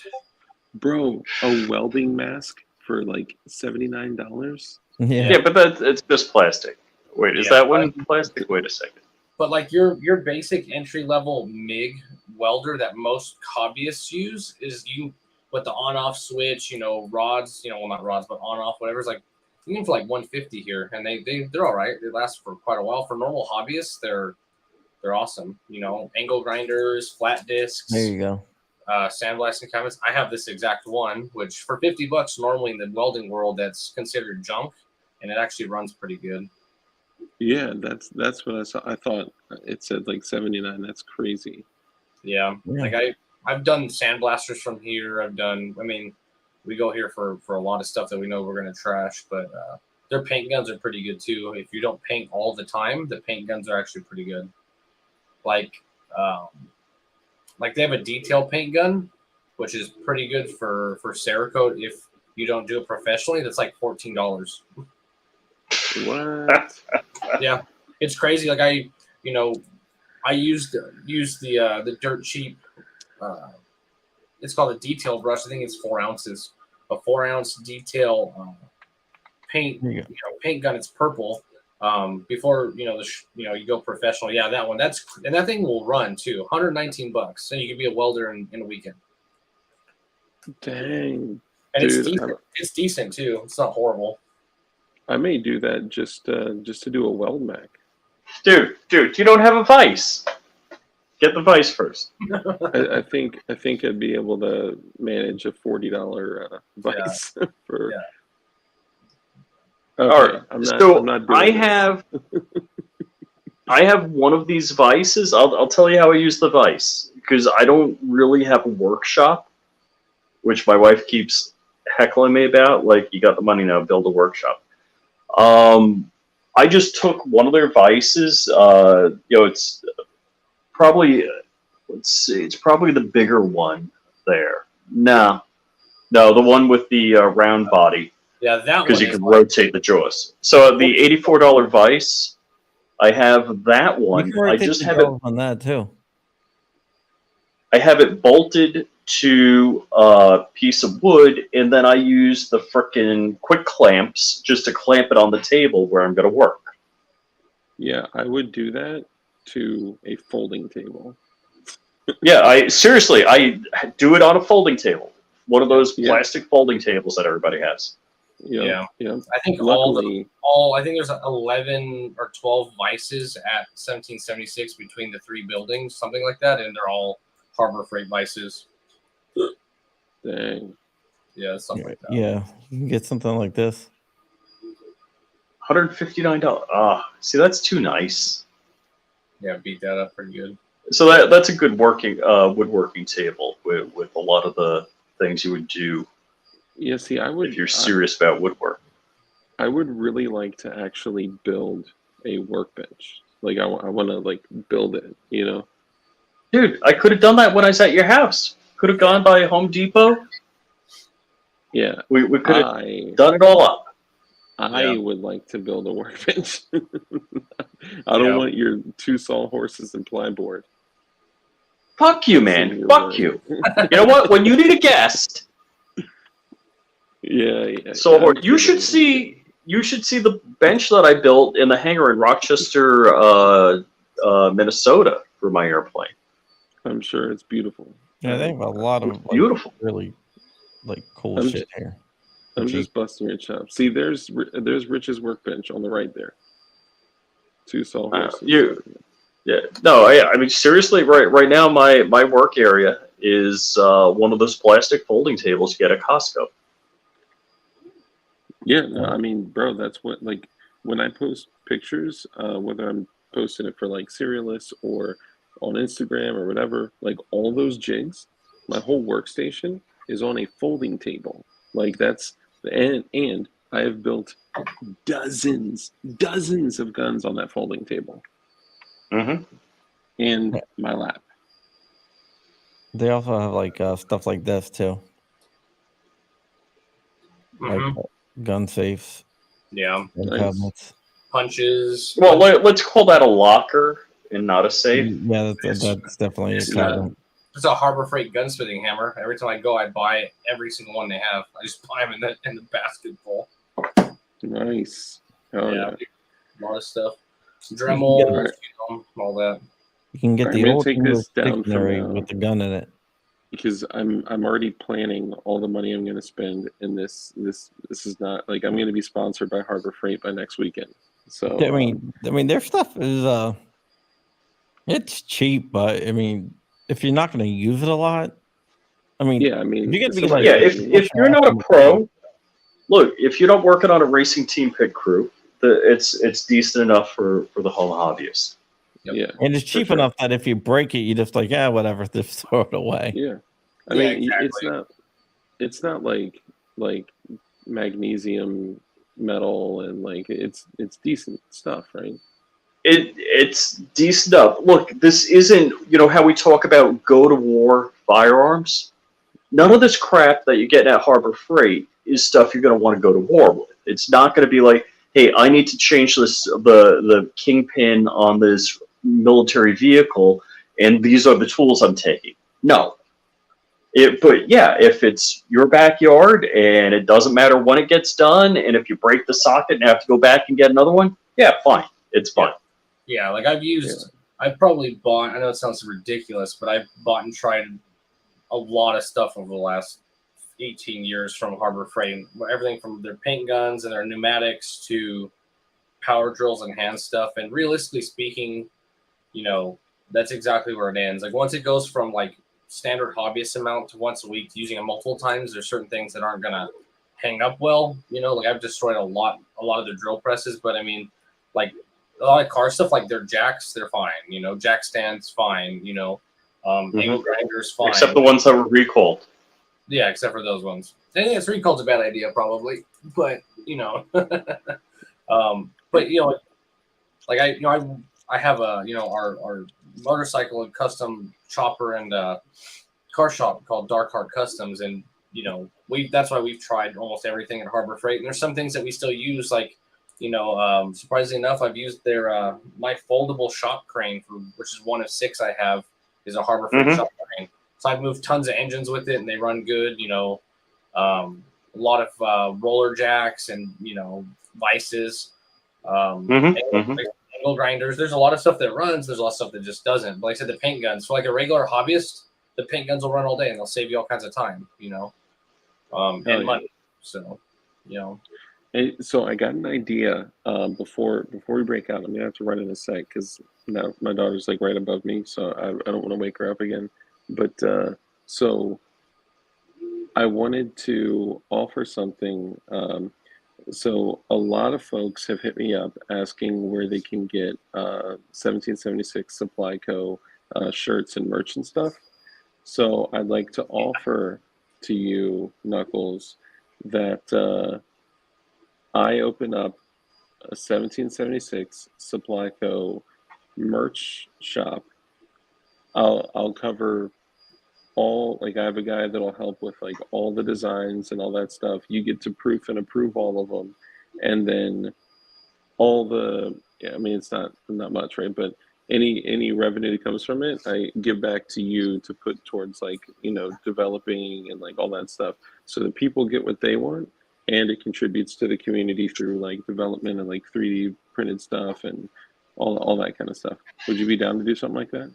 Bro, a welding mask for like $79? Yeah, but it's just plastic. Wait, is that one plastic? Wait a second. But like your basic entry level MIG welder that most hobbyists use is with the on-off switch, rods, well, not rods, but on-off, whatever. It's like you can for like $150 here, and they're all right. They last for quite a while. For normal hobbyists, they're awesome. Angle grinders, flat discs. There you go. Sandblasting cabinets. I have this exact one, which for $50 normally in the welding world that's considered junk, and it actually runs pretty good. Yeah, that's what I saw. I thought it said like 79. That's crazy. Yeah. Like I've done sandblasters from here. We go here for a lot of stuff that we know we're going to trash, but their paint guns are pretty good too. If you don't paint all the time, the paint guns are actually pretty good. Like they have a detail paint gun, which is pretty good for Cerakote if you don't do it professionally. That's like $14. What? Yeah, it's crazy. Like I used the dirt cheap. It's called a detail brush. I think it's 4 ounces. A 4-ounce detail paint paint gun. It's purple. Before you go professional. Yeah, that one. That thing will run too. $119. So you can be a welder in a weekend. Dang. And Dude, it's decent. It's decent too. It's not horrible. I may do that just to do a weld Mac. Dude, you don't have a vise. Get the vise first. I think I'd be able to manage a $40 vise for. Yeah. Okay, All right. I'm not doing I this. have one of these vices. I'll tell you how I use the vise because I don't really have a workshop, which my wife keeps heckling me about. Like, you got the money now, build a workshop. I just took one of their vices. It's probably it's probably the bigger one there. No, the one with the round body. Yeah, that one. Because you can rotate the jaws. So the $84 vise, I have that one. I just have it on that too. I have it bolted to a piece of wood, and then I use the frickin' quick clamps just to clamp it on the table where I'm going to work. Yeah, I would do that to a folding table. Yeah, I do it on a folding table. One of those plastic folding tables that everybody has. Yeah. I think Luckily, I think there's 11 or 12 vices at 1776 between the three buildings, something like that, and they're all Harbor Freight vices. dang. Yeah, something like that. Yeah, you can get something like this. $159. See, that's too nice. Yeah, beat that up pretty good. So that's a good working woodworking table with a lot of the things you would do. Yeah, see, I would. If you're serious about woodwork, I would really like to actually build a workbench. Like, I want to build it. Dude, I could have done that when I was at your house. Could have gone by Home Depot. Yeah, we could have done it all up. I would like to build a workbench. I don't want your 2 sawhorses and plyboard. Fuck you, man. Fuck you. You know what? When you need a guest. Yeah. So you should see the bench that I built in the hangar in Rochester, Minnesota for my airplane. I'm sure it's beautiful. Yeah, they have a lot of beautiful, really cool shit here. I'm just busting your chops. See, there's Rich's workbench on the right there. 2 sawhorses. Yeah. No, I mean seriously, right now my work area is one of those plastic folding tables you get at Costco. Yeah, no, I mean, bro, that's what, when I post pictures, whether I'm posting it for Serialist or on Instagram or whatever, all those jigs, my whole workstation is on a folding table. And I have built dozens of guns on that folding table. Mm-hmm. And my lap. They also have stuff like this too. Mm-hmm. Gun safes. Yeah. Cabinets. Punches. Well, let's call that a locker and not a safe. Yeah, that's definitely a cabinet. It's a Harbor Freight gunsmithing hammer. Every time I go, I buy every single one they have. I just buy them in the basket full. Nice. A lot of stuff. Dremel, all that. You can get the old dictionary with the gun in it. Because I'm already planning all the money I'm going to spend in this. This is not I'm going to be sponsored by Harbor Freight by next weekend. So I mean, their stuff is it's cheap, but if you're not going to use it a lot, if you're going to be if you're not a pro, look, if you're not working on a racing team pit crew, it's decent enough for the home hobbyist. Yep. Yeah, and it's cheap enough that if you break it, you just whatever, just throw it away. Yeah, I mean, it's not like magnesium metal and it's decent stuff, right? It's decent enough. Look, this isn't how we talk about go to war firearms. None of this crap that you get at Harbor Freight is stuff you're going to want to go to war with. It's not going to be like, hey, I need to change the kingpin on this military vehicle, and these are the tools I'm taking. No. But yeah, if it's your backyard and it doesn't matter when it gets done, and if you break the socket and have to go back and get another one, Yeah, fine. It's fine. Yeah, like I've probably bought, I know it sounds ridiculous, but I've bought and tried a lot of stuff over the last 18 years from Harbor Freight. Everything from their paint guns and their pneumatics to power drills and hand stuff. And realistically speaking, that's exactly where it ends. Like once it goes from like standard hobbyist amount to once a week to using it multiple times, there's certain things that aren't gonna hang up well. Like I've destroyed a lot of the drill presses, but I mean, like a lot of car stuff, like their jacks, they're fine. Jack stands fine. Angle grinders fine. Except the ones that were recalled. Yeah, except for those ones. I think it's recall's a bad idea, probably. But but like I have our motorcycle and custom chopper and car shop called Dark Heart Customs, and that's why we've tried almost everything at Harbor Freight. And there's some things that we still use, like surprisingly enough, I've used their my foldable shop crane, which is one of 6 I have, is a Harbor Freight shop crane. So I've moved tons of engines with it, and they run good. A lot of roller jacks and vices, angle grinders. There's a lot of stuff that runs. There's a lot of stuff that just doesn't. But like I said, the paint guns. For like a regular hobbyist, the paint guns will run all day, and they'll save you all kinds of time. And money. So, Hey, so I got an idea before we break out. I'm gonna have to run in a sec because now my daughter's like right above me, so I don't want to wake her up again. But so I wanted to offer something. So a lot of folks have hit me up asking where they can get 1776 Supply Co. Shirts and merch and stuff. So I'd like to offer to you, Knuckles, that I open up a 1776 Supply Co. merch shop. I'll cover all, like I have a guy that'll help with like all the designs and all that stuff. You get to proof and approve all of them, and then all the I mean it's not much, right? But any revenue that comes from it, I give back to you to put towards like developing and like all that stuff, so that people get what they want, and it contributes to the community through like development and like 3D printed stuff and all that kind of stuff. Would you be down to do something like that?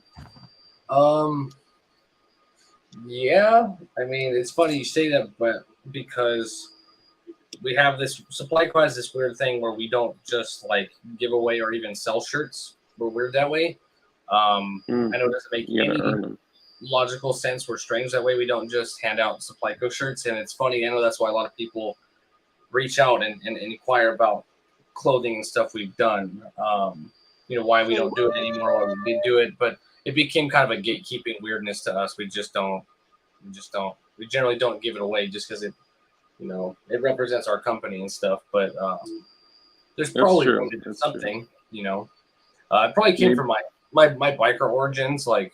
Yeah, I mean, it's funny you say that, but because we have this Supply Co has this weird thing where we don't just like give away or even sell shirts. We're weird that way. I know it doesn't make any logical sense. We're strange that way. We don't just hand out Supply Co shirts, and it's funny. I know that's why a lot of people reach out and inquire about clothing and stuff we've done. Why we don't do it anymore, why we did do it, but it became kind of a gatekeeping weirdness to us. We generally don't give it away just because it represents our company and stuff. But there's probably room to do something, it probably came from my biker origins, like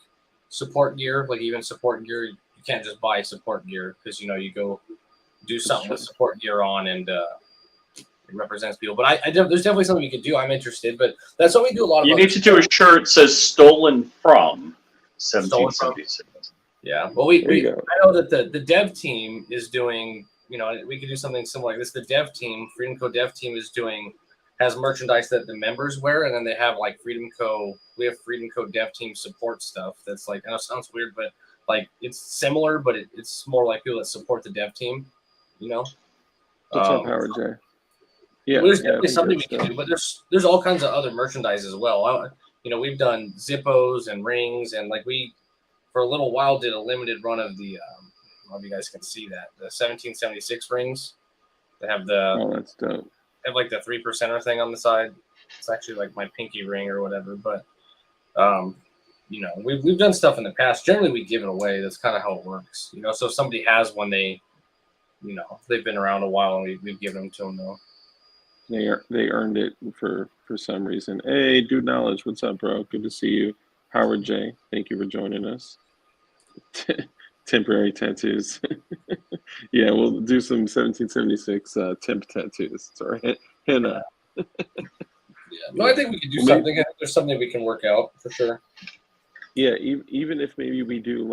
support gear, like even support gear. You can't just buy support gear because, you go do something with support gear on and it represents people. But there's definitely something you could do. I'm interested, but that's what we do a lot of. You need to do a shirt that says "Stolen from 1776." Yeah. Well, I know that the dev team is doing. We could do something similar like this. The dev team, Freedom Co. dev team, has merchandise that the members wear, and then they have like Freedom Co. We have Freedom Co. dev team support stuff. That's like, I know it sounds weird, but like it's similar, but it's more like people that support the dev team. What's up, Howard J? Yeah, there's definitely something we can do, but there's all kinds of other merchandise as well. We've done Zippos and rings, and like we for a little while did a limited run of the. I don't know if you guys can see that the 1776 rings. They have that's dope. They have like the 3%er thing on the side. It's actually like my pinky ring or whatever, but we've done stuff in the past. Generally, we give it away. That's kind of how it works. So if somebody has one, they've been around a while, and we've given them to them though. They earned it for some reason. Hey, Dude Knowledge, what's up, bro? Good to see you. Howard J, thank you for joining us. Temporary tattoos. Yeah, we'll do some 1776 temp tattoos. Sorry, henna. Yeah, no, I think we can do something. There's something we can work out for sure. Yeah, even if maybe we do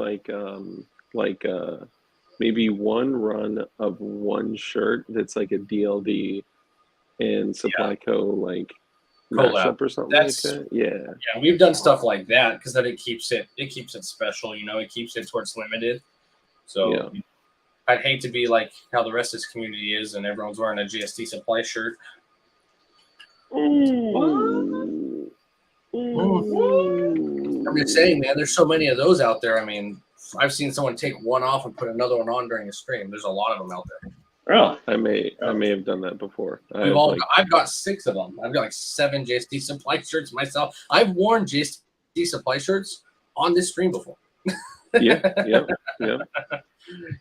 maybe one run of one shirt that's like a DLD and Supply Co. like collab. mashup or something That's- like that. Yeah. Yeah, we've done stuff like that because then it keeps it special. You know, it keeps it towards limited. So Yeah. I'd hate to be like how the rest of this community is, and everyone's wearing a GST supply shirt. Ooh. Ooh. I'm just saying, man. There's so many of those out there. I mean, I've seen someone take one off and put another one on during a stream. There's a lot of them out there. Really? I may have done that before. I've got 6 of them. I've got like 7 JST supply shirts myself. I've worn JST supply shirts on this stream before. yeah.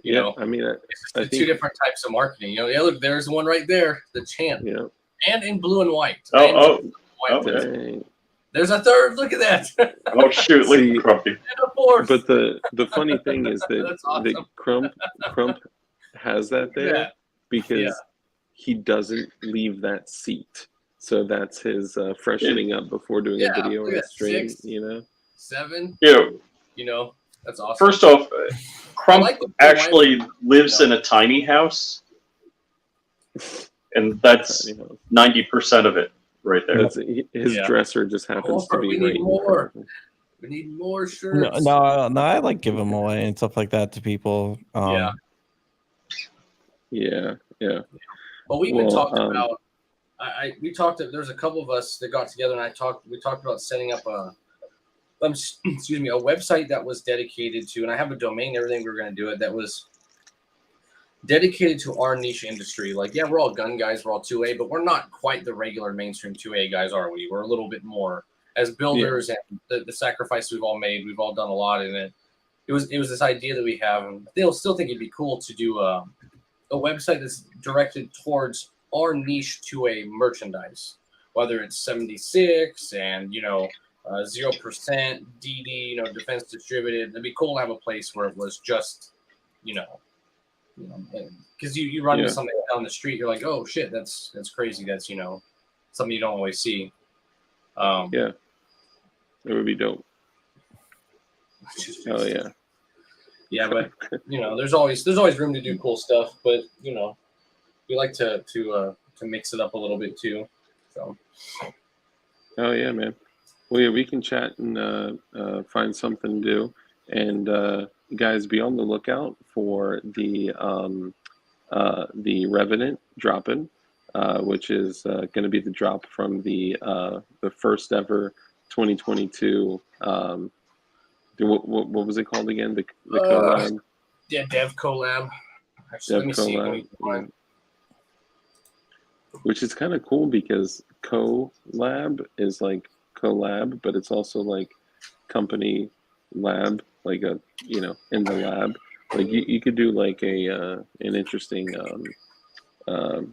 You know, I mean, it's I the 2 think- different types of marketing. You know, yeah, look, there's one right there, the champ, yeah. and in blue and white. Oh, White. Dang. There's a third. Look at that. oh shoot! See, Look, Crumpy. And a fourth. But the funny thing is that, That's awesome. that Crump has that there Yeah. because Yeah. he doesn't leave that seat. So that's his freshening up before doing Yeah, a video look or a at that, stream. 6. You know. 7. Yeah. You know, that's awesome. First off, Crump like the blue actually lives No. in a tiny house, and that's You know, 90% of it right there. that's, his Yeah. dresser just happens to More, be we right need in more. front of him. we need more No, shirts. no, I like give them away and stuff like that to people. Yeah. Yeah. But we even Well, talked about. We talked. There's a couple of us that got together and we talked about setting up a excuse me, a website that was dedicated to, and I have a domain and everything. We were going to do it. That was dedicated to our niche industry. Like, yeah, we're all gun guys, we're all 2A, but we're not quite the regular mainstream 2A guys, are we? We're a little bit more as builders and the sacrifice we've all made. We've all done a lot in it. It was this idea that we have, and they'll still think it'd be cool to do a website that's directed towards our niche 2A merchandise, whether it's 76 and 0% DD, defense distributed. It'd be cool to have a place where it was just, because you run into something down the street, you're like, oh shit, that's crazy. That's something you don't always see. Yeah. It would be dope. Oh yeah. Yeah, but there's always room to do cool stuff. But we like to mix it up a little bit too. So. Oh yeah, man. Well, yeah, we can chat and find something to do. And guys, be on the lookout for the Revenant dropping, which is going to be the drop from the first ever 2022. What was it called again? The collab. Yeah, Dev collab. Actually, let me see. Yeah. Which is kind of cool because collab is like collab, but it's also like company lab, like a in the lab. Like you could do like an interesting kind of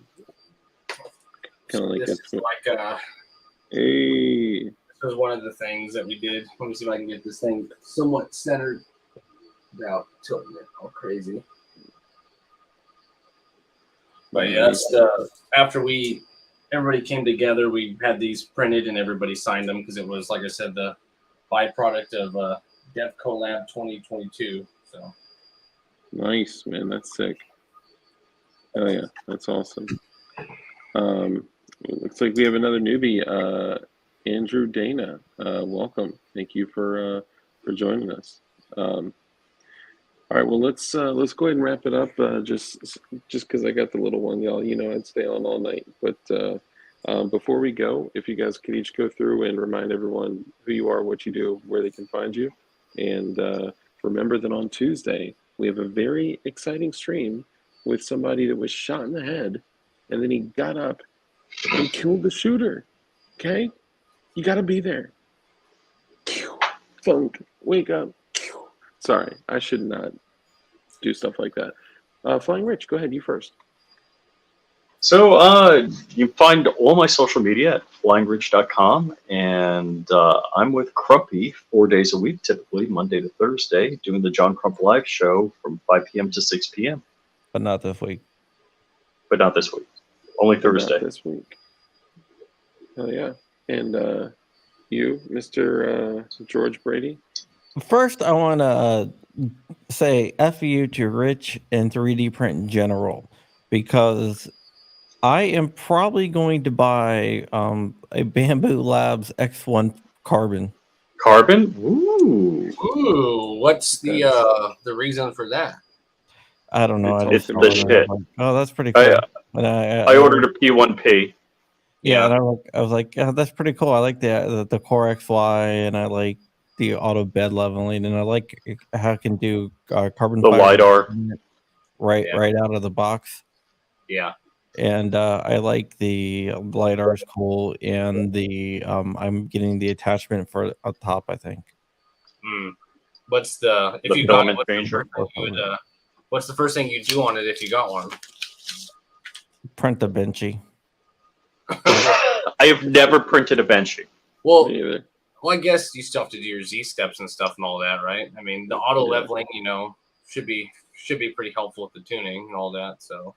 like This is like hey. This was one of the things that we did. Let me see if I can get this thing somewhat centered without tilting it all crazy. But yeah, that's after everybody came together, we had these printed and everybody signed them because it was, like I said, the byproduct of Dev Collab 2022. So Nice, man. That's sick. Oh yeah, that's awesome. Looks like we have another newbie, Andrew Dana. Welcome. Thank you for joining us. All right, well let's go ahead and wrap it up. Just because I got the little one, y'all. I'd stay on all night. But before we go, if you guys could each go through and remind everyone who you are, what you do, where they can find you, and remember that on Tuesday we have a very exciting stream with somebody that was shot in the head, and then he got up and killed the shooter. Okay, you got to be there. Funk, wake up. Sorry, I should not do stuff like that. Flying Rich, go ahead, you first. So you find all my social media at flyingrich.com, and I'm with Crumpy 4 days a week, typically Monday to Thursday, doing the John Crump Live show from 5 p.m. to 6 p.m. But not this week. But not this week. Only Thursday. Not this week. Oh yeah, and you, Mr. George Brady. First, I want to say F you to Rich and 3D print in general, because I am probably going to buy a Bamboo Labs X1 Carbon. Carbon? Ooh. Ooh, what's the reason for that? I don't know. I It's just the saw it and I was shit. like, oh, that's pretty cool. And I ordered a P1P. yeah, and I was like, oh, that's pretty cool. I like the Core XY, and I like the auto bed leveling, and I like how it can do carbon The fiber LiDAR. right Yeah. right out of the box. Yeah. And I like the LiDAR is cool, and the I'm getting the attachment for up top, I think. What's the if The you got filament it, changer. what's the first thing you do on it if you got one? Print a benchy. I have never printed a Benchy. Well, Me either. I guess you still have to do your Z steps and stuff and all that, right? I mean, the auto Yeah. leveling, should be pretty helpful with the tuning and all that. So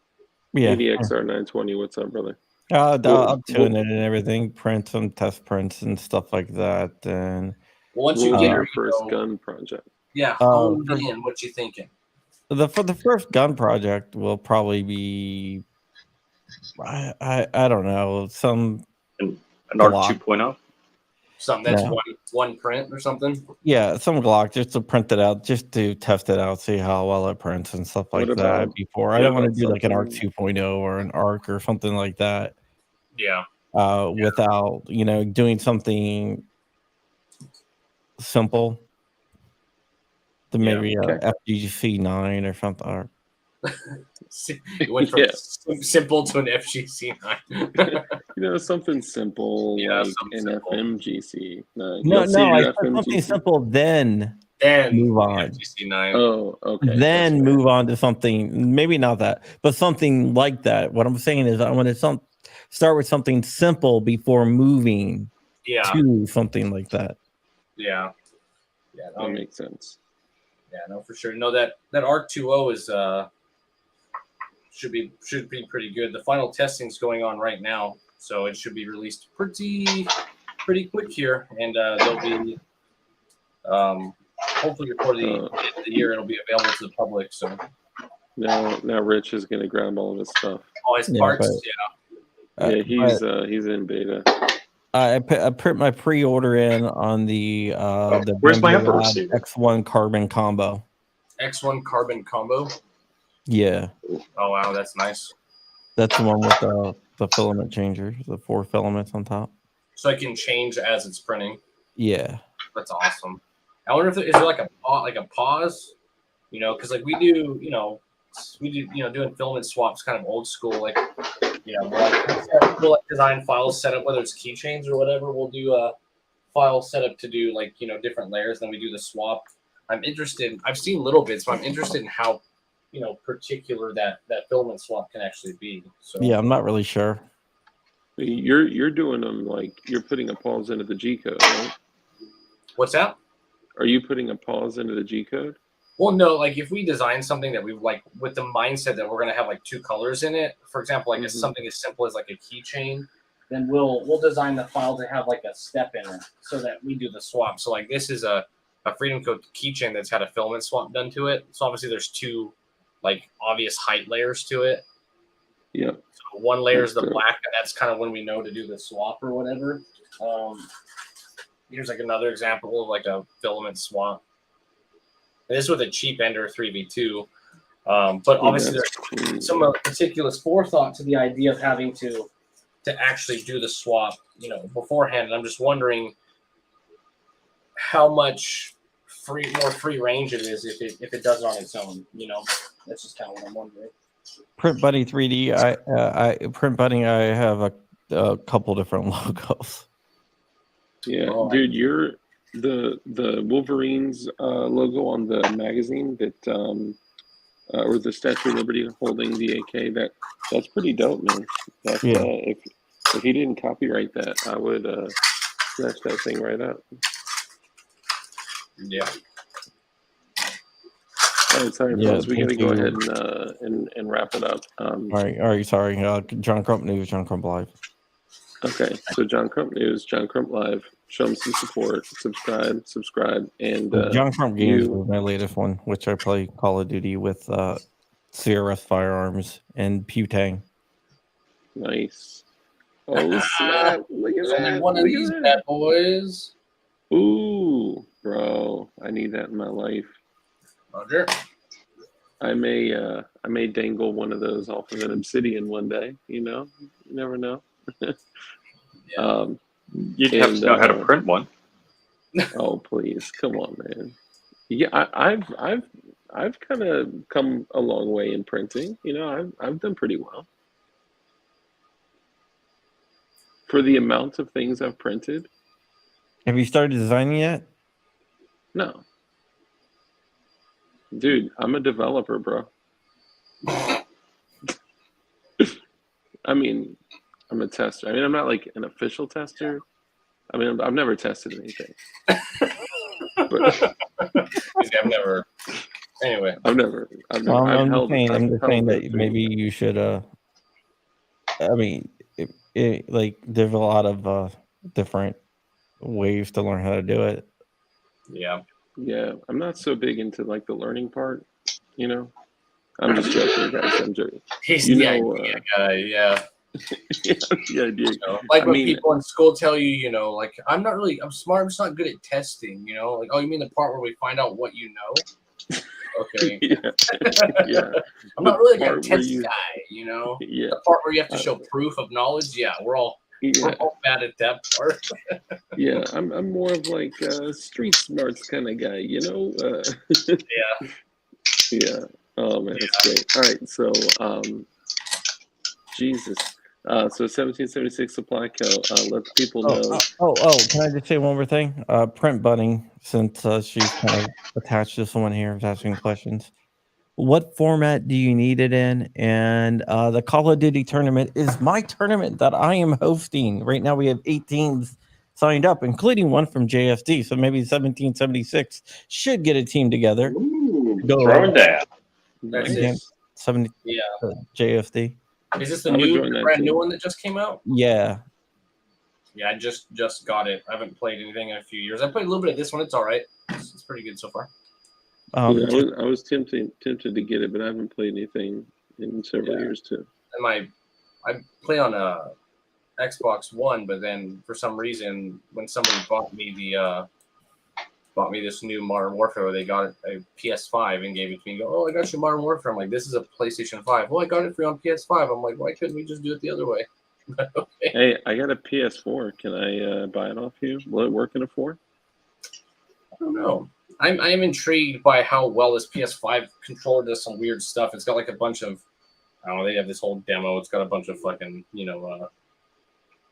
Yeah, ADXR 920. What's up, brother? I'll tune it and everything, print some test prints and stuff like that, and once What you was get your first gun project? honed in, what you thinking? for the first gun project will probably be I don't know, some An ARC Glock. 2.0. Something that's No. one print or something. Yeah, some Glock just to print it out, just to test it out, see how well it prints and stuff like What that. about- Before I what don't want to about do like an ARC something- 2.0 or an ARC or something like that. Yeah. Without doing something simple. To Yeah, maybe okay. FGC 9 or something. Or, You went from Yeah. simple to an FGC 9. Something simple Yeah, like something an simple. FMGC. No, no, you'll see I your said something FMGC. simple, then Then move on. FGC 9. Oh, okay. Then that's move on to something, maybe not that, but something like that. What I'm saying is I want to start with something simple before moving Yeah. to something like that. Yeah. that makes sense. Yeah, no, for sure. No, that ARC 2.0 is should be pretty good. The final testing's going on right now, so it should be released pretty quick here, and they'll be hopefully before the end of the year it'll be available to the public. So Now Rich is gonna grab all of his stuff. all his Yeah, parts, but- Yeah, he's in beta. I put my pre-order in on the Where's my Bamboo upper Lab receiver? X1 Carbon combo. X1 Carbon combo. Yeah, Oh wow, that's nice. that's the one with the filament changer, the 4 filaments on top. So I can change as it's printing. Yeah. That's awesome. I wonder if is there like a pause, because like we do, doing filament swaps kind of old school, like, we'll like design files set up, whether it's keychains or whatever. We'll do a file setup to do like, different layers. Then we do the swap. I've seen little bits, but I'm interested in how, particular that filament swap can actually be. So Yeah, I'm not really sure. You're doing them like you're putting a pause into the G code, right? What's that? Are you putting a pause into the G code? Well, no, like if we design something that we like with the mindset that we're going to have like 2 colors in it, for example, like something as simple as like a keychain, then we'll design the file to have like a step in it so that we do the swap. So like this is a Freedom Code keychain that's had a filament swap done to it. So obviously there's 2 like obvious height layers to it. Yep. So one layer is the That's black, and that's kind of when we know to do the swap or whatever. Here's like another example of like a filament swap. And this is with a cheap Ender 3v2. But obviously there's some meticulous forethought to the idea of having to actually do the swap, beforehand. And I'm just wondering how much more free range it is if it does it on its own. That's just kind of what I'm wondering. Print Buddy 3D. Print Buddy. I have a couple different logos. Yeah, dude, you're the Wolverines logo on the magazine that or the Statue of Liberty holding the AK. That's pretty dope, man. That's, Yeah. If he didn't copyright that, I would snatch that thing right up. Yeah. All right, sorry, Yeah, fellas. We got to thank go you. ahead and wrap it up. All right. Sorry. John Crump News, John Crump Live. Okay, so John Crump News, John Crump Live. Show them some support. Subscribe, and John Crump Games you- was my latest one, which I play Call of Duty with CRS Firearms and Putang. Nice. Oh snap! Look at There's only that! one of Look these at bad boys. that! Ooh, bro, I need that in my life. Roger. I may dangle one of those off of an obsidian one day. You never know. Yeah. You'd have to know how to print one. Oh please, come on, man. Yeah, I've kind of come a long way in printing. I've done pretty well for the amount of things I've printed. Have you started designing yet? No, dude, I'm a developer, bro. I mean, I'm a tester. I mean, I'm not like an official tester. I mean, I've never tested anything. But I've never. Anyway, I've never. Well, I've I'm just held. saying. I've I'm just held saying the that three. maybe you should. I mean, like there's a lot of different ways to learn how to do it. yeah. Yeah, I'm not so big into like the learning part. I'm just joking, guys. I'm joking. He's You the know, idea guy. Yeah. Yeah, the idea. Like I when mean- people in school tell you, like I'm smart, I'm just not good at testing. Like, oh, you mean the part where we find out what you know? Okay. Yeah. I'm The not really like a part where test you- guy. Yeah. The part where you have to show proof of knowledge. Yeah, we're all bad at that part. Yeah. I'm more of like a street smarts kind of guy. Yeah. Yeah. Oh man, that's great. All right, so Jesus. So 1776 Supply Co. Let the people know. Can I just say one more thing? Print Bunning, since she's kind of attached to someone here who's asking questions. What format do you need it in? And the Call of Duty tournament is my tournament that I am hosting. Right now we have 18 signed up, including one from JFD. So maybe 1776 should get a team together. Ooh, Go throwing down. That's Nice. it. 70 Yeah. JFD. Is this the I would join the that brand new team. one that just came out? Yeah. Yeah, I just got it. I haven't played anything in a few years. I played a little bit of this one. It's all right. It's pretty good so far. Yeah, I was tempted to get it, but I haven't played anything in several years too. And I play on a Xbox One, but then for some reason, when somebody bought me this new Modern Warfare, they got a PS5 and gave it to me. And go, oh, I got you Modern Warfare. I'm like, this is a PlayStation 5. Well, I got it for you on PS5. I'm like, why couldn't we just do it the other way? Okay. Hey, I got a PS4. Can I buy it off you? Will it work in a 4? I don't know. I am intrigued by how well this PS5 controller does some weird stuff. It's got like a bunch of, I don't know, they have this whole demo. It's got a bunch of fucking,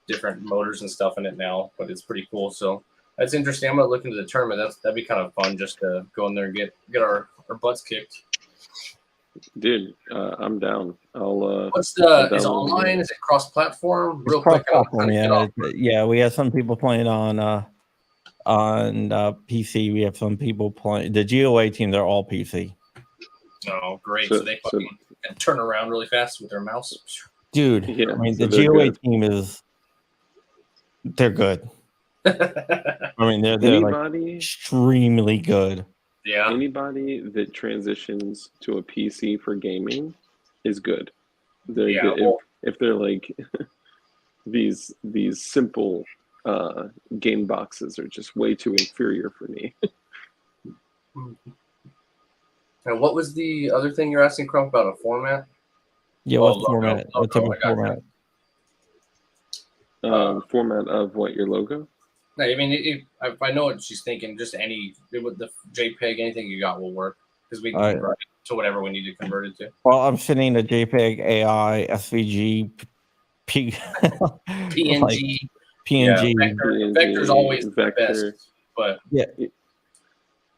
different motors and stuff in it now, but it's pretty cool. So that's interesting. I'm gonna look into the tournament. That'd be kind of fun just to go in there and get our butts kicked. Dude, I'm down. I'll. What's is download it online? it. Is it cross-platform? Real Cross quick, I don't platform, kinda get yeah. We have some people playing on PC. We have some people playing the GOA team. They're all PC. Oh, great! So- So they fucking can turn around really fast with their mouse. Dude, Yeah, I mean so the they're GOA good. team they're good. I mean they're like Anybody, extremely good. Yeah, anybody that transitions to a PC for gaming is good. They're Yeah, good. well- If they're like these simple game boxes are just way too inferior for me. And what was the other thing you're asking, Crump, about a format? Yeah, Oh, what logo, format? What type logo, of I got format? Format of what, your logo? No, I mean, I know what she's thinking. Just with the JPEG, anything you got will work because we can All right. convert it to whatever we need to convert it to. Well, I'm sending a JPEG, AI, SVG, P, PNG, like PNG. Yeah, PNG, vector's always the vector. best, but Yeah.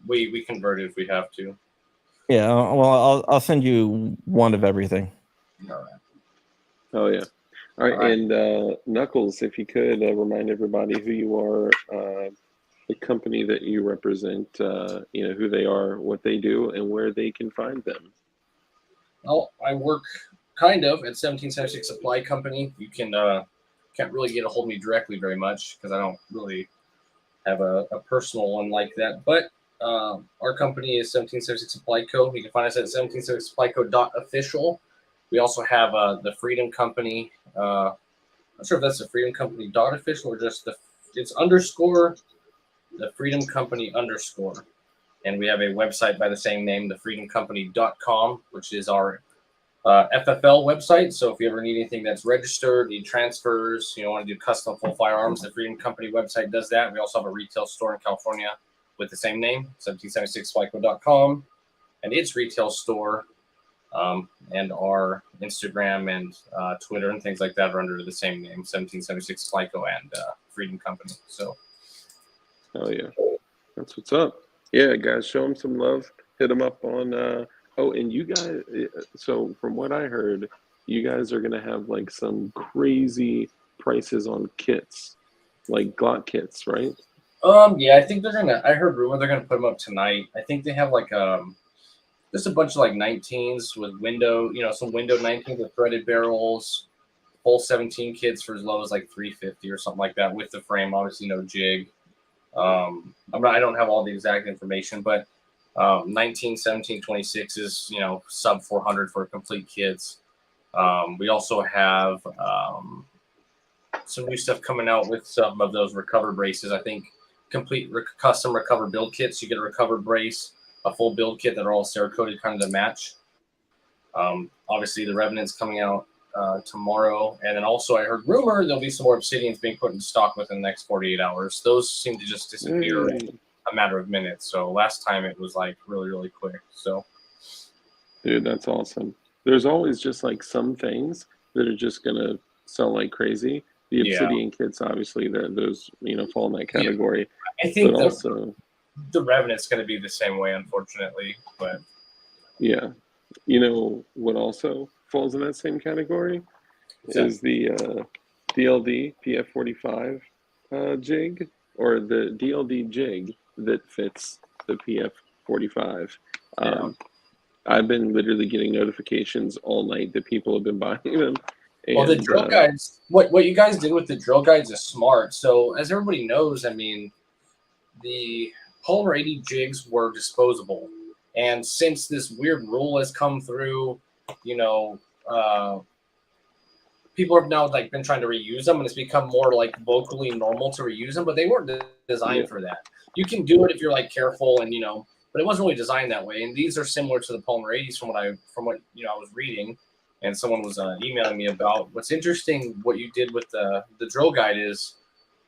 we convert it if we have to. Yeah, well, I'll send you one of everything. All right. Oh yeah. All right, All right. and Knuckles, if you could remind everybody who you are, the company that you represent, who they are, what they do, and where they can find them. Well, I work kind of at 1776 Supply Company. You can't really get a hold of me directly very much because I don't really have a personal one like that. But our company is 1776 Supply Co. You can find us at 1776supplyco.official. We also have the Freedom Company. I'm not sure if that's the Freedom Company dot official or just it's underscore the Freedom Company underscore. And we have a website by the same name, thefreedomcompany.com, which is our FFL website. So if you ever need anything that's registered, need transfers, want to do custom full firearms, the Freedom Company website does that. We also have a retail store in California with the same name, 1776flyco.com, and its retail store. And our Instagram and Twitter and things like that are under the same name, 1776 Flyco and Freedom Company. So, hell yeah, that's what's up. Yeah, guys, show them some love. Hit them up on. And you guys. So from what I heard, you guys are gonna have like some crazy prices on kits, like Glock kits, right? Yeah, I think they're gonna. I heard rumor they're gonna put them up tonight. I think they have like just a bunch of like 19s with window, some window 19s with threaded barrels, full 17 kits for as low as like $350 or something like that with the frame. Obviously, no jig. I don't have all the exact information, but 19, 17, 26 is sub 400 for complete kits. We also have some new stuff coming out with some of those recover braces. I think complete custom recover build kits. You get a recover brace, a full build kit that are all Cerakoted kind of to match. Obviously, the Revenant's coming out tomorrow. And then also I heard rumor there'll be some more Obsidians being put in stock within the next 48 hours. Those seem to just disappear in a matter of minutes. So last time it was like really, really quick. So, dude, that's awesome. There's always just like some things that are just going to sell like crazy. The Obsidian kits, obviously, those, fall in that category. I think but also the Revenant's going to be the same way, unfortunately. But yeah. You know what also falls in that same category is the DLD PF45 jig, or the DLD jig that fits the PF45. I've been literally getting notifications all night that people have been buying them. And, well, the drill guides, what you guys did with the drill guides is smart. So as everybody knows, I mean, the Polar 80 jigs were disposable. And since this weird rule has come through, people have now like been trying to reuse them, and it's become more like vocally normal to reuse them. But they weren't designed for that. You can do it if you're like careful, and but it wasn't really designed that way. And these are similar to the Polar 80s from what I was reading, and someone was emailing me about. What's interesting, what you did with the drill guide is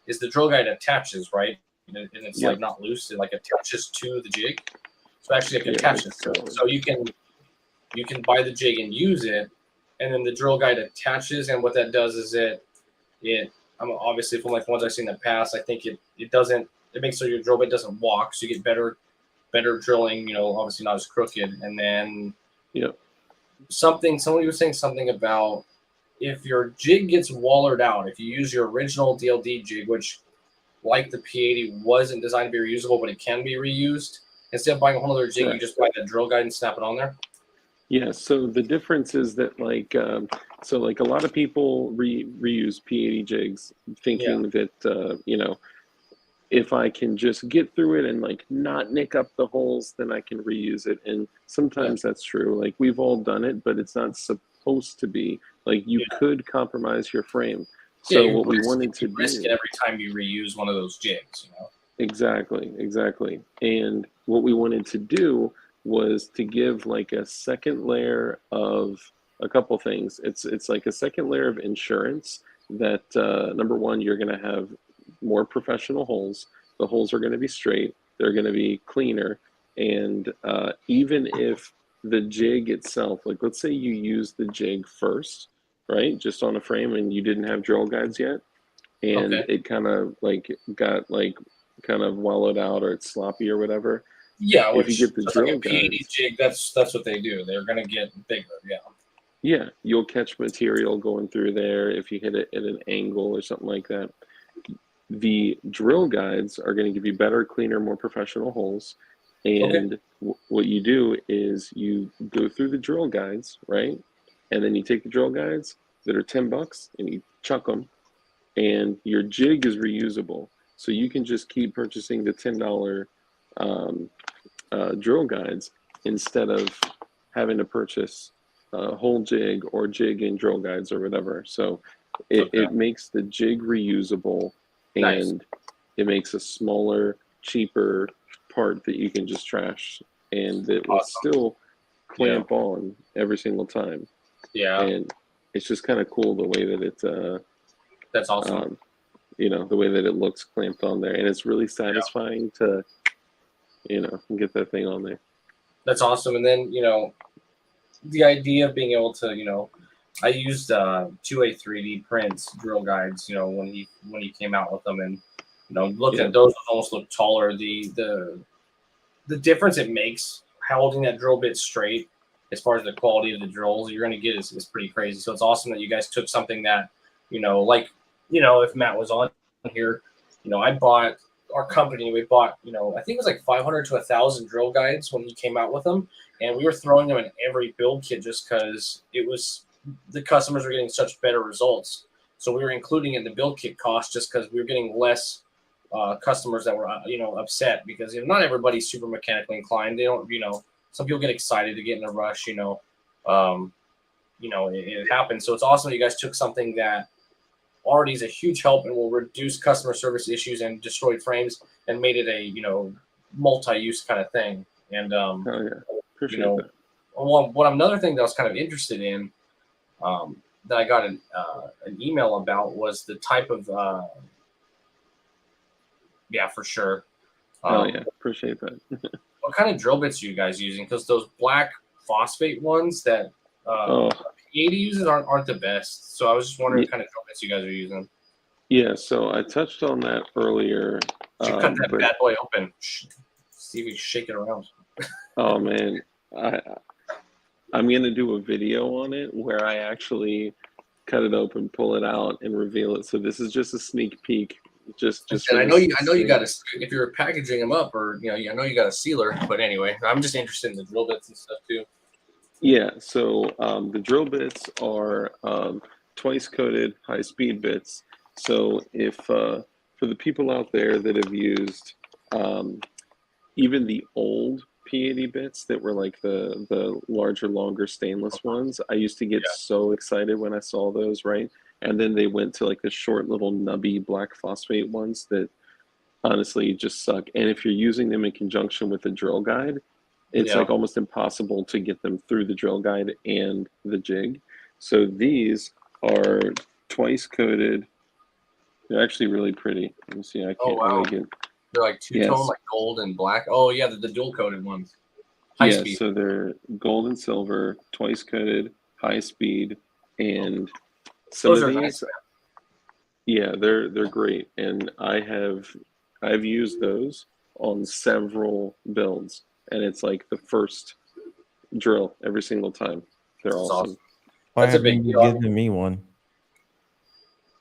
the drill guide attaches, right, and it's like not loose; it like attaches to the jig. So actually it attaches to it. So you can buy the jig and use it, and then the drill guide attaches, and what that does is it obviously from like the ones I've seen in the past, I think it makes so your drill bit doesn't walk, so you get better drilling, obviously not as crooked. And then somebody was saying something about if your jig gets wallered out, if you use your original DLD jig, which like the P80 wasn't designed to be reusable, but it can be reused. Instead of buying a whole other jig, you just buy the drill guide and snap it on there. Yeah. So the difference is that a lot of people reuse P80 jigs, thinking that if I can just get through it and like not nick up the holes, then I can reuse it. And sometimes that's true. Like we've all done it, but it's not supposed to be. Like you could compromise your frame. So what we wanted to risk do it every time you reuse one of those jigs, Exactly. And what we wanted to do was to give like a second layer of a couple things. It's like a second layer of insurance that number one, you're going to have more professional holes. The holes are going to be straight. They're going to be cleaner. And even if the jig itself, like let's say you use the jig first, right, just on a frame, and you didn't have drill guides yet, and it kind of like got like kind of wallowed out, or it's sloppy or whatever. Yeah, if you get the drill like a P80 jig, that's what they do. They're gonna get bigger. Yeah, you'll catch material going through there if you hit it at an angle or something like that. The drill guides are going to give you better, cleaner, more professional holes. And what you do is you go through the drill guides, right? And then you take the drill guides that are $10 and you chuck them, and your jig is reusable. So you can just keep purchasing the $10 drill guides instead of having to purchase whole jig or jig and drill guides or whatever. So it makes the jig reusable, Nice. and it makes a smaller, cheaper part that you can just trash, and it will still clamp on every single time. Yeah, And it's just kind of cool the way that it that's awesome. you know, the way that it looks clamped on there, and it's really satisfying to, you know, get that thing on there. That's awesome. And then, you know, the idea of being able to, you know, I used 2A 3D prints drill guides, you know, when he came out with them, and you know, looking at those almost look taller. The difference it makes holding that drill bit straight, as far as the quality of the drills you're going to get, is pretty crazy. So it's awesome that you guys took something that, you know, like, you know, if Matt was on here, you know, I bought our company, we bought, you know, I think it was like 500 to 1,000 drill guides when he came out with them, and we were throwing them in every build kit just because it was, the customers were getting such better results. So we were including it in the build kit cost just because we were getting less customers that were, you know, upset because, you know, not everybody's super mechanically inclined. They don't, you know, some people get excited to get in a rush, you know, it happens. So it's awesome you guys took something that already is a huge help and will reduce customer service issues and destroyed frames, and made it a, you know, multi-use kind of thing. And Appreciate you know, that. what another thing that I was kind of interested in, that I got an email about, was the type of for sure. Appreciate that. What kind of drill bits are you guys using? Because those black phosphate ones that P80 uses aren't the best. So I was just wondering what kind of drill bits you guys are using. Yeah, so I touched on that earlier. Did you cut that bad boy open? See if you shake it around. Oh man, I'm gonna do a video on it where I actually cut it open, pull it out, and reveal it. So this is just a sneak peek. And I know you got to, if you're packaging them up, or you know, I know you got a sealer. But anyway, I'm just interested in the drill bits and stuff too. Yeah, so the drill bits are twice coated high speed bits. So if for the people out there that have used even the old P80 bits that were like the larger, longer stainless ones, I used to get so excited when I saw those, right? And then they went to like the short little nubby black phosphate ones that honestly just suck. And if you're using them in conjunction with the drill guide, it's like almost impossible to get them through the drill guide and the jig. So these are twice coated. They're actually really pretty. Let me see. I can't really get. They're like two-tone, like gold and black. Oh yeah, the dual coated ones. High speed. So they're gold and silver, twice coated, high speed, and some Those of are these. nice. Yeah, they're great, and I've used those on several builds, and it's like the first drill every single time. They're awesome. Why That's a big haven't you deal. given me one?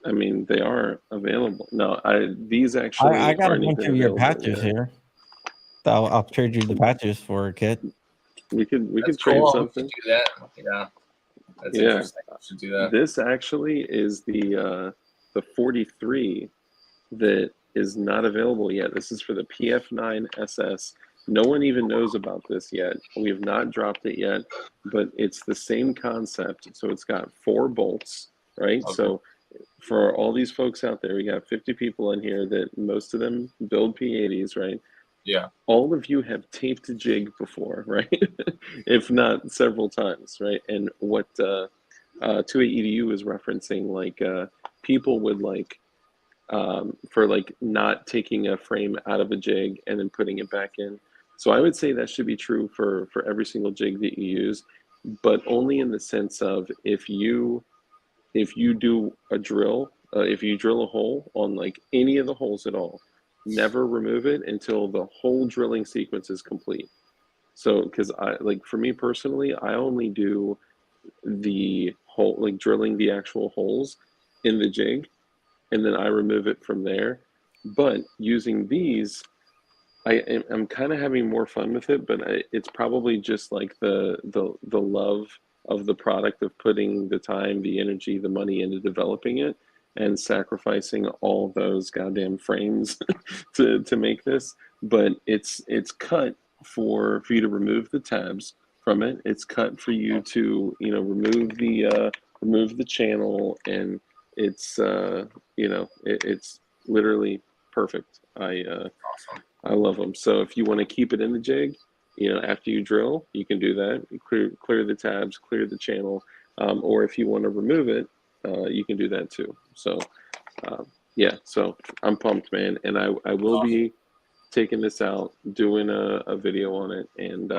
I mean, they are available. No, these actually I got a aren't bunch even of your available patches yet. here. I'll trade you the patches for a kit. We could That's trade cool. something. We could do that. Yeah, that's interesting. We should do that. This actually is the 43 that is not available yet. This is for the PF9 SS. No one even knows about this yet. We have not dropped it yet, but it's the same concept. So it's got 4 bolts, right? Okay. So for all these folks out there, we got 50 people in here that most of them build P80s, right? Yeah. All of you have taped a jig before, right? If not several times, right? And what 2AEDU is referencing, like people would like for like not taking a frame out of a jig and then putting it back in. So I would say that should be true for every single jig that you use, but only in the sense of if you do a drill, if you drill a hole on like any of the holes at all, never remove it until the whole drilling sequence is complete. So, because for me personally, I only do the hole, like drilling the actual holes in the jig, and then I remove it from there. But using these, I'm kind of having more fun with it, but it's probably just like the love of the product, of putting the time, the energy, the money into developing it, and sacrificing all those goddamn frames to make this. But it's cut for you to remove the tabs from it. It's cut for you to, you know, remove the channel, and it's it's literally perfect. Awesome. I love them. So if you want to keep it in the jig, you know, after you drill, you can do that. You clear the tabs, clear the channel, or if you want to remove it, you can do that too. So yeah, so I'm pumped, man, and I will Awesome. be taking this out, doing a video on it, and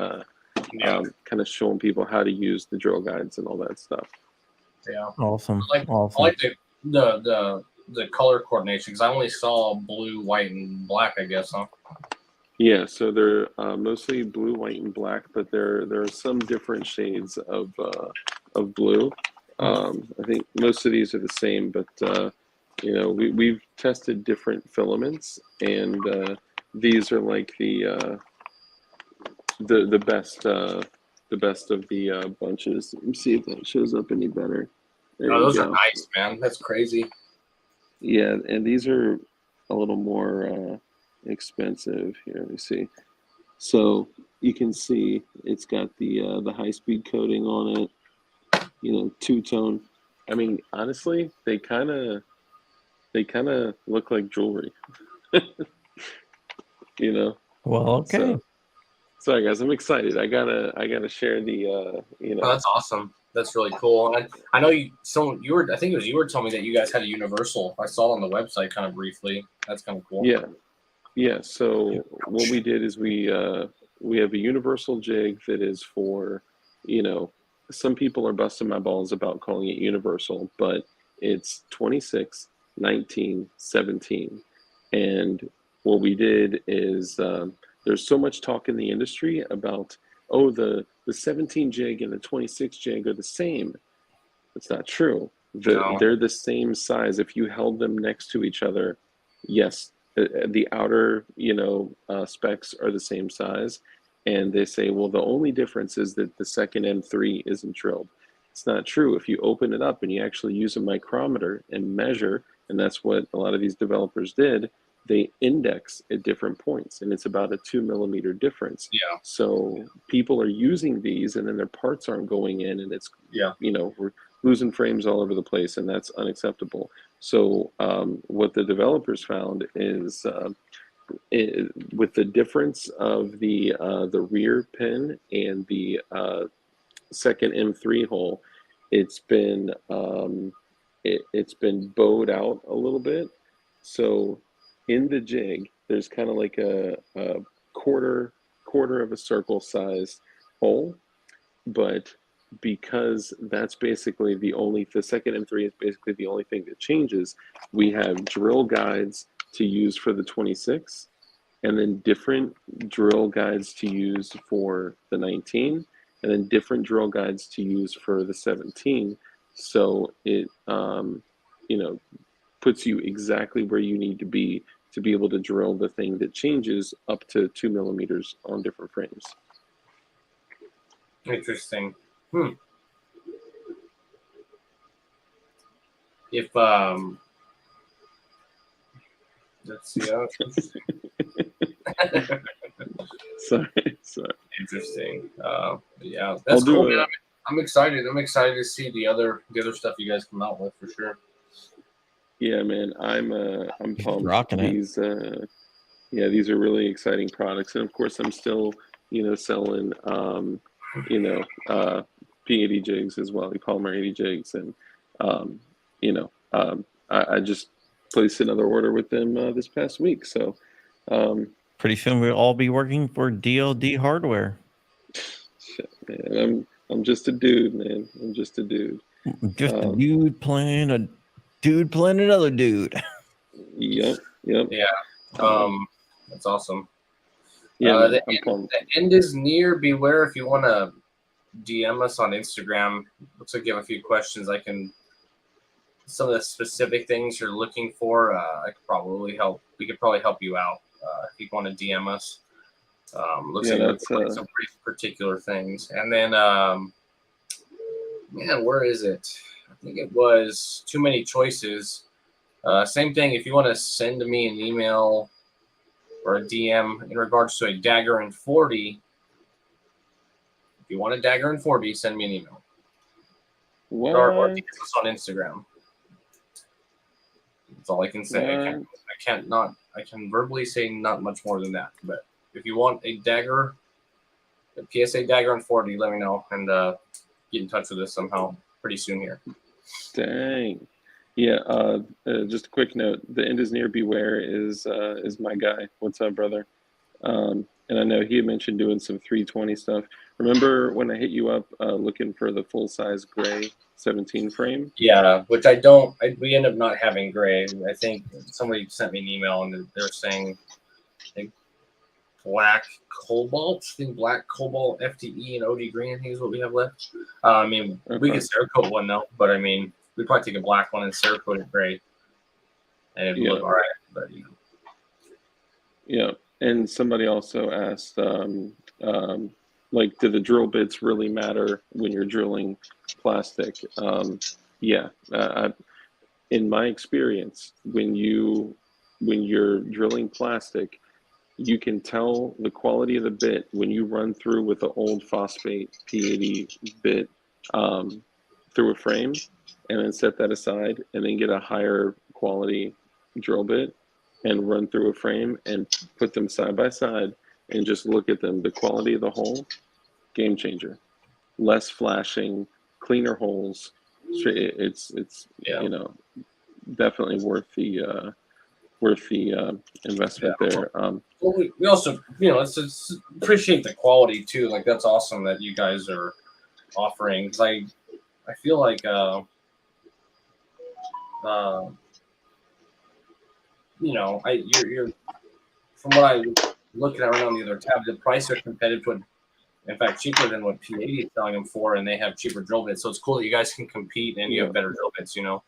kind of showing people how to use the drill guides and all that stuff. Yeah. Awesome. I Awesome. like the color coordination, because I only saw blue, white, and black, I guess, huh? Yeah, so they're mostly blue, white, and black, but there are some different shades of blue. I think most of these are the same, but you know, we've tested different filaments, and these are like the best of the bunches. Let me see if that shows up any better. There Oh, you those go. are nice, man. That's crazy. Yeah, and these are a little more expensive. Here, let me see. So you can see it's got the high speed coating on it. You know, two-tone. I mean, honestly, they kind of look like jewelry. You know. Well, okay. So, sorry guys, I'm excited. I gotta share the you Oh, know. that's awesome. That's really cool. And I know you were, I think it was you were telling me that you guys had a universal. I saw it on the website kind of briefly. That's kind of cool. Yeah. So what we did is we have a universal jig that is for, you know, some people are busting my balls about calling it universal, but it's 26, 19, 17. And what we did is there's so much talk in the industry about, oh, the 17 jig and the 26 jig are the same. It's not true. No. They're the same size. If you held them next to each other, yes, the outer, you know, specs are the same size. And they say, well, the only difference is that the second M3 isn't drilled. It's not true. If you open it up and you actually use a micrometer and measure, and that's what a lot of these developers did, they index at different points, and it's about a 2 millimeter difference. Yeah. So people are using these, and then their parts aren't going in, and it's, Yeah. you know, we're losing frames all over the place, and that's unacceptable. So what the developers found is with the difference of the rear pin and the second M3 hole, it's been it's been bowed out a little bit. So in the jig, there's kind of like a quarter of a circle size hole, but because that's basically the second M3 is basically the only thing that changes, we have drill guides to use for the 26, and then different drill guides to use for the 19, and then different drill guides to use for the 17. So it, you know, puts you exactly where you need to be able to drill the thing that changes up to 2 millimeters on different frames. Interesting. If let's see. Sorry. Interesting. Yeah, that's cool, man. I'm excited. I'm excited to see the other stuff you guys come out with for sure. Yeah, man, I'm pumped. Rocking it. These these are really exciting products, and of course, I'm still, you know, selling you know, P80 jigs as well, the polymer 80 jigs, and you know, I just placed another order with them this past week, so Pretty soon we'll all be working for DLD hardware. shit, man, I'm just a dude, man. I'm just a dude. Just a dude playing another dude. Yep. Yeah. That's awesome. Yeah, the end is near. Beware if you want to DM us on Instagram. Looks like you have a few questions. Some of the specific things you're looking for, I could probably help. We could probably help you out if you want to DM us. Looks like you're looking for some pretty particular things. And then, man, where is it? I think it was Too Many Choices. Same thing. If you want to send me an email or a DM in regards to a Dagger and 40, If you want a dagger in 4B, send me an email. What? Or DM us on Instagram. That's all I can say. I can verbally say not much more than that. But if you want a dagger, a PSA dagger in 4D, let me know and get in touch with us somehow pretty soon here. Dang. Yeah, just a quick note. The End is Near Beware is my guy. What's up, brother? And I know he had mentioned doing some 320 stuff. Remember when I hit you up looking for the full-size gray 17 frame? Yeah, which we end up not having gray. I think somebody sent me an email and they're saying black cobalt. I think black cobalt FTE and OD green, I think is what we have left. I mean, we could Cerakote one though, but I mean, we'd probably take a black one and Cerakote it gray. And it'd look all right, but you know. Yeah, and somebody also asked, like, do the drill bits really matter when you're drilling plastic? Yeah, in my experience, when you're drilling plastic, you can tell the quality of the bit when you run through with the old phosphate P80 bit through a frame, and then set that aside, and then get a higher quality drill bit and run through a frame and put them side by side and just look at them. The quality of the hole, game changer. Less flashing, cleaner holes. It's you know, definitely worth the investment there. Well, we also, you know, let's appreciate the quality too. Like that's awesome that you guys are offering. Cause I feel like you know, you're from what I looking at right on the other tab, the price are competitive, but in fact cheaper than what P80 is selling them for, and they have cheaper drill bits. So it's cool that you guys can compete and you have better drill bits, you know.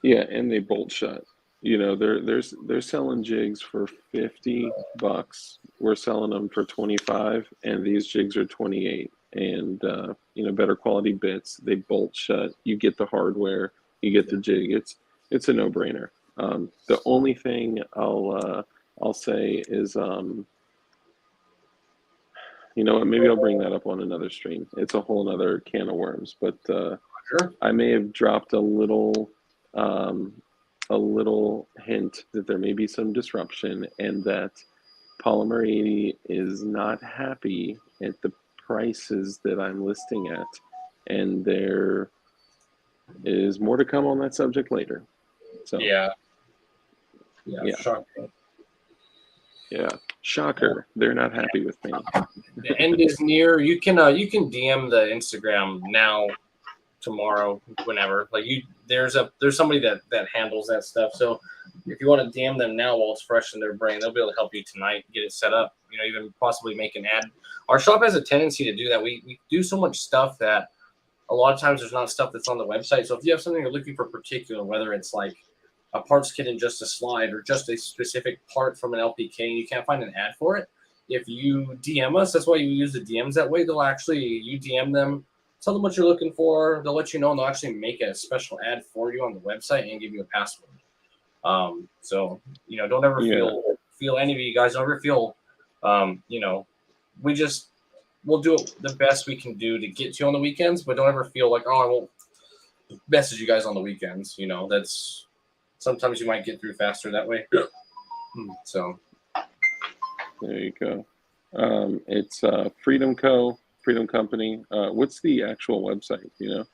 Yeah, and they bolt shut. You know, they're selling jigs for $50. We're selling them for 25, and these jigs are 28. And you know, better quality bits. They bolt shut. You get the hardware. You get the jig. It's a no-brainer. The only thing I'll say is, you know what? Maybe I'll bring that up on another stream. It's a whole other can of worms. But I may have dropped a little hint that there may be some disruption, and that Polymer 80 is not happy at the prices that I'm listing at, and there is more to come on that subject later. So Yeah. Shocker. They're not happy with me. The end is near. You can DM the Instagram now, tomorrow, whenever. Like there's somebody that handles that stuff. So if you want to DM them now while it's fresh in their brain, they'll be able to help you tonight, get it set up. You know, even possibly make an ad. Our shop has a tendency to do that. We do so much stuff that a lot of times there's not stuff that's on the website. So if you have something you're looking for particular, whether it's like a parts kit and just a slide or just a specific part from an LPK and you can't find an ad for it, if you DM us, that's why you use the DMs that way. You DM them, tell them what you're looking for. They'll let you know, and they'll actually make a special ad for you on the website and give you a password. So, you know, don't ever feel any of you guys don't ever feel, you know, we'll do the best we can do to get to you on the weekends, but don't ever feel like, oh, I won't message you guys on the weekends. You know, that's sometimes you might get through faster that way. So there you go. It's Freedom Company. What's the actual website, you know?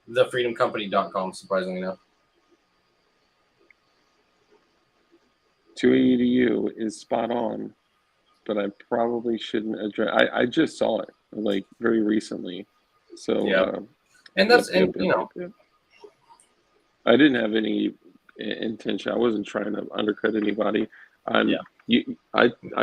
thefreedomcompany.com, surprisingly enough. 280U is spot on, but I probably shouldn't address. I just saw it like very recently, so and that's you know, I didn't have any intention. I wasn't trying to undercut anybody. I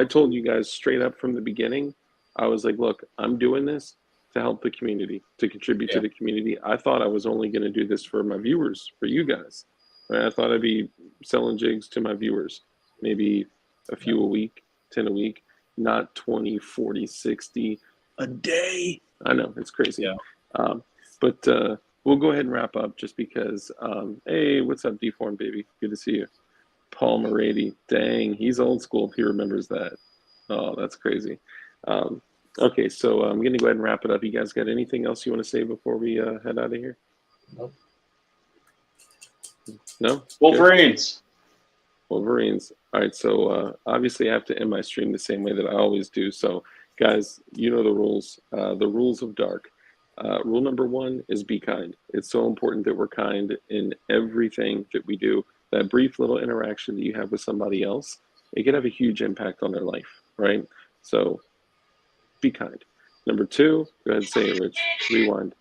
told you guys straight up from the beginning. I was like, look, I'm doing this to help the community, to contribute to the community. I thought I was only going to do this for my viewers, for you guys. Right? I thought I'd be selling jigs to my viewers, maybe a few a week, 10 a week, not 20, 40, 60 a day. I know, it's crazy. But we'll go ahead and wrap up just because, hey, what's up, Deform baby? Good to see you. Paul Morady, dang, he's old school if he remembers that. Oh, that's crazy. Okay, so I'm going to go ahead and wrap it up. You guys got anything else you want to say before we head out of here? Nope. No? Good? Wolverines. Wolverines. All right, so obviously I have to end my stream the same way that I always do. So, guys, you know the rules. The rules of dark. Rule number 1 is be kind. It's so important that we're kind in everything that we do. That brief little interaction that you have with somebody else, it can have a huge impact on their life, right? So, be kind. Number 2, go ahead and say it, Rich. Rewind.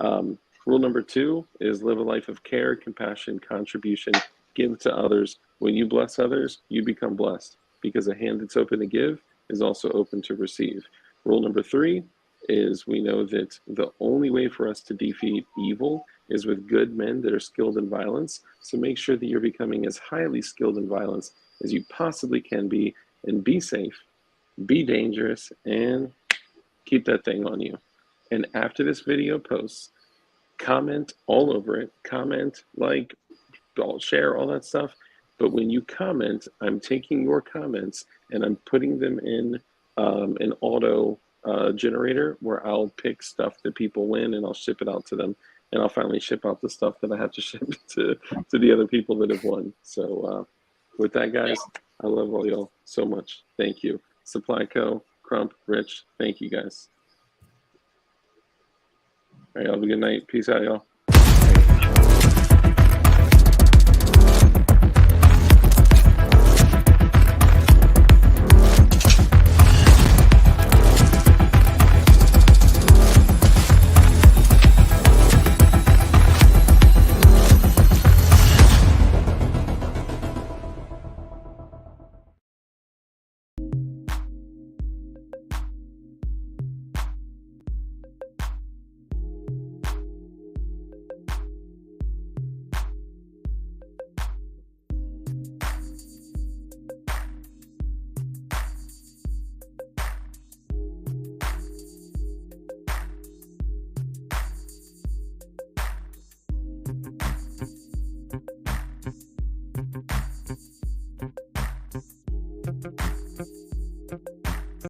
Rule number 2 is live a life of care, compassion, contribution, give to others. When you bless others, you become blessed because a hand that's open to give is also open to receive. Rule number 3 is we know that the only way for us to defeat evil is with good men that are skilled in violence. So make sure that you're becoming as highly skilled in violence as you possibly can be, and be safe, be dangerous, and keep that thing on you. And after this video posts, comment all over it. Comment, like, share, all that stuff. But when you comment, I'm taking your comments and I'm putting them in an auto generator where I'll pick stuff that people win and I'll ship it out to them. And I'll finally ship out the stuff that I have to ship to the other people that have won. So with that, guys, I love all y'all so much. Thank you. Supply Co., Crump, Rich, thank you guys. All right, y'all have a good night. Peace out, y'all.